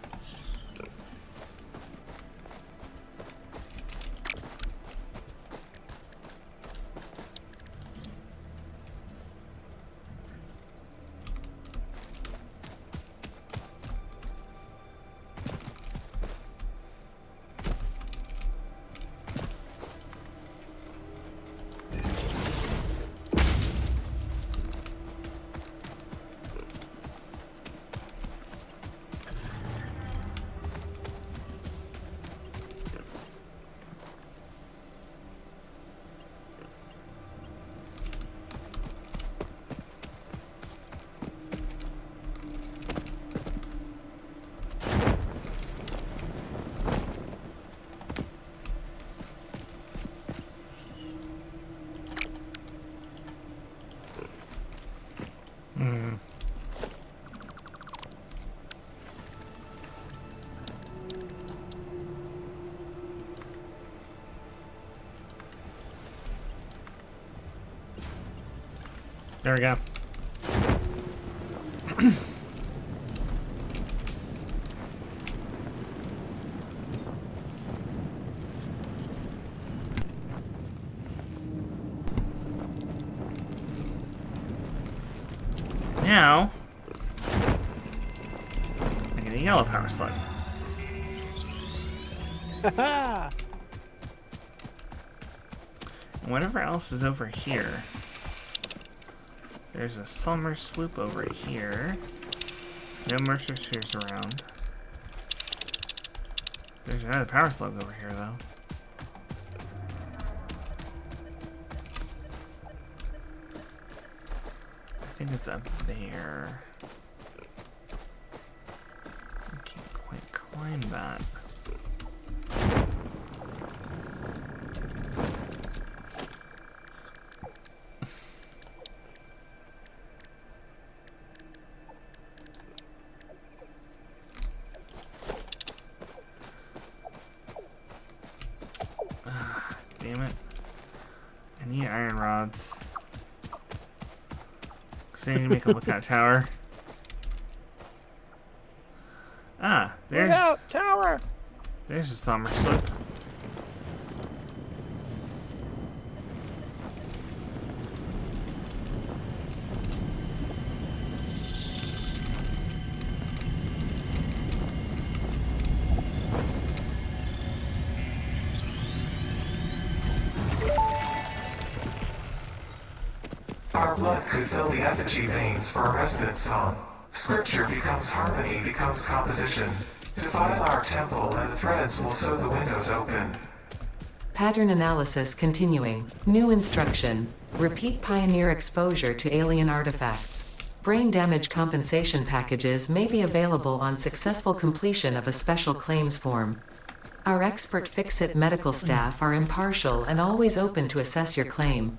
There we go. Now, I get a yellow power slug. Whatever else is over here. There's a summer sloop over here. No more structures around. There's another power slug over here, though. I think it's up there. I can't quite climb that. Damn it. I need iron rods. Because I need to make a lookout tower. Ah, there's... Lookout tower! There's a summer slip. Our blood could fill the effigy veins for a resonance song. Scripture becomes harmony, becomes composition. Defile our temple and the threads will sew the windows open. Pattern analysis continuing. New instruction. Repeat Pioneer exposure to alien artifacts. Brain damage compensation packages may be available on successful completion of a special claims form. Our expert FicSit medical staff are impartial and always open to assess your claim.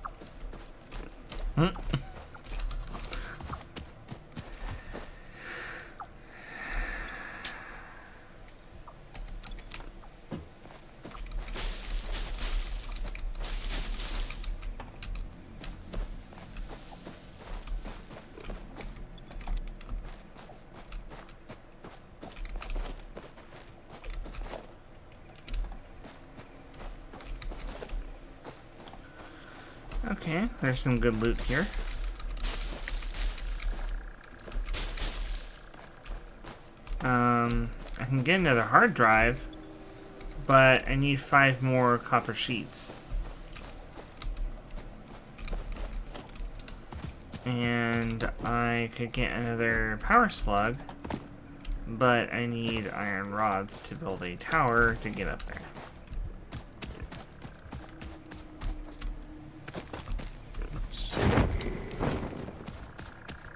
Okay, there's some good loot here. I can get another hard drive, but I need 5 more copper sheets. And I could get another power slug, but I need iron rods to build a tower to get up there.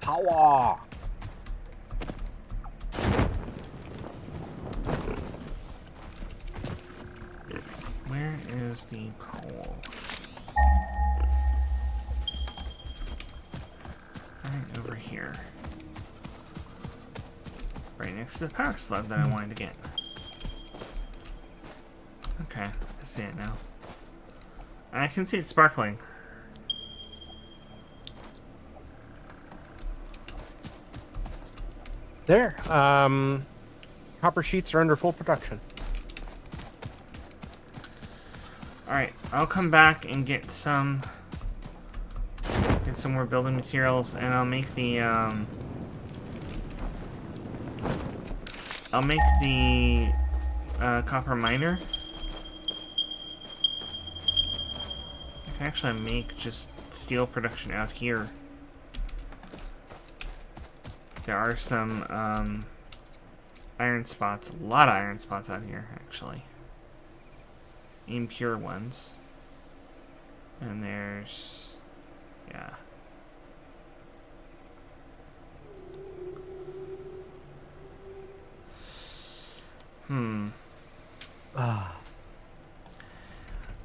Power! Where is the coal? Right over here. Right next to the power slug that I wanted to get. Okay, I see it now. I can see it sparkling. There. Copper sheets are under full production. Alright, I'll come back and get some more building materials, and I'll make the copper miner. I can actually make just steel production out here. There are some iron spots, a lot of iron spots out here, actually. Impure ones. And there's... yeah.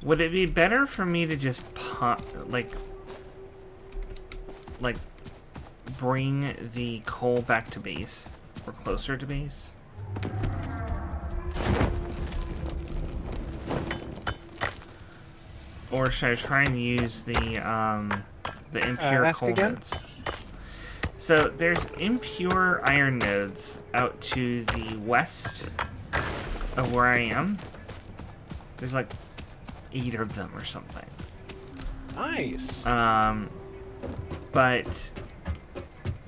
Would it be better for me to just bring the coal back to base, or closer to base? Or should I try and use the impure coal nodes? So there's impure iron nodes out to the west of where I am. There's like 8 of them or something. Nice. But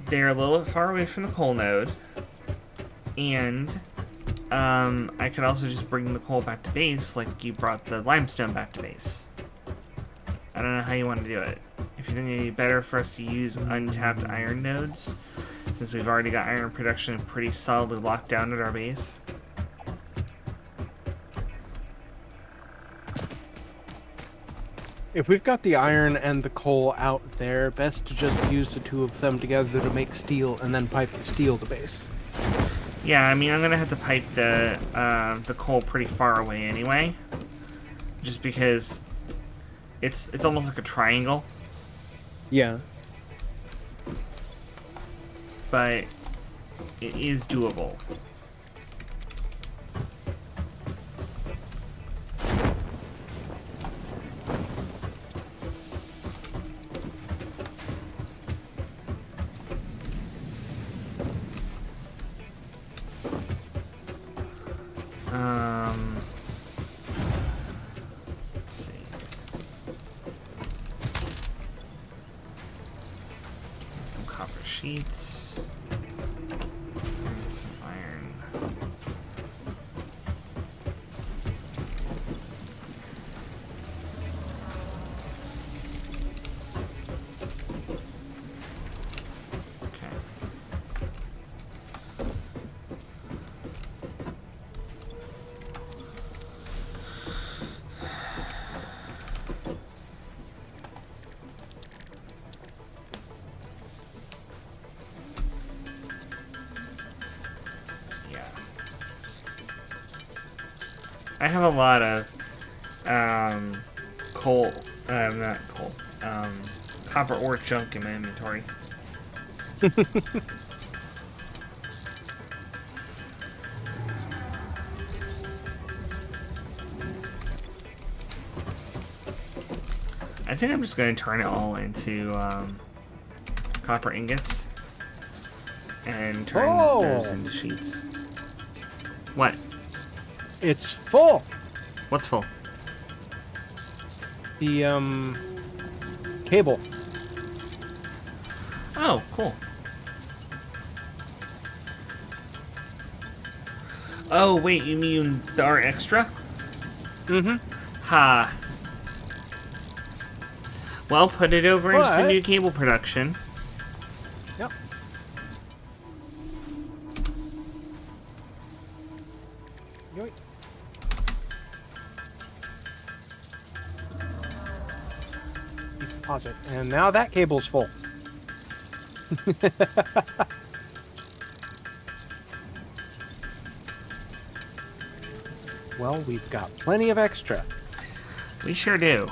they're a little bit far away from the coal node, and I could also just bring the coal back to base like you brought the limestone back to base. I don't know how you want to do it. If you think it'd be better for us to use untapped iron nodes since we've already got iron production pretty solidly locked down at our base. If we've got the iron and the coal out there, best to just use the two of them together to make steel and then pipe the steel to base. Yeah, I mean, I'm gonna have to pipe the coal pretty far away anyway, just because it's almost like a triangle, Yeah. but it is doable. Let's see. Some copper sheets. And some iron. Okay. Yeah. I have a lot of coal, not coal, copper ore junk in my inventory. I think I'm just going to turn it all into copper ingots and turn those into sheets. What? It's full! What's full? The, cable. Oh, cool. Oh, wait, you mean our extra? Mm-hmm. Ha. Well, put it over into the What? new cable production. Yep. Yoink. Deposit. And now that cable's full. Well, we've got plenty of extra. We sure do.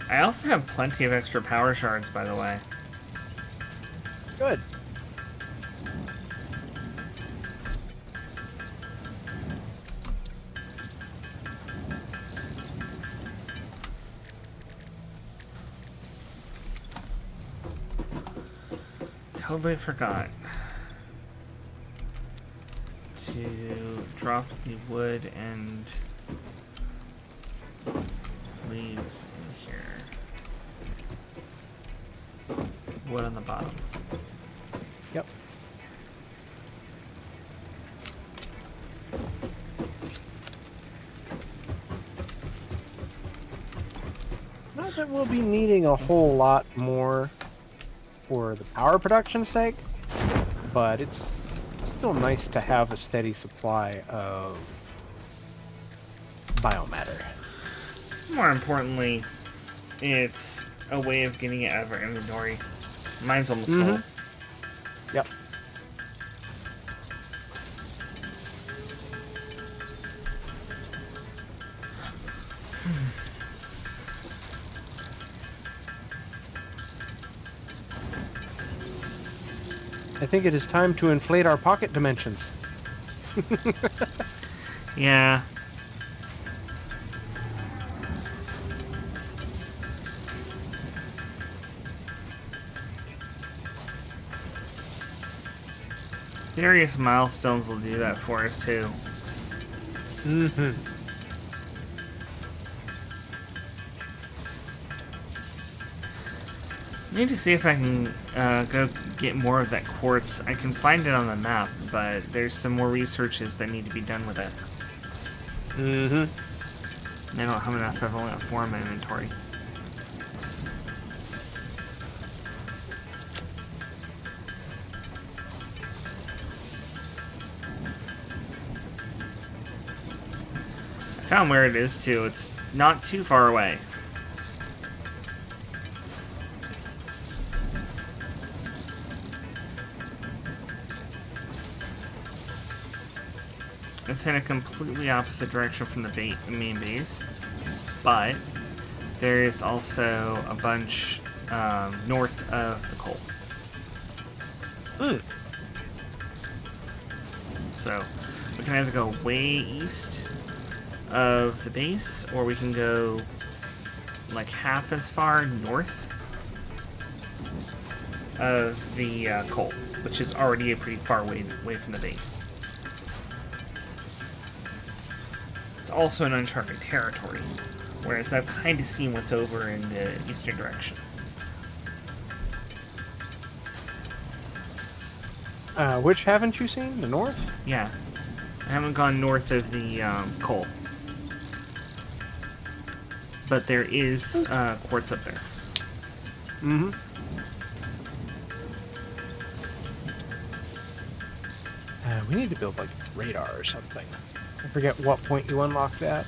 I also have plenty of extra power shards, by the way. Good. Totally forgot to drop the wood and leaves in here. Wood on the bottom. Yep. Not that we'll be needing a whole lot more for the power production's sake, but it's still nice to have a steady supply of biomatter. More importantly, it's a way of getting it out of our inventory. Mine's almost full. Yep. I think it is time to inflate our pocket dimensions. Yeah. Various milestones will do that for us too. Mm-hmm. need to see if I can go get more of that quartz. I can find it on the map, but there's some more researches that need to be done with it. Mm-hmm. And I don't have enough. I've only got 4 in my inventory. I found where it is too. It's not too far away. It's in a completely opposite direction from the main base, but there is also a bunch north of the coal. So we can either go way east of the base, or we can go like half as far north of the coal, which is already a pretty far way from the base. It's also an uncharted territory, whereas I've kind of seen what's over in the eastern direction. Which haven't you seen? The north? Yeah, I haven't gone north of the coal, but there is quartz up there. Mm-hmm. We need to build like radar or something. I forget what point you unlock that.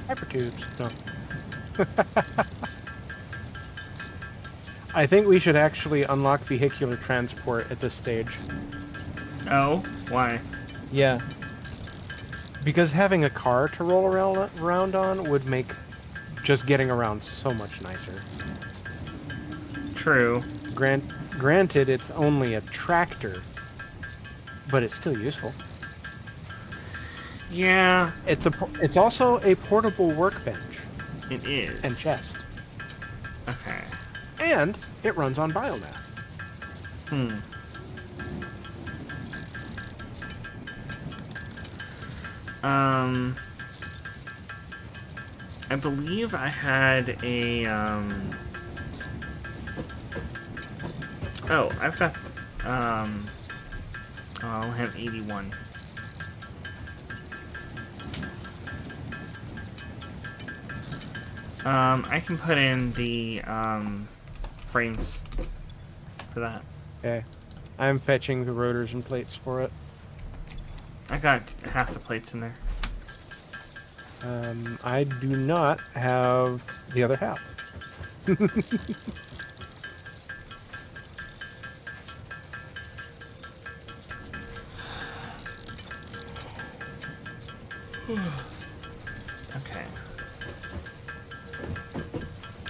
Hypertubes. No. I think we should actually unlock vehicular transport at this stage. Oh, why? Yeah. Because having a car to roll around on would make just getting around so much nicer. True. Granted, it's only a tractor, but it's still useful. Yeah, It's also a portable workbench it is. and chest, Okay. and it runs on biomass. I believe I had a, Oh, I've got, I'll have 81. I can put in the, frames for that. Okay. I'm fetching the rotors and plates for it. I got half the plates in there. I do not have the other half. Okay.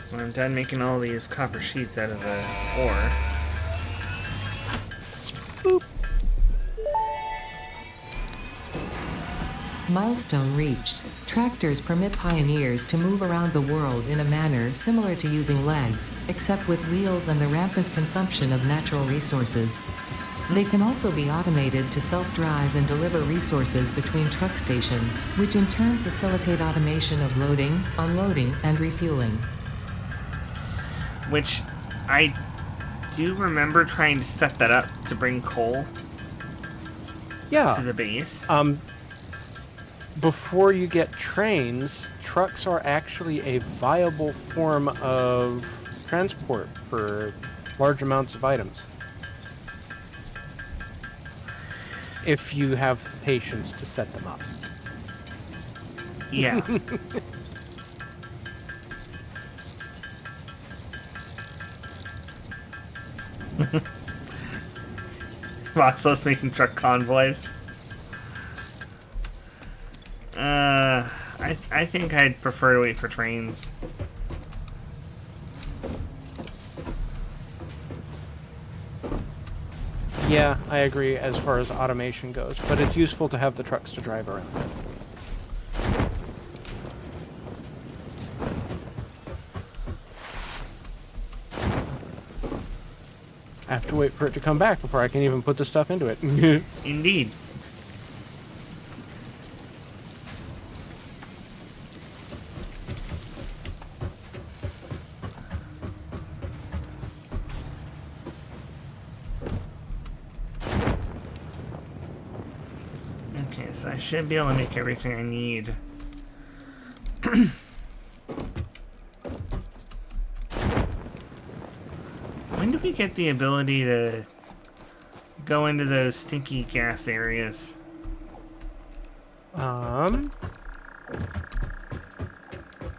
When I'm done making all these copper sheets out of the ore. Milestone reached. Tractors permit pioneers to move around the world in a manner similar to using legs, except with wheels and the rampant consumption of natural resources. They can also be automated to self-drive and deliver resources between truck stations, which in turn facilitate automation of loading, unloading, and refueling. Which I do remember trying to set that up to bring coal to the base. Before you get trains, trucks are actually a viable form of transport for large amounts of items. If you have the patience to set them up. Yeah. Roxos making truck convoys. I I think I'd prefer to wait for trains. Yeah, I agree as far as automation goes, but it's useful to have the trucks to drive around. I have to wait for it to come back before I can even put the stuff into it. Indeed. Okay, so I should be able to make everything I need. When do we get the ability to go into those stinky gas areas?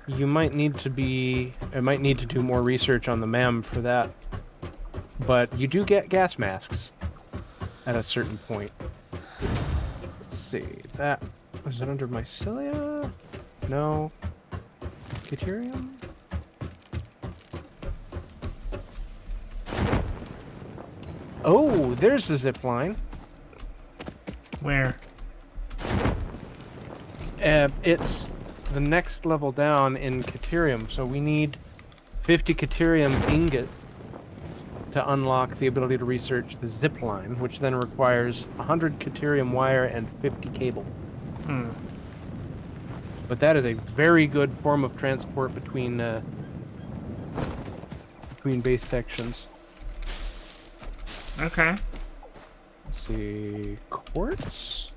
You might need to I might need to do more research on the MEM for that. But you do get gas masks at a certain point. Let's see, was it under mycelia? No. Deuterium? Oh, there's the zip line. Where? It's the next level down in Deuterium, so we need 50 Deuterium ingots to unlock the ability to research the zip line, which then requires 100 Deuterium wire and 50 cable. But that is a very good form of transport between base sections. Okay. Let's see, quartz?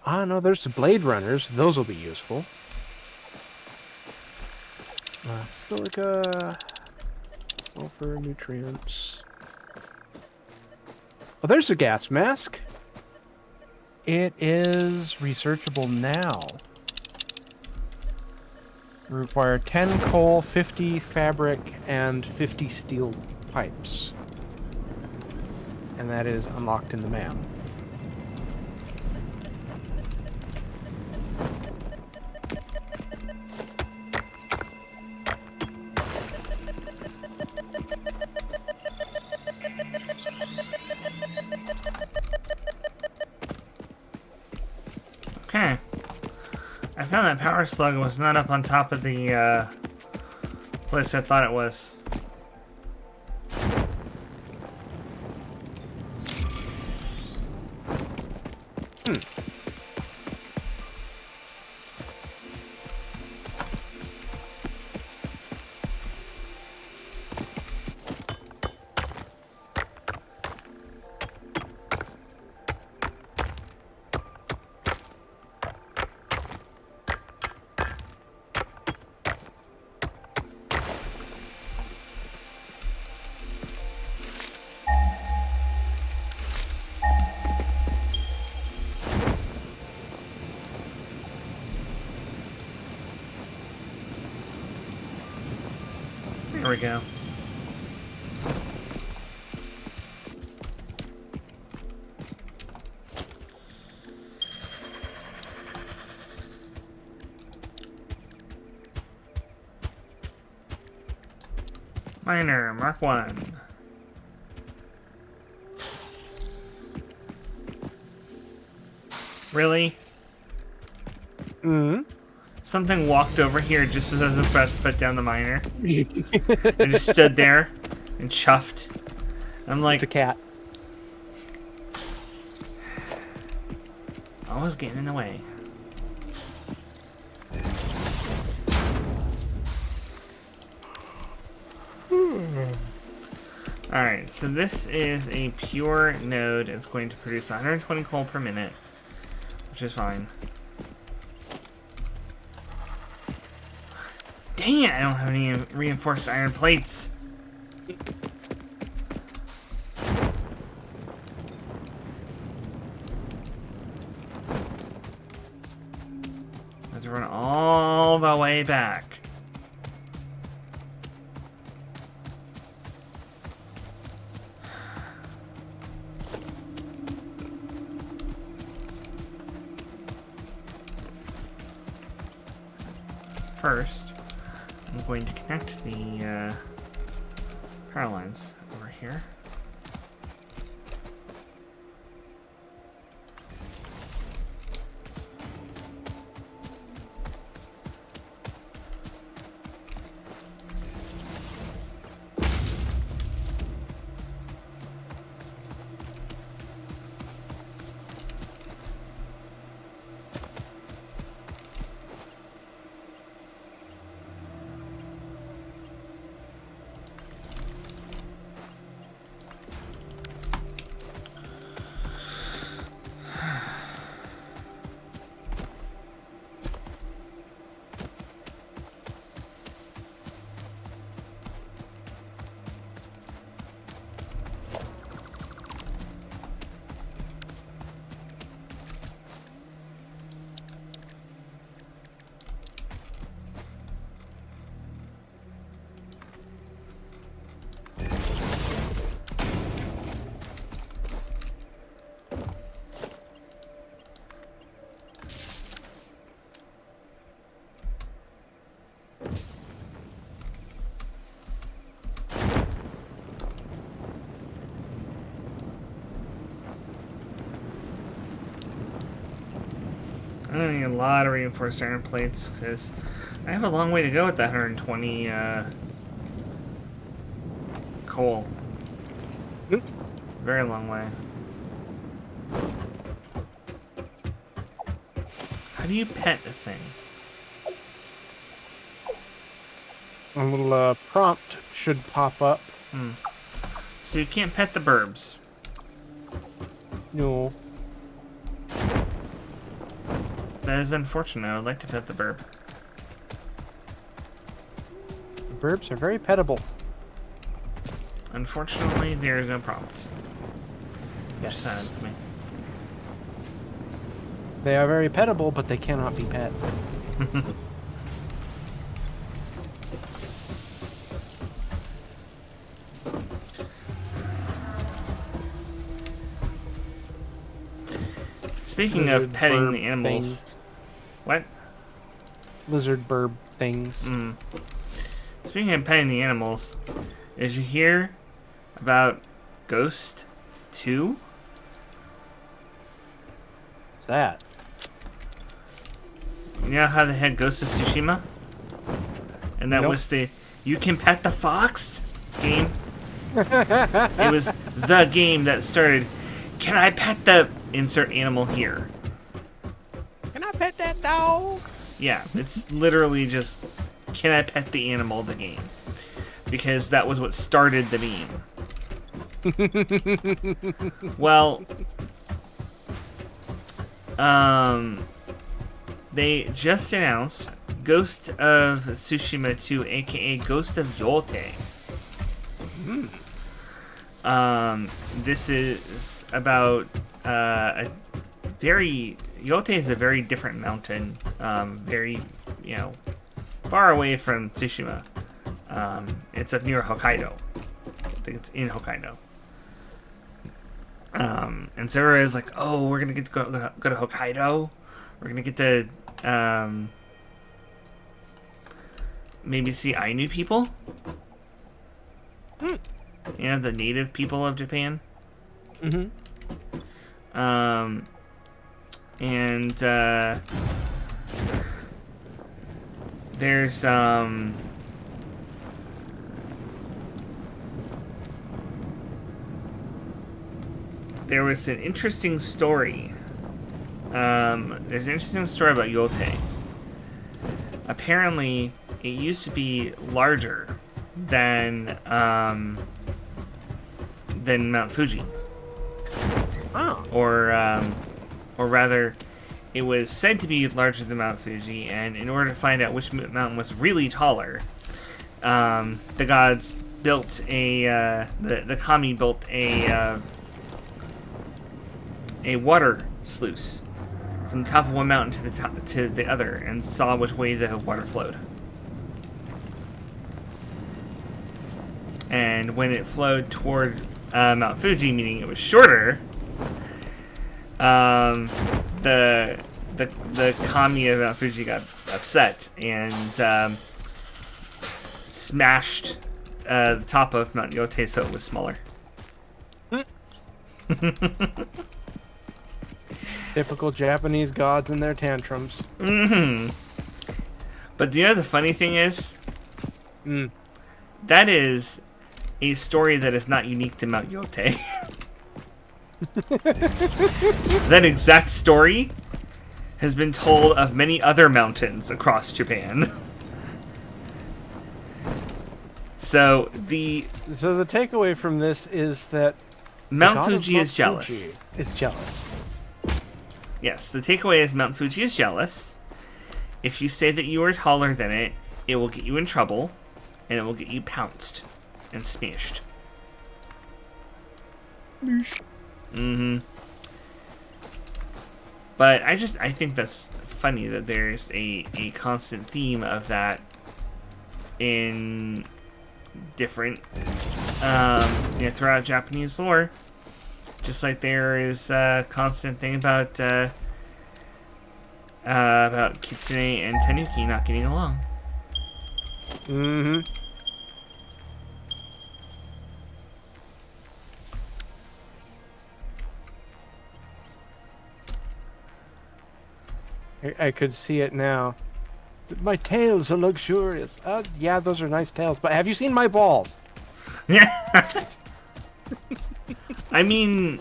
Ah, no, there's the blade runners. Those will be useful. Silica, sulfur, nutrients. Oh, there's a gas mask. It is researchable now. We require 10 coal, 50 fabric, and 50 steel pipes. And that is unlocked in the map. Okay. I found that power slug was not up on top of the place I thought it was. There we go. Miner, Mark 1. Really? Something walked over here just as I was about to put down the miner. I just stood there and chuffed. I'm like... It's a cat. Always getting in the way. Alright, so this is a pure node. It's going to produce 120 coal per minute, which is fine. Dang it, I don't have any reinforced iron plates. I have to run all the way back. first, I'm going to connect the power lines over here. I'm gonna need a lot of reinforced iron plates because I have a long way to go with that 120 coal. Very long way. How do you pet a thing? A little prompt should pop up. So you can't pet the burbs. No. That is unfortunate. I would like to pet the burb. The burbs are very pettable. Unfortunately, there is no prompt. Which Yes. saddens me. They are very pettable, but they cannot be pet. Speaking of Lizard petting burb the animals, things. what? Lizard burb things. Speaking of petting the animals, did you hear about Ghost 2? What's that? You know how they had Ghost of Tsushima? And that Nope. was the You Can Pet the Fox game? It was the game that started, can I pet the insert animal here? Can I pet that dog? Yeah, it's literally just, can I pet the animal, the game? Because that was what started the meme. Well, they just announced Ghost of Tsushima 2, aka Ghost of Yote. This is about a very Yote is a very different mountain, very far away from Tsushima. It's up near Hokkaido. I think it's in Hokkaido. And so everybody's like, "Oh, we're gonna get to go to Hokkaido. We're gonna get to maybe see Ainu people. Yeah, the native people of Japan." And there's there was an interesting story. There's an interesting story about Yote. Apparently, it used to be larger than Mount Fuji. Oh. Or rather, it was said to be larger than Mount Fuji, and in order to find out which mountain was really taller, the gods built the kami built a water sluice from the top of one mountain to the other, and saw which way the water flowed. And when it flowed toward Mount Fuji, meaning it was shorter, the the kami of Mount Fuji got upset and smashed the top of Mount Yote so it was smaller. Typical Japanese gods and their tantrums. Mm-hmm. But you know the funny thing is? Mm. That is a story that is not unique to Mount Yote. That exact story has been told of many other mountains across Japan. So the takeaway from this is that Mount Fuji is jealous. Is jealous. Yes, the takeaway is Mount Fuji is jealous. If you say that you are taller than it, it will get you in trouble, and it will get you pounced and smashed. Mm-hmm. But I think that's funny that there's a constant theme of that in different, throughout Japanese lore. Just like there is a constant thing about Kitsune and Tanuki not getting along. Mm-hmm. I could see it now. My tails are luxurious. Yeah, those are nice tails. But have you seen my balls? Yeah. I mean,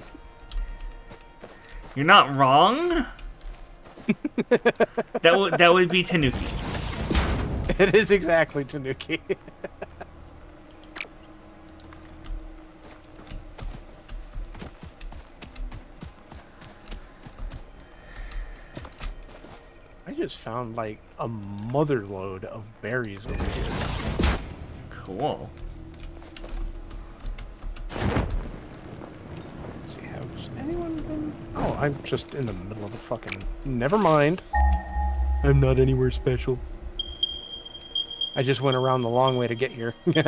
you're not wrong. That would be Tanuki. It is exactly Tanuki. I just found like a mother load of berries over here. Cool. Let's see, has anyone been? Oh, I'm just in the middle of the fucking. Never mind. I'm not anywhere special. I just went around the long way to get here. If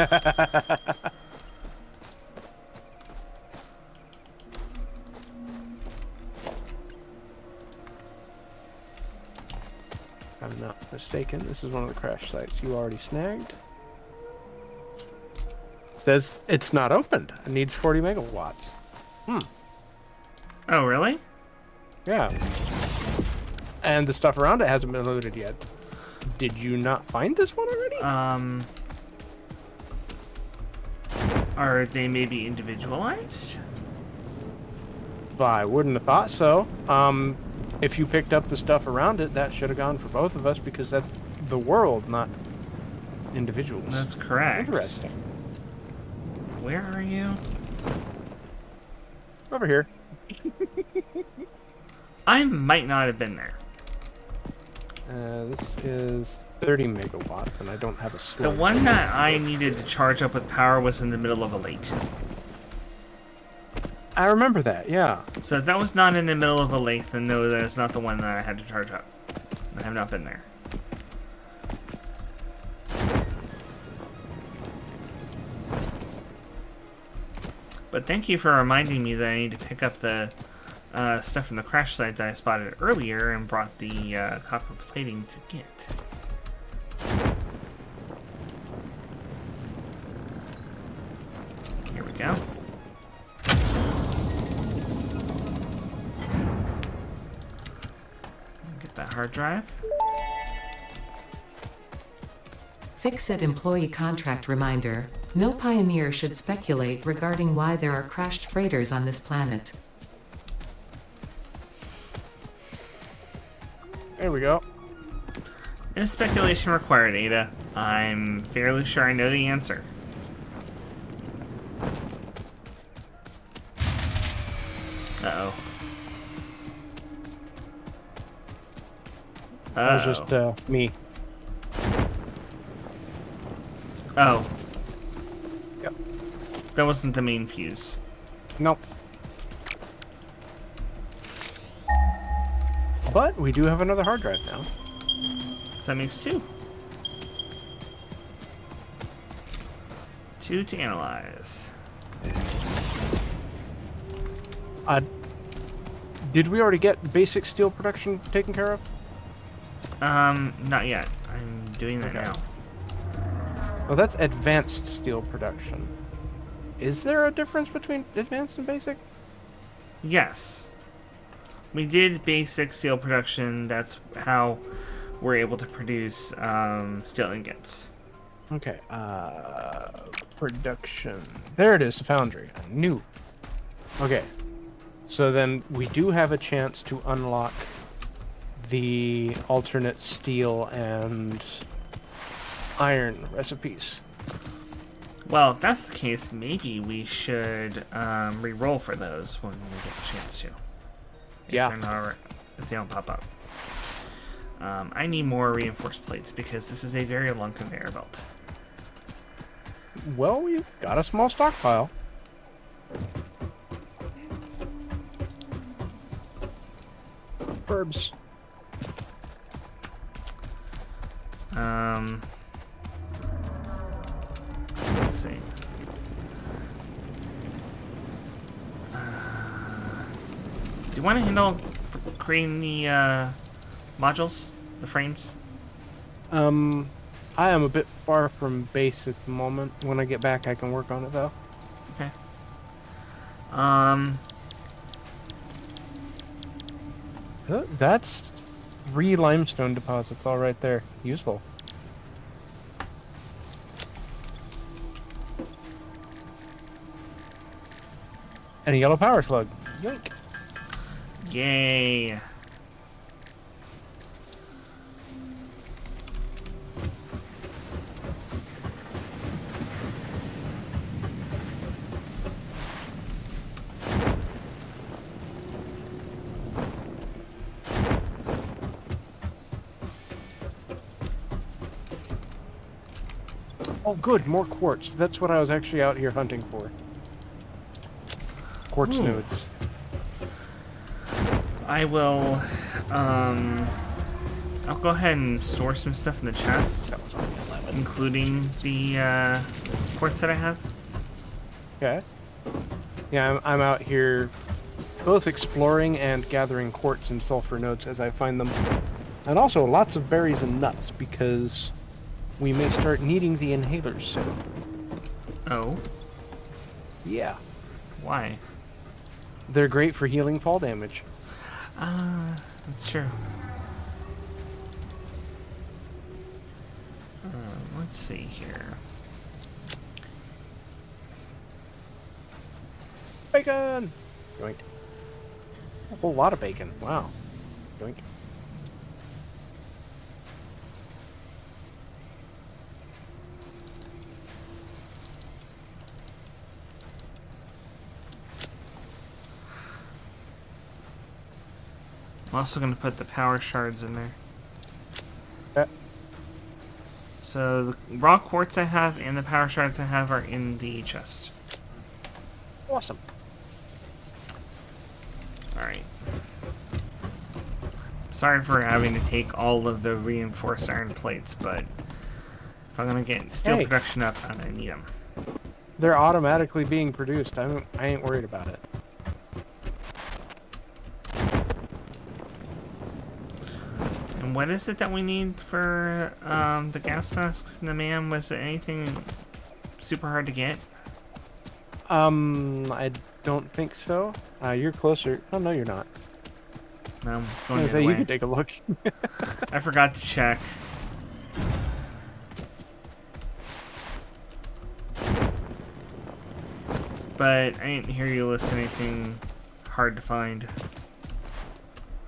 I'm not mistaken, this is one of the crash sites you already snagged. It says it's not opened. It needs 40 megawatts. Oh, really? Yeah. And the stuff around it hasn't been loaded yet. Did you not find this one already? Are they maybe individualized? Well, I wouldn't have thought so. If you picked up the stuff around it, that should have gone for both of us because that's the world, not individuals. That's correct. Interesting. Where are you? Over here. I might not have been there. This is 30 megawatts, and I don't have a The slug. one that I needed to charge up with power was in the middle of a lake. I remember that, yeah. So if that was not in the middle of a lake, then no, that is not the one that I had to charge up. I have not been there. But thank you for reminding me that I need to pick up the stuff from the crash site that I spotted earlier and brought the copper plating to get. Here we go. Get that hard drive. FicSit employee contract reminder. No pioneer should speculate regarding why there are crashed freighters on this planet. There we go. No speculation required, Ada. I'm fairly sure I know the answer. Uh-oh. That was just me. Oh. Yep. That wasn't the main fuse. Nope. But we do have another hard drive now. So that makes two. Two to analyze. Did we already get basic steel production taken care of? Not yet. I'm doing that Okay. now. Oh, that's advanced steel production. Is there a difference between advanced and basic? Yes. We did basic steel production. That's how we're able to produce steel ingots. Okay, production. There it is, the foundry. I knew. Okay, so then we do have a chance to unlock the alternate steel and iron recipes. Well, if that's the case, maybe we should re-roll for those when we get the chance to. Yeah. If they don't pop up. I need more reinforced plates because this is a very long conveyor belt. Well, we've got a small stockpile. Herbs. Let's see. Do you want to handle creating the modules, the frames? I am a bit far from base at the moment. When I get back, I can work on it, though. Okay. That's 3 limestone deposits all right there. Useful. And a yellow power slug. Yoink. Yay. Oh, good. More quartz. That's what I was actually out here hunting for. Quartz Ooh. nodes. I will, I'll go ahead and store some stuff in the chest, That was only 11. including the quartz that I have. Okay. Yeah, I'm out here both exploring and gathering quartz and sulfur nodes as I find them. And also lots of berries and nuts because we may start needing the inhalers soon. Oh, Yeah. why? They're great for healing fall damage. That's true. Let's see here. Bacon! Yoink. A whole lot of bacon. Wow. Yoink. I'm also going to put the power shards in there. Okay. So the raw quartz I have and the power shards I have are in the chest. Awesome. Alright. Sorry for having to take all of the reinforced iron plates, but if I'm going to get steel Hey. production up, I'm going to need them. They're automatically being produced. I ain't worried about it. And what is it that we need for the gas masks and the man? Was it anything super hard to get? I don't think so. You're closer. Oh, no, you're not. No, I'm I was going gonna the say, other you way. can take a look. I forgot to check. But I didn't hear you list anything hard to find.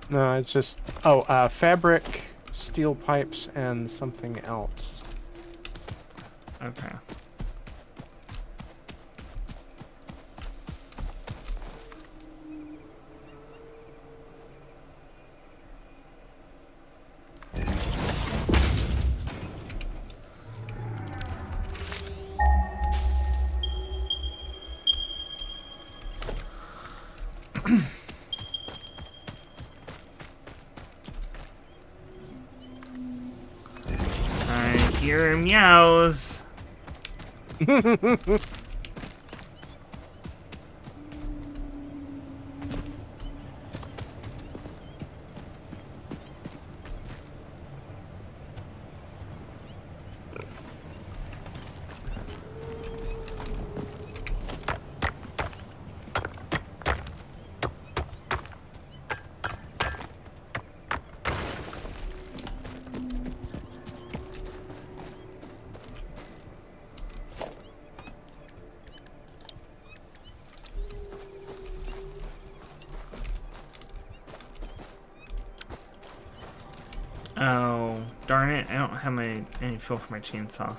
No, it's just... Oh, fabric, steel pipes, and something else. Okay. I hear meows. Oh, darn it. I don't have any fuel for my chainsaw.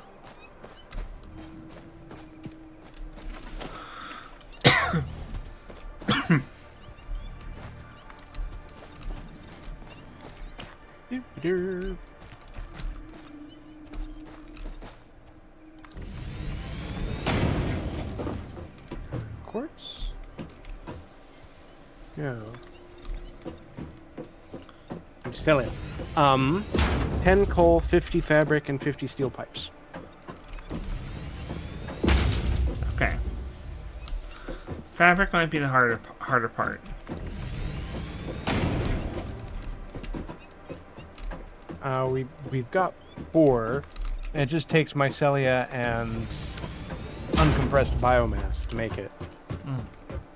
Doo-doo. Quartz? No. Sell it. 10 coal, 50 fabric, and 50 steel pipes. Okay. Fabric might be the harder part. We've got 4. And it just takes mycelia and uncompressed biomass to make it.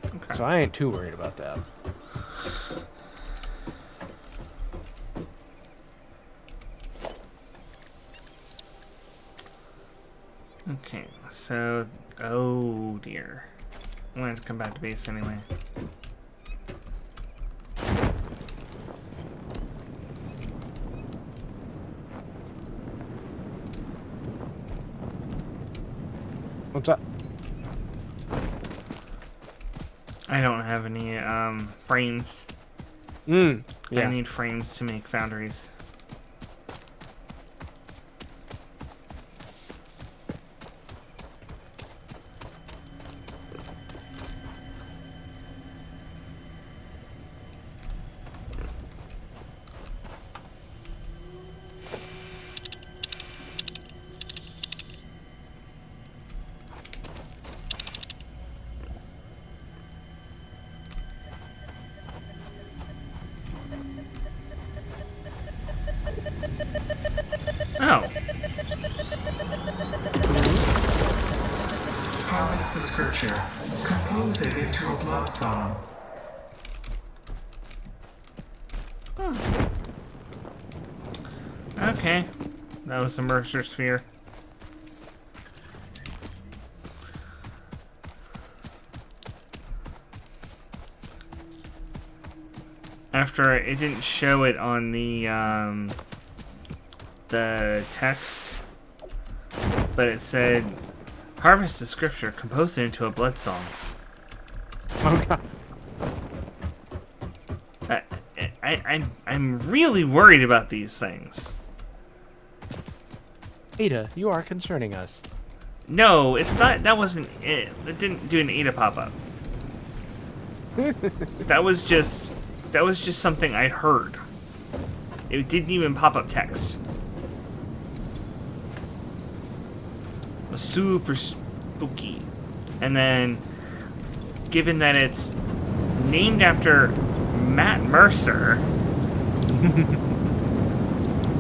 Okay. So I ain't too worried about that. Okay, so... Oh, dear. I'm going to have to come back to base anyway. What's up? I don't have any frames. Yeah. I need frames to make foundries. Oh. Harvest the scripture. Compose it into a blood song. Okay. That was the Mercer Sphere. After it didn't show it on the text, but it said, "Harvest the scripture, compose it into a blood song." Oh god. I'm really worried about these things. Ada, you are concerning us. No, it's not. That wasn't it. It didn't do an Ada pop-up. That was just something I heard. It didn't even pop up text. It was super spooky. And then, given that it's named after Matt Mercer,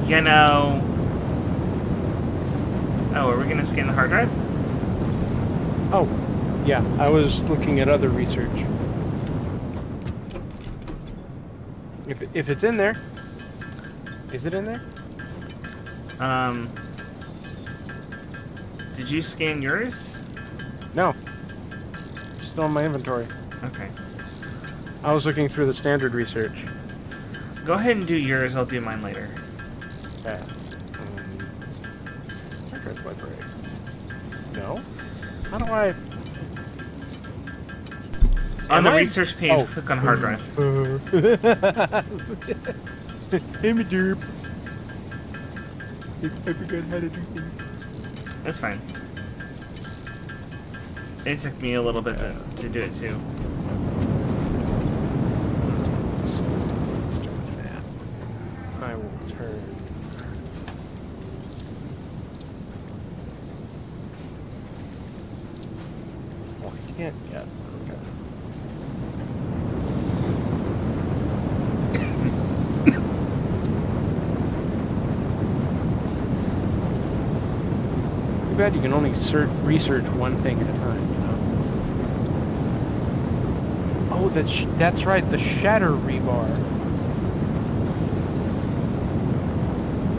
you know... Oh, are we gonna scan the hard drive? Oh, yeah. I was looking at other research. If it's in there, is it in there? Did you scan yours? No. It's still in my inventory. Okay. I was looking through the standard research. Go ahead and do yours, I'll do mine later. Yeah. Records library. No? How do I... On the research page, click on hard drive. I'm a derp. I forgot how to do things. That's fine. It took me a little bit to do it too. Let's do that. I will turn. Well, I can't yet. Okay. Too bad you can only research one thing at a time, you know? Oh, that's right, the shatter rebar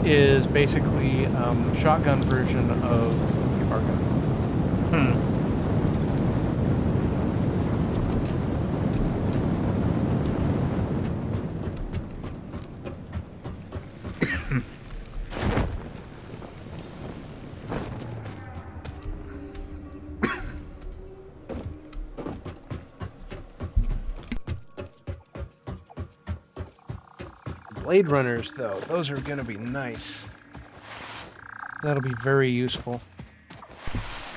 is basically shotgun version of rebar gun. Blade runners, though, those are going to be nice. That'll be very useful.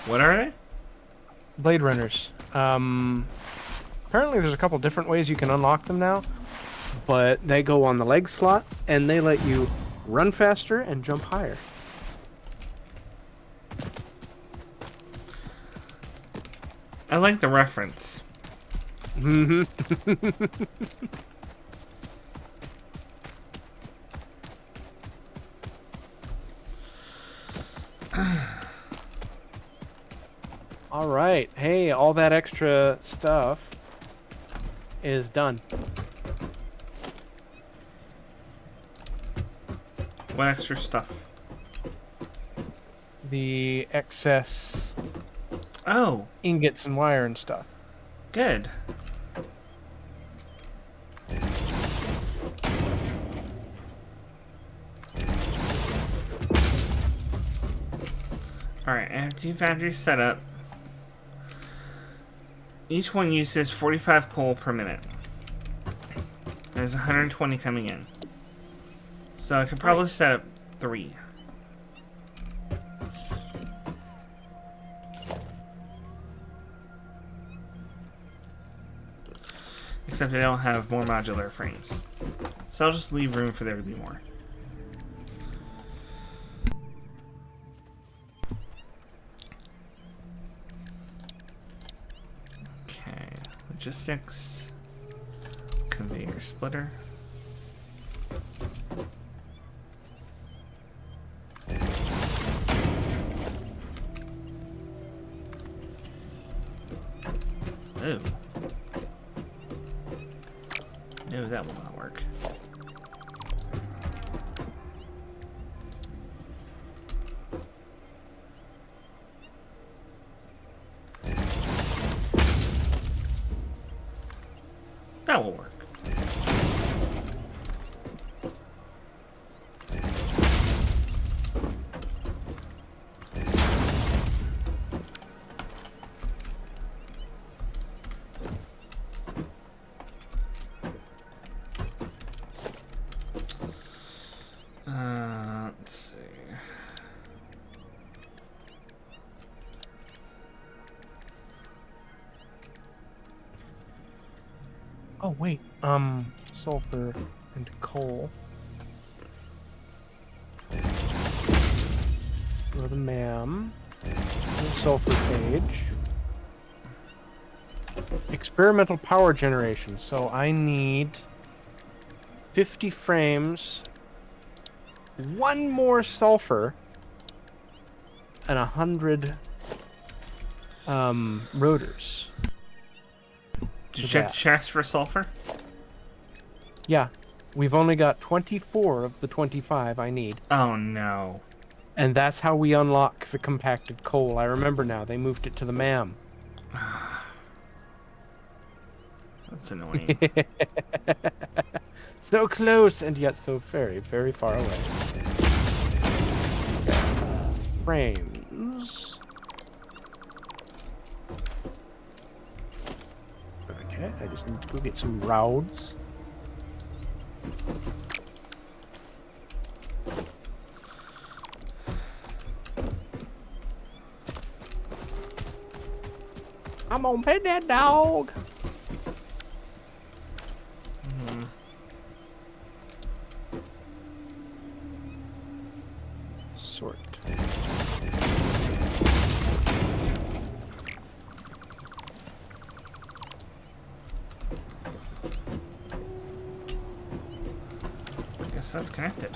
What are they? Blade runners. Apparently there's a couple different ways you can unlock them now, but they go on the leg slot, and they let you run faster and jump higher. I like the reference. Mm-hmm. All right. Hey, all that extra stuff is done. What extra stuff? The excess Oh, ingots and wire and stuff. good. Alright, I have 2 factories set up. Each one uses 45 coal per minute. There's 120 coming in. So I could probably set up 3. Except I don't have more modular frames. So I'll just leave room for there to be more. Okay, logistics, conveyor splitter. Ooh. No, that will not work. That will work. Let's see. Oh, wait. Sulfur and coal. Go to the MAM. The sulfur page. Experimental power generation. So I need 50 frames, 1 more sulfur, and 100 rotors. Did you check the checks for sulfur? Yeah, we've only got 24 of the 25 I need. Oh no. And that's how we unlock the compacted coal. I remember now, they moved it to the MAM. That's annoying. So close, and yet so very, very far away. Frames. Okay, I just need to go get some rods. I'm gonna pet that dog. Sort. I guess that's connected.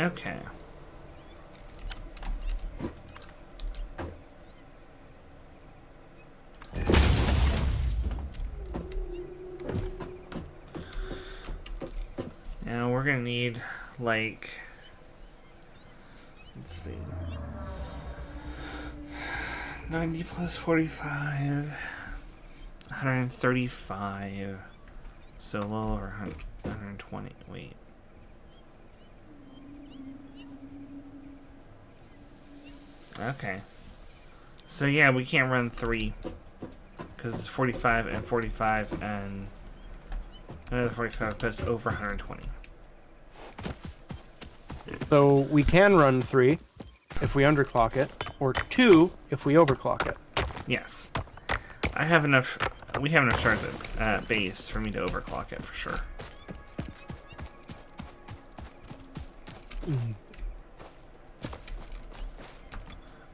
Okay. Now we're gonna need, like, let's see, 90 plus 45, 135, so a little over 120. Wait. Okay. So yeah, we can't run 3 because it's 45 and 45 and another 45 puts over 120. So we can run 3 if we underclock it, or 2 if we overclock it. Yes. I have enough. We have enough shards at base for me to overclock it for sure.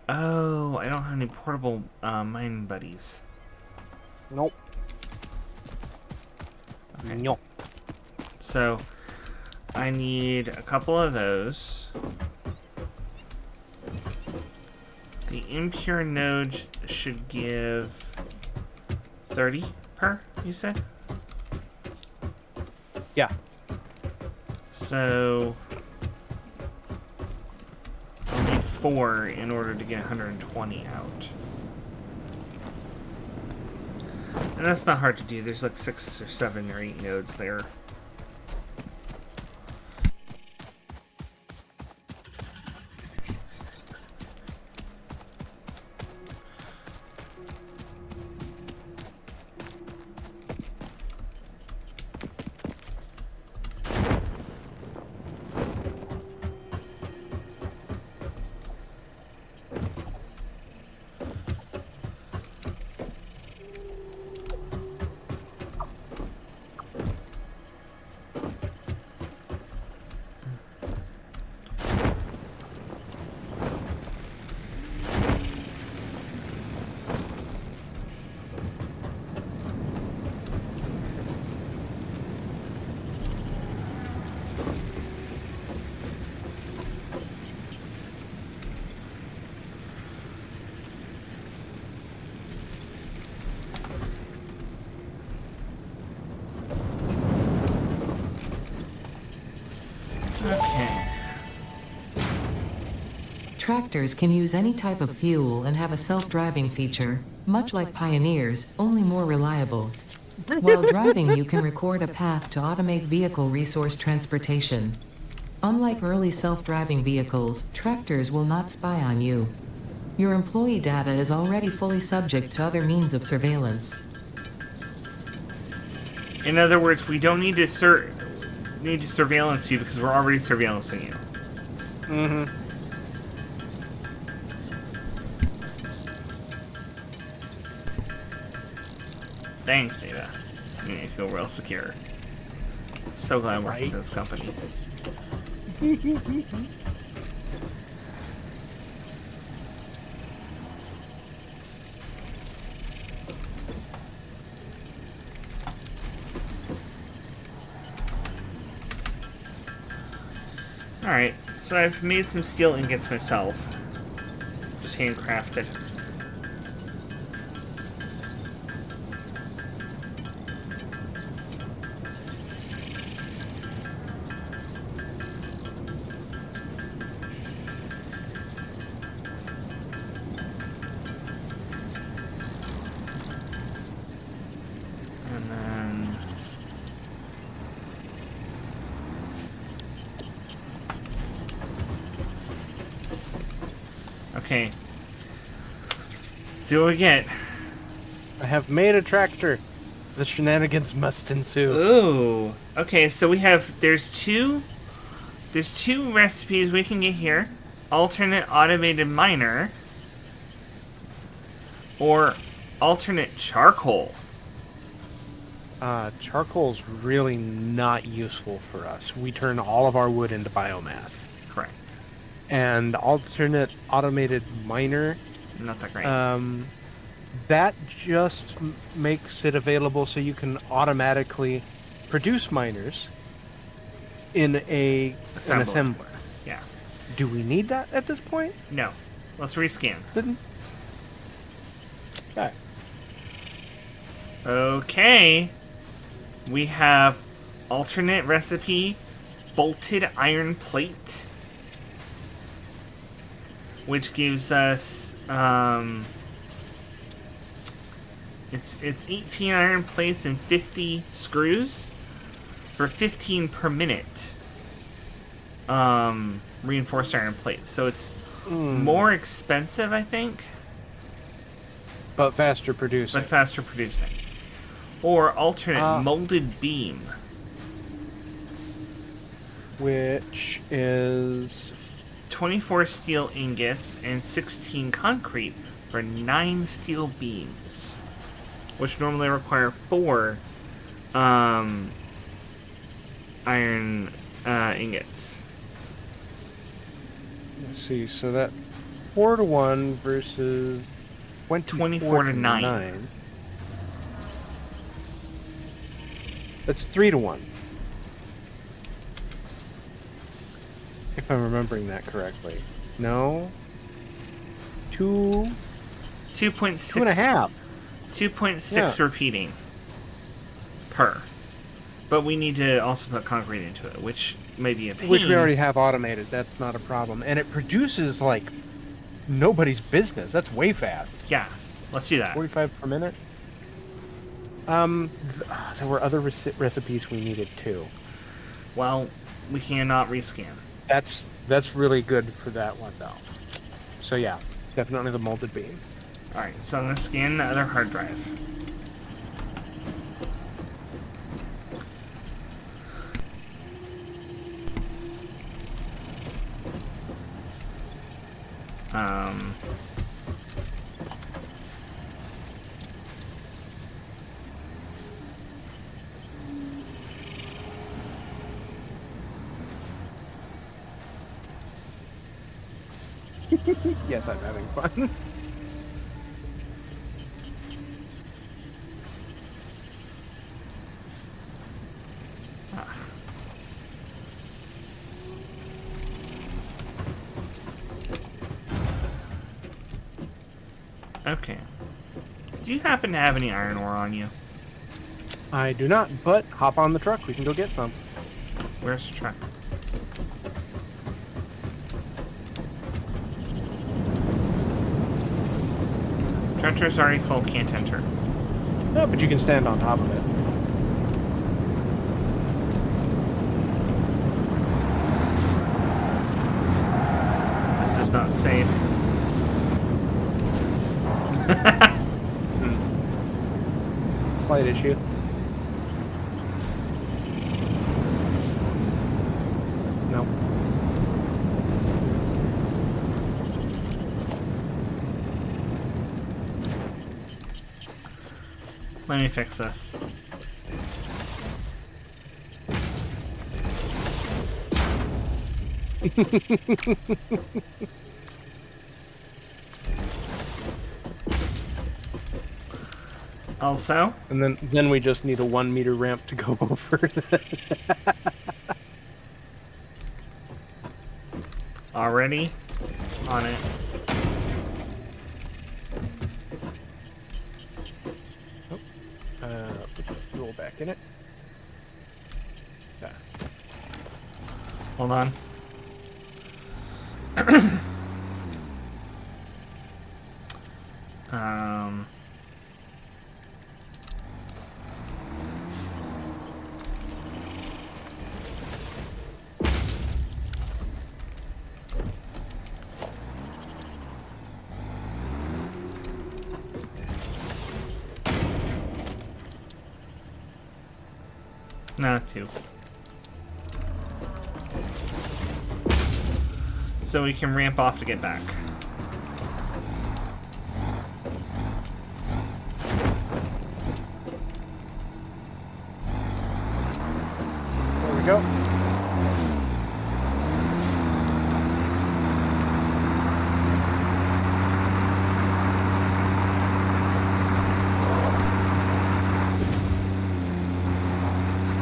Oh, I don't have any portable mine buddies. Nope. Okay. Nope. So I need a couple of those. The impure node should give 30 per, you said? Yeah. So I'll need 4 in order to get 120 out. And that's not hard to do. There's like 6 or 7 or 8 nodes there. Okay. Tractors can use any type of fuel and have a self-driving feature, much like Pioneers, only more reliable. While driving, you can record a path to automate vehicle resource transportation. Unlike early self-driving vehicles, tractors will not spy on you. Your employee data is already fully subject to other means of surveillance. In other words, we don't need to surveillance you because we're already surveillancing you. Mm-hmm. Thanks, Ada. I feel real secure. So glad I'm working for this company. Alright, so I've made some steel ingots myself. Just handcrafted. And then okay. See what we get. I have made a tractor. The shenanigans must ensue. Ooh. Okay, so we have there's two recipes we can get here. Alternate automated miner or alternate charcoal. Charcoal's really not useful for us. We turn all of our wood into biomass. Correct. And alternate automated miner, Not that great. that just makes it available so you can automatically produce miners in an assembler. Yeah. Do we need that at this point? No. Let's rescan. Okay. Okay. We have alternate recipe bolted iron plate, which gives us it's 18 iron plates and 50 screws for 15 per minute reinforced iron plates. So it's more expensive, I think, but faster producing. Or alternate molded beam, which is 24 steel ingots and 16 concrete for 9 steel beams, which normally require 4 iron ingots. Let's see, so that 4-to-1 versus 24 to 9. That's 3-to-1. If I'm remembering that correctly. No? 2... 2.6. 2.5. 2.6 repeating per. But we need to also put concrete into it, which may be a pain. Which we already have automated. That's not a problem. And it produces, like, nobody's business. That's way fast. Yeah, let's do that. 45 per minute? There were other recipes we needed, too. Well, we cannot rescan. That's really good for that one, though. So, yeah, definitely the molded beam. Alright, so I'm going to scan the other hard drive. Yes, I'm having fun. Okay. Do you happen to have any iron ore on you? I do not, but hop on the truck. We can go get some. Where's the truck? Trencher's already full, can't enter. No, but you can stand on top of it. This is not safe. Slight issue. No. Let me fix this. Also, And then we just need a 1 meter ramp to go over. already on it. Put the fuel back in it. Hold on. No, 2. So we can ramp off to get back. There we go.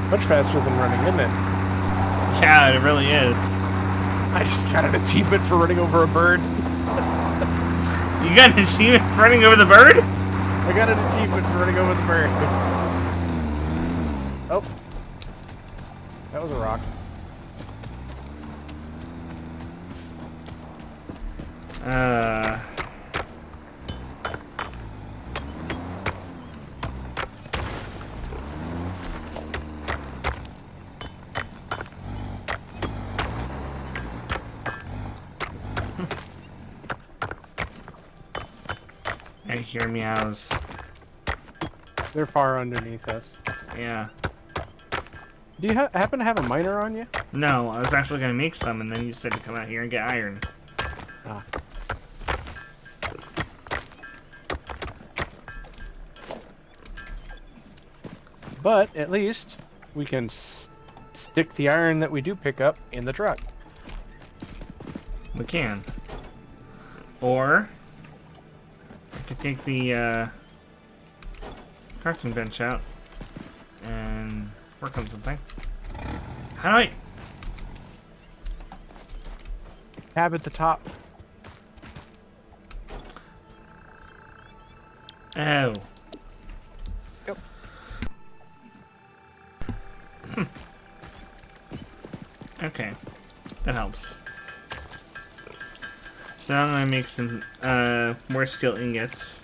Much faster than running, isn't it? Yeah, it really is. I just got an achievement for running over a bird. You got an achievement for running over the bird? I got an achievement for running over the bird. Oh. That was a rock. I hear meows. They're far underneath us. Yeah. Do you happen to have a miner on you? No, I was actually gonna make some, and then you said to come out here and get iron. Ah. But at least we can stick the iron that we do pick up in the truck. We can. Or I could take the crafting bench out and work on something. How do I? Tab at the top. Oh. Yep. Okay, that helps. So now I'm gonna make some more steel ingots.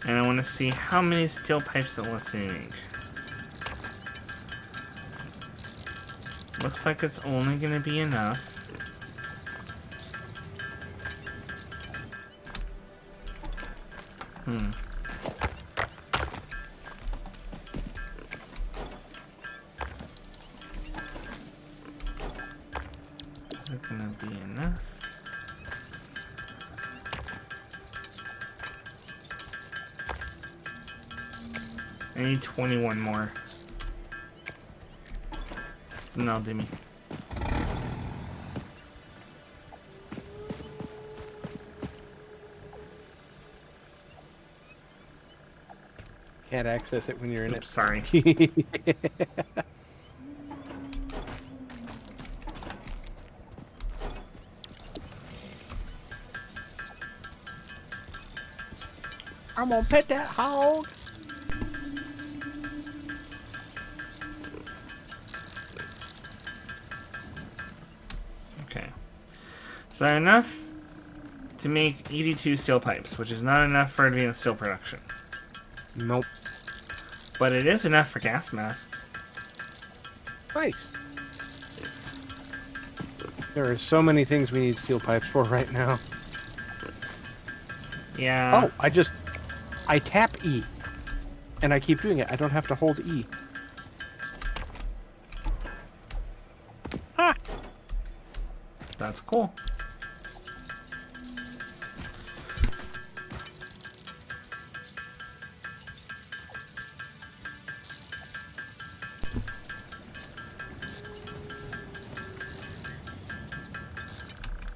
And I want to see how many steel pipes it lets me make. Looks like it's only gonna be enough. Is it gonna be enough? I need 21 more. No, do me. Can't access it when you're in Oops, sorry. it. I'm gonna pet that hog. Okay. So enough to make 82 steel pipes, which is not enough for advanced steel production. Nope. But it is enough for gas masks. Nice. There are so many things we need steel pipes for right now. Yeah. Oh, I tap E. And I keep doing it. I don't have to hold E. Ah! That's cool.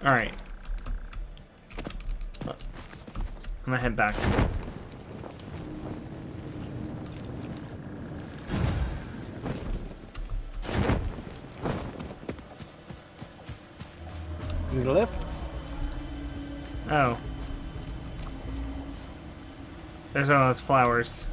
Alright. I'm gonna head back. Need a lift? Oh. There's all those flowers.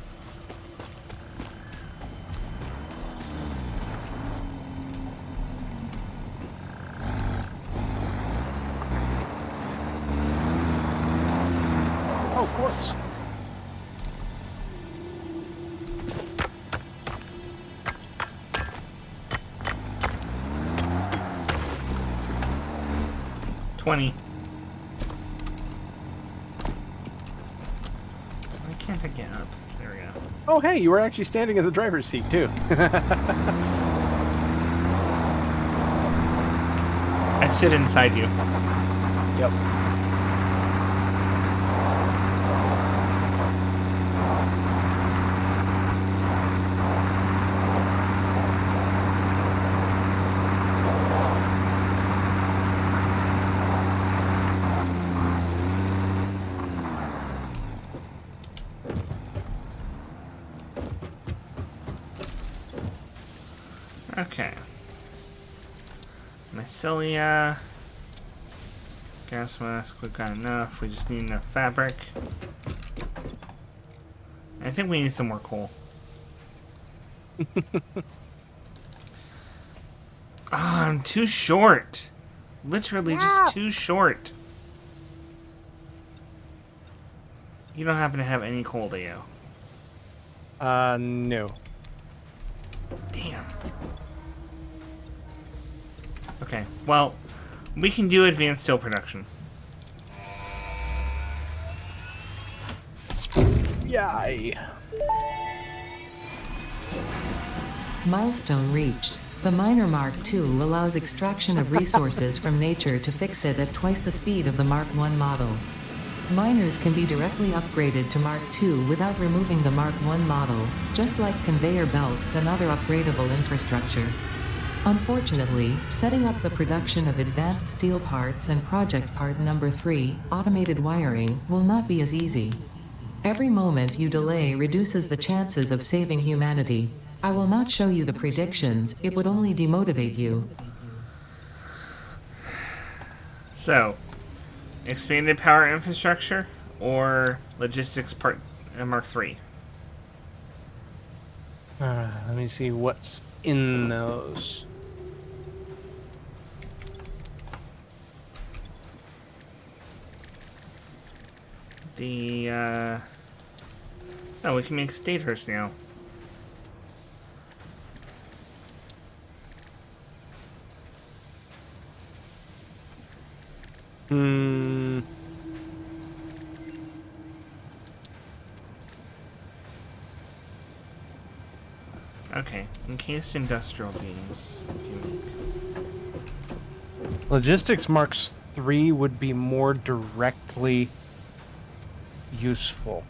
Oh, of course. Why can't I get up? There we go. Oh, hey, you were actually standing in the driver's seat, too. I stood inside you. Yep. Okay. Mycelia. Gas mask, we've got enough. We just need enough fabric. I think we need some more coal. I'm too short. Literally just too short. You don't happen to have any coal, do you? No. Damn. Okay, well, we can do advanced steel production. Yay. Milestone reached. The Miner Mark II allows extraction of resources from nature to FicSit at twice the speed of the Mark I model. Miners can be directly upgraded to Mark II without removing the Mark I model, just like conveyor belts and other upgradable infrastructure. Unfortunately, setting up the production of advanced steel parts and project part number 3, automated wiring, will not be as easy. Every moment you delay reduces the chances of saving humanity. I will not show you the predictions, it would only demotivate you. So, expanded power infrastructure or logistics part Mark III? Let me see what's in those. Oh, we can make Statehurst now. Okay, encased industrial beams. Logistics Marks 3 would be more directly useful,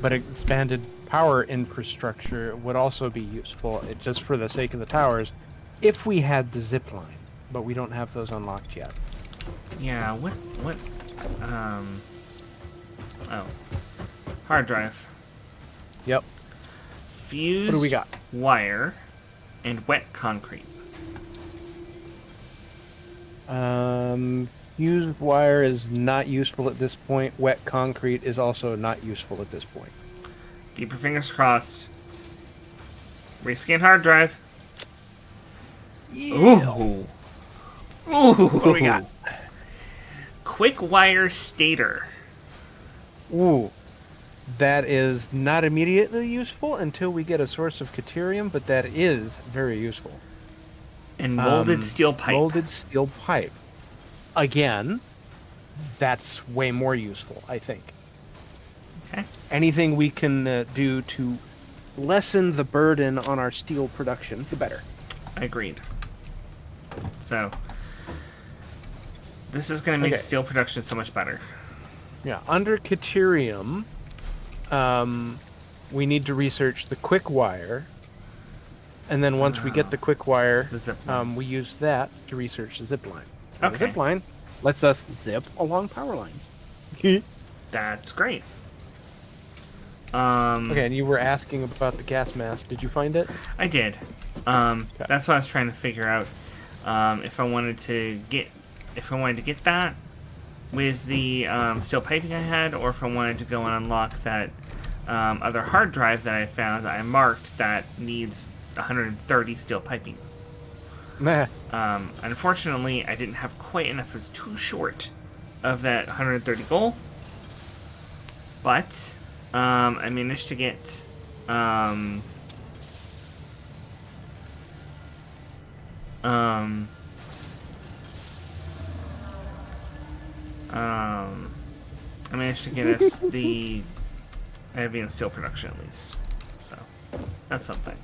but expanded power infrastructure would also be useful, just for the sake of the towers, if we had the zip line, but we don't have those unlocked yet. Yeah, oh. Hard drive. Yep. Fused What do we got? wire and wet concrete. Fused wire is not useful at this point. Wet concrete is also not useful at this point. Keep your fingers crossed. Rescan hard drive. Yeah. Ooh. Ooh. What do we got? Quick wire stator. Ooh. That is not immediately useful until we get a source of Caterium, but that is very useful. And molded steel pipe. Molded steel pipe. Again, that's way more useful, I think. Okay. Anything we can do to lessen the burden on our steel production, the better. Agreed. So, this is going to make steel production so much better. Yeah, under Caterium, we need to research the quick wire, and then once we get the quick wire, we use that to research the zip line. And the zip line lets us zip along power lines. That's great. Okay, and you were asking about the gas mask. Did you find it? I did. That's what I was trying to figure out. If I wanted to get that with the steel piping I had, or if I wanted to go and unlock that other hard drive that I found that I marked that needs 130 steel piping. Nah. Unfortunately, I didn't have quite enough. It was too short of that 130 goal. But I managed to get I managed to get us the heavy and steel production at least. So that's something.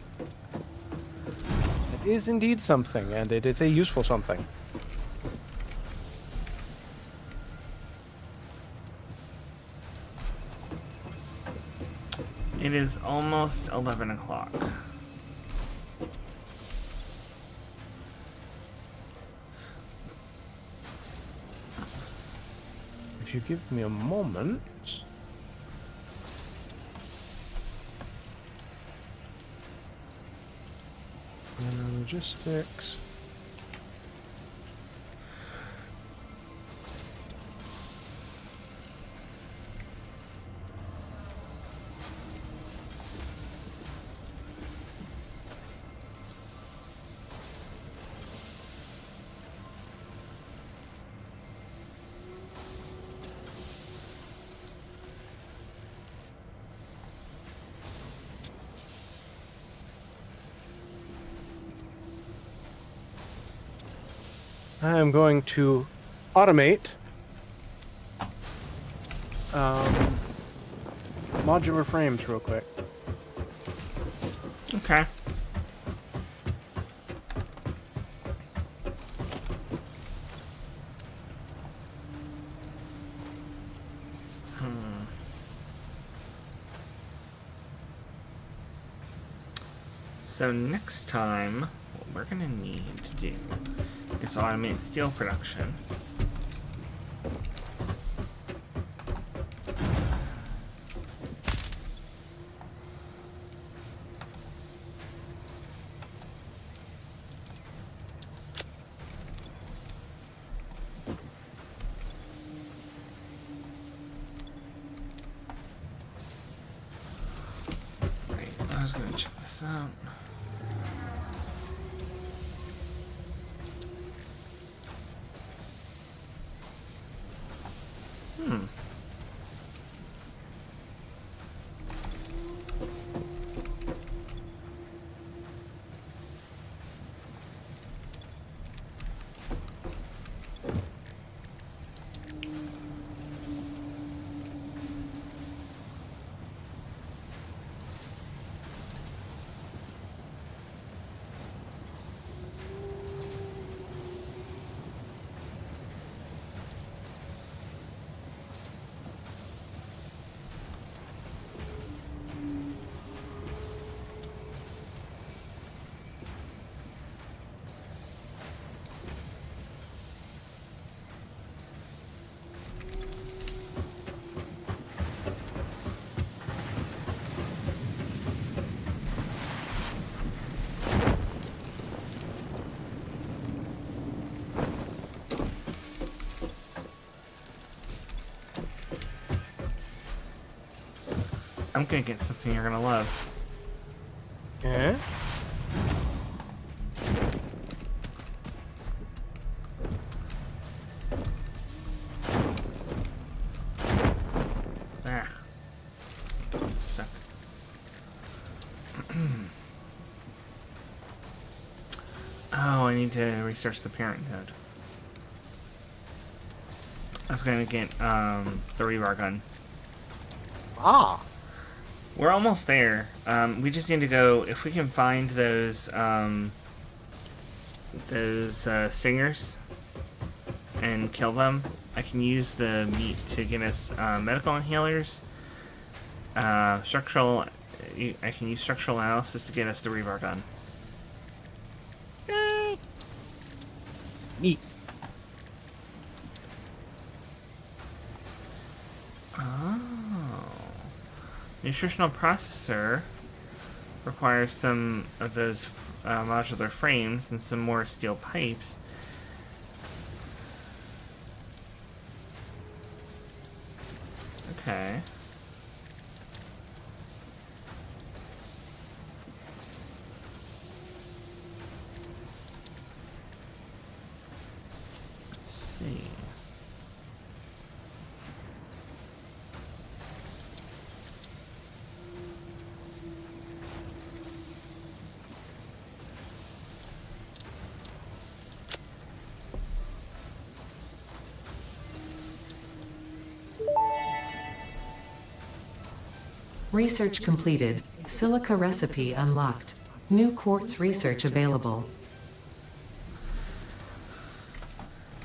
It is indeed something, and it is a useful something. It is almost 11 o'clock. If you give me a moment... Logistics... I'm going to automate modular frames real quick. Okay. So next time, what we're gonna need to do is automate steel production. Right, I was gonna check this out. I'm gonna get something you're gonna love. Yeah. Ah. It's stuck. Oh, I need to research the parent node. I was gonna get the rebar gun. Ah. We're almost there. We just need to go, if we can find those stingers and kill them. I can use the meat to get us medical inhalers. I can use structural analysis to get us the rebar gun. Neat. Nutritional processor requires some of those modular frames and some more steel pipes. Okay. Let's see. Research completed. Silica recipe unlocked. New quartz research available.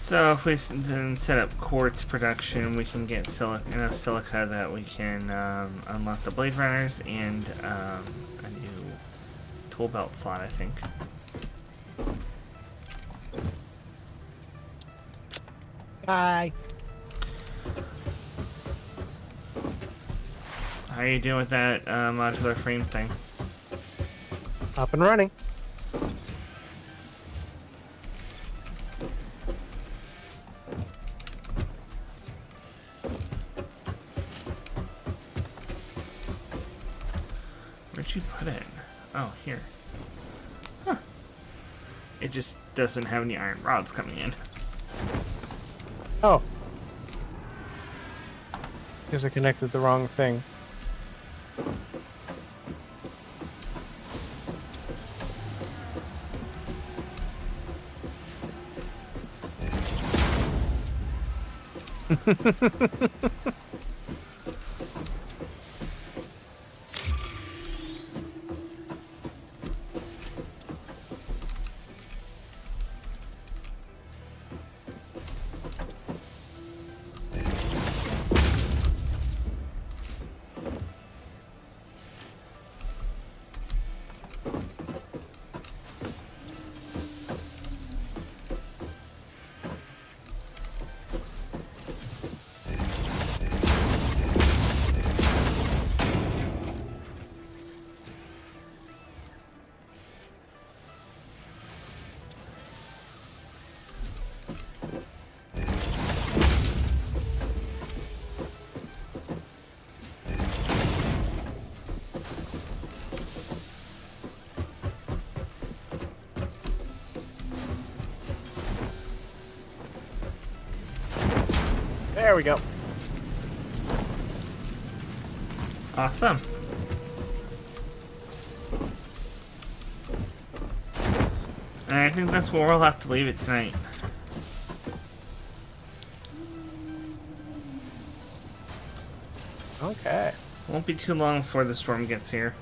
So if we then set up quartz production, we can get enough silica that we can unlock the blade runners and a new tool belt slot, I think. Bye. How are you doing with that modular frame thing? Up and running. Where'd you put it? Oh, here. Huh. It just doesn't have any iron rods coming in. Oh. Because I connected the wrong thing. There we go. Awesome. And I think that's where we'll have to leave it tonight. Okay. Won't be too long before the storm gets here.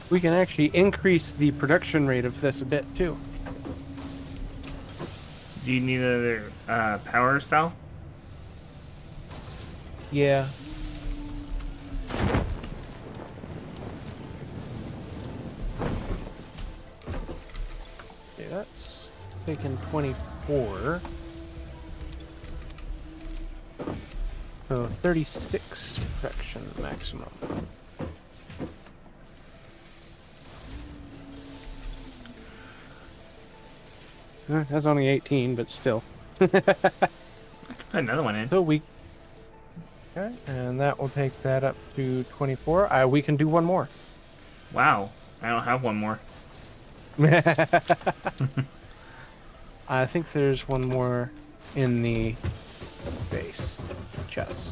We can actually increase the production rate of this a bit too. Do you need another power cell? Yeah. Okay, that's taking 24. So 36 production maximum. That's only 18, but still. I could put another one in. So we... Okay, and that will take that up to 24. We can do one more. Wow. I don't have one more. I think there's one more in the base chest.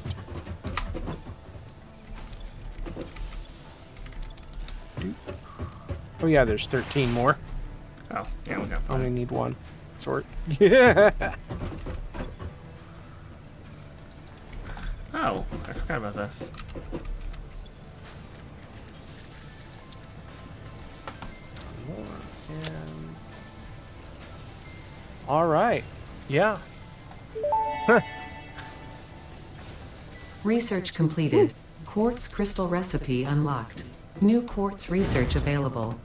Oh yeah, there's 13 more. Oh, yeah, we got Only one. need one. Sort. Yeah. Oh, I forgot about this. All right. Yeah. Research completed. Quartz crystal recipe unlocked. New quartz research available.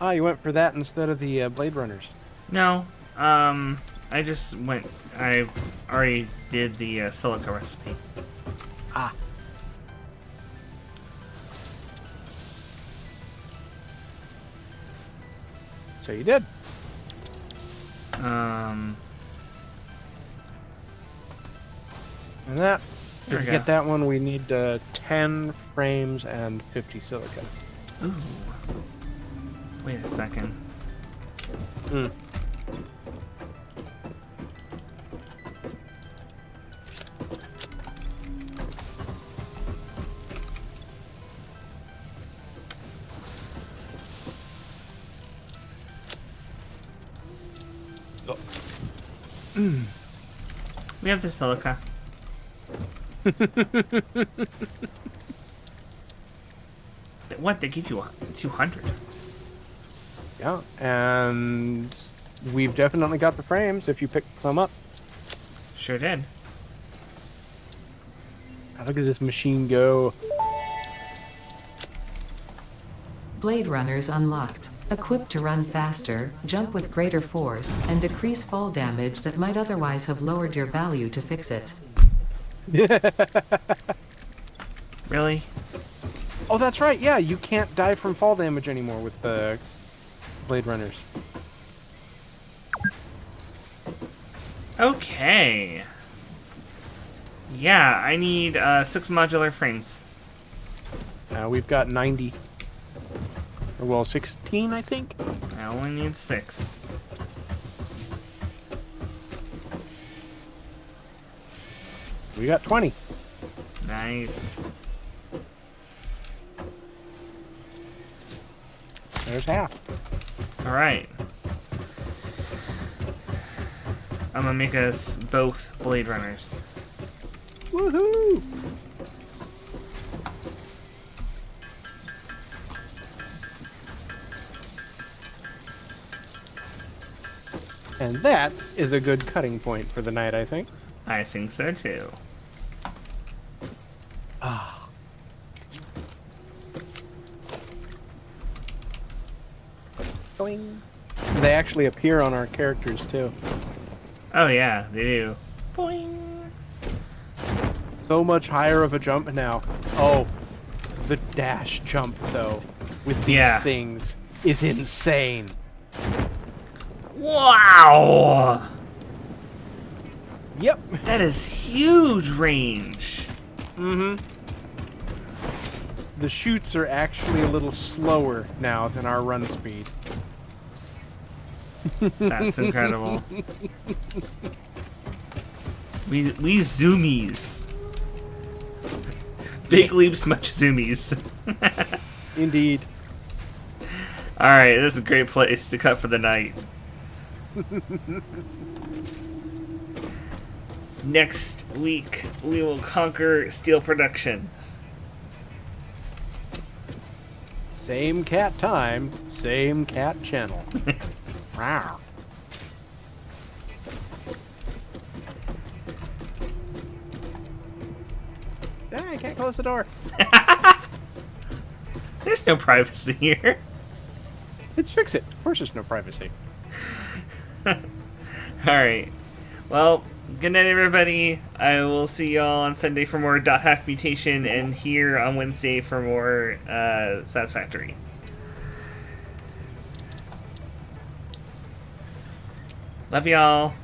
Ah, you went for that instead of the Blade Runners. No, I just went. I already did the silica recipe. Ah. So you did. And that, There to we get go. that one, we need 10 frames and 50 silica. Ooh. Wait a second. Hmm. We have the silica. What? They give you 200. Yeah, and we've definitely got the frames if you pick them up. Sure did. Now look at this machine go. Blade Runners unlocked. Equipped to run faster, jump with greater force, and decrease fall damage that might otherwise have lowered your value to FicSit. Really? Oh, that's right. Yeah, you can't die from fall damage anymore with the Blade Runners. Okay. Yeah, I need 6 modular frames. We've got 90. Well, 16, I think. I only need 6. We got 20. Nice. There's half. Alright. I'm gonna make us both Blade Runners. Woohoo! And that is a good cutting point for the night, I think. I think so too. Ah. Boing. They actually appear on our characters too. Oh yeah, they do. Boing. So much higher of a jump now. Oh, the dash jump though, with these Yeah. things is insane. Wow! Yep. That is huge range. Mm-hmm. The shoots are actually a little slower now than our run speed. That's incredible. We zoomies. Big leaps, much zoomies. Indeed. Alright, this is a great place to cut for the night. Next week, we will conquer steel production. Same cat time, same cat channel. Wow. I can't close the door. There's no privacy here. It's FicSit. Of course there's no privacy. Alright. Well, good night, everybody. I will see y'all on Sunday for more .hack mutation and here on Wednesday for more Satisfactory. Love y'all.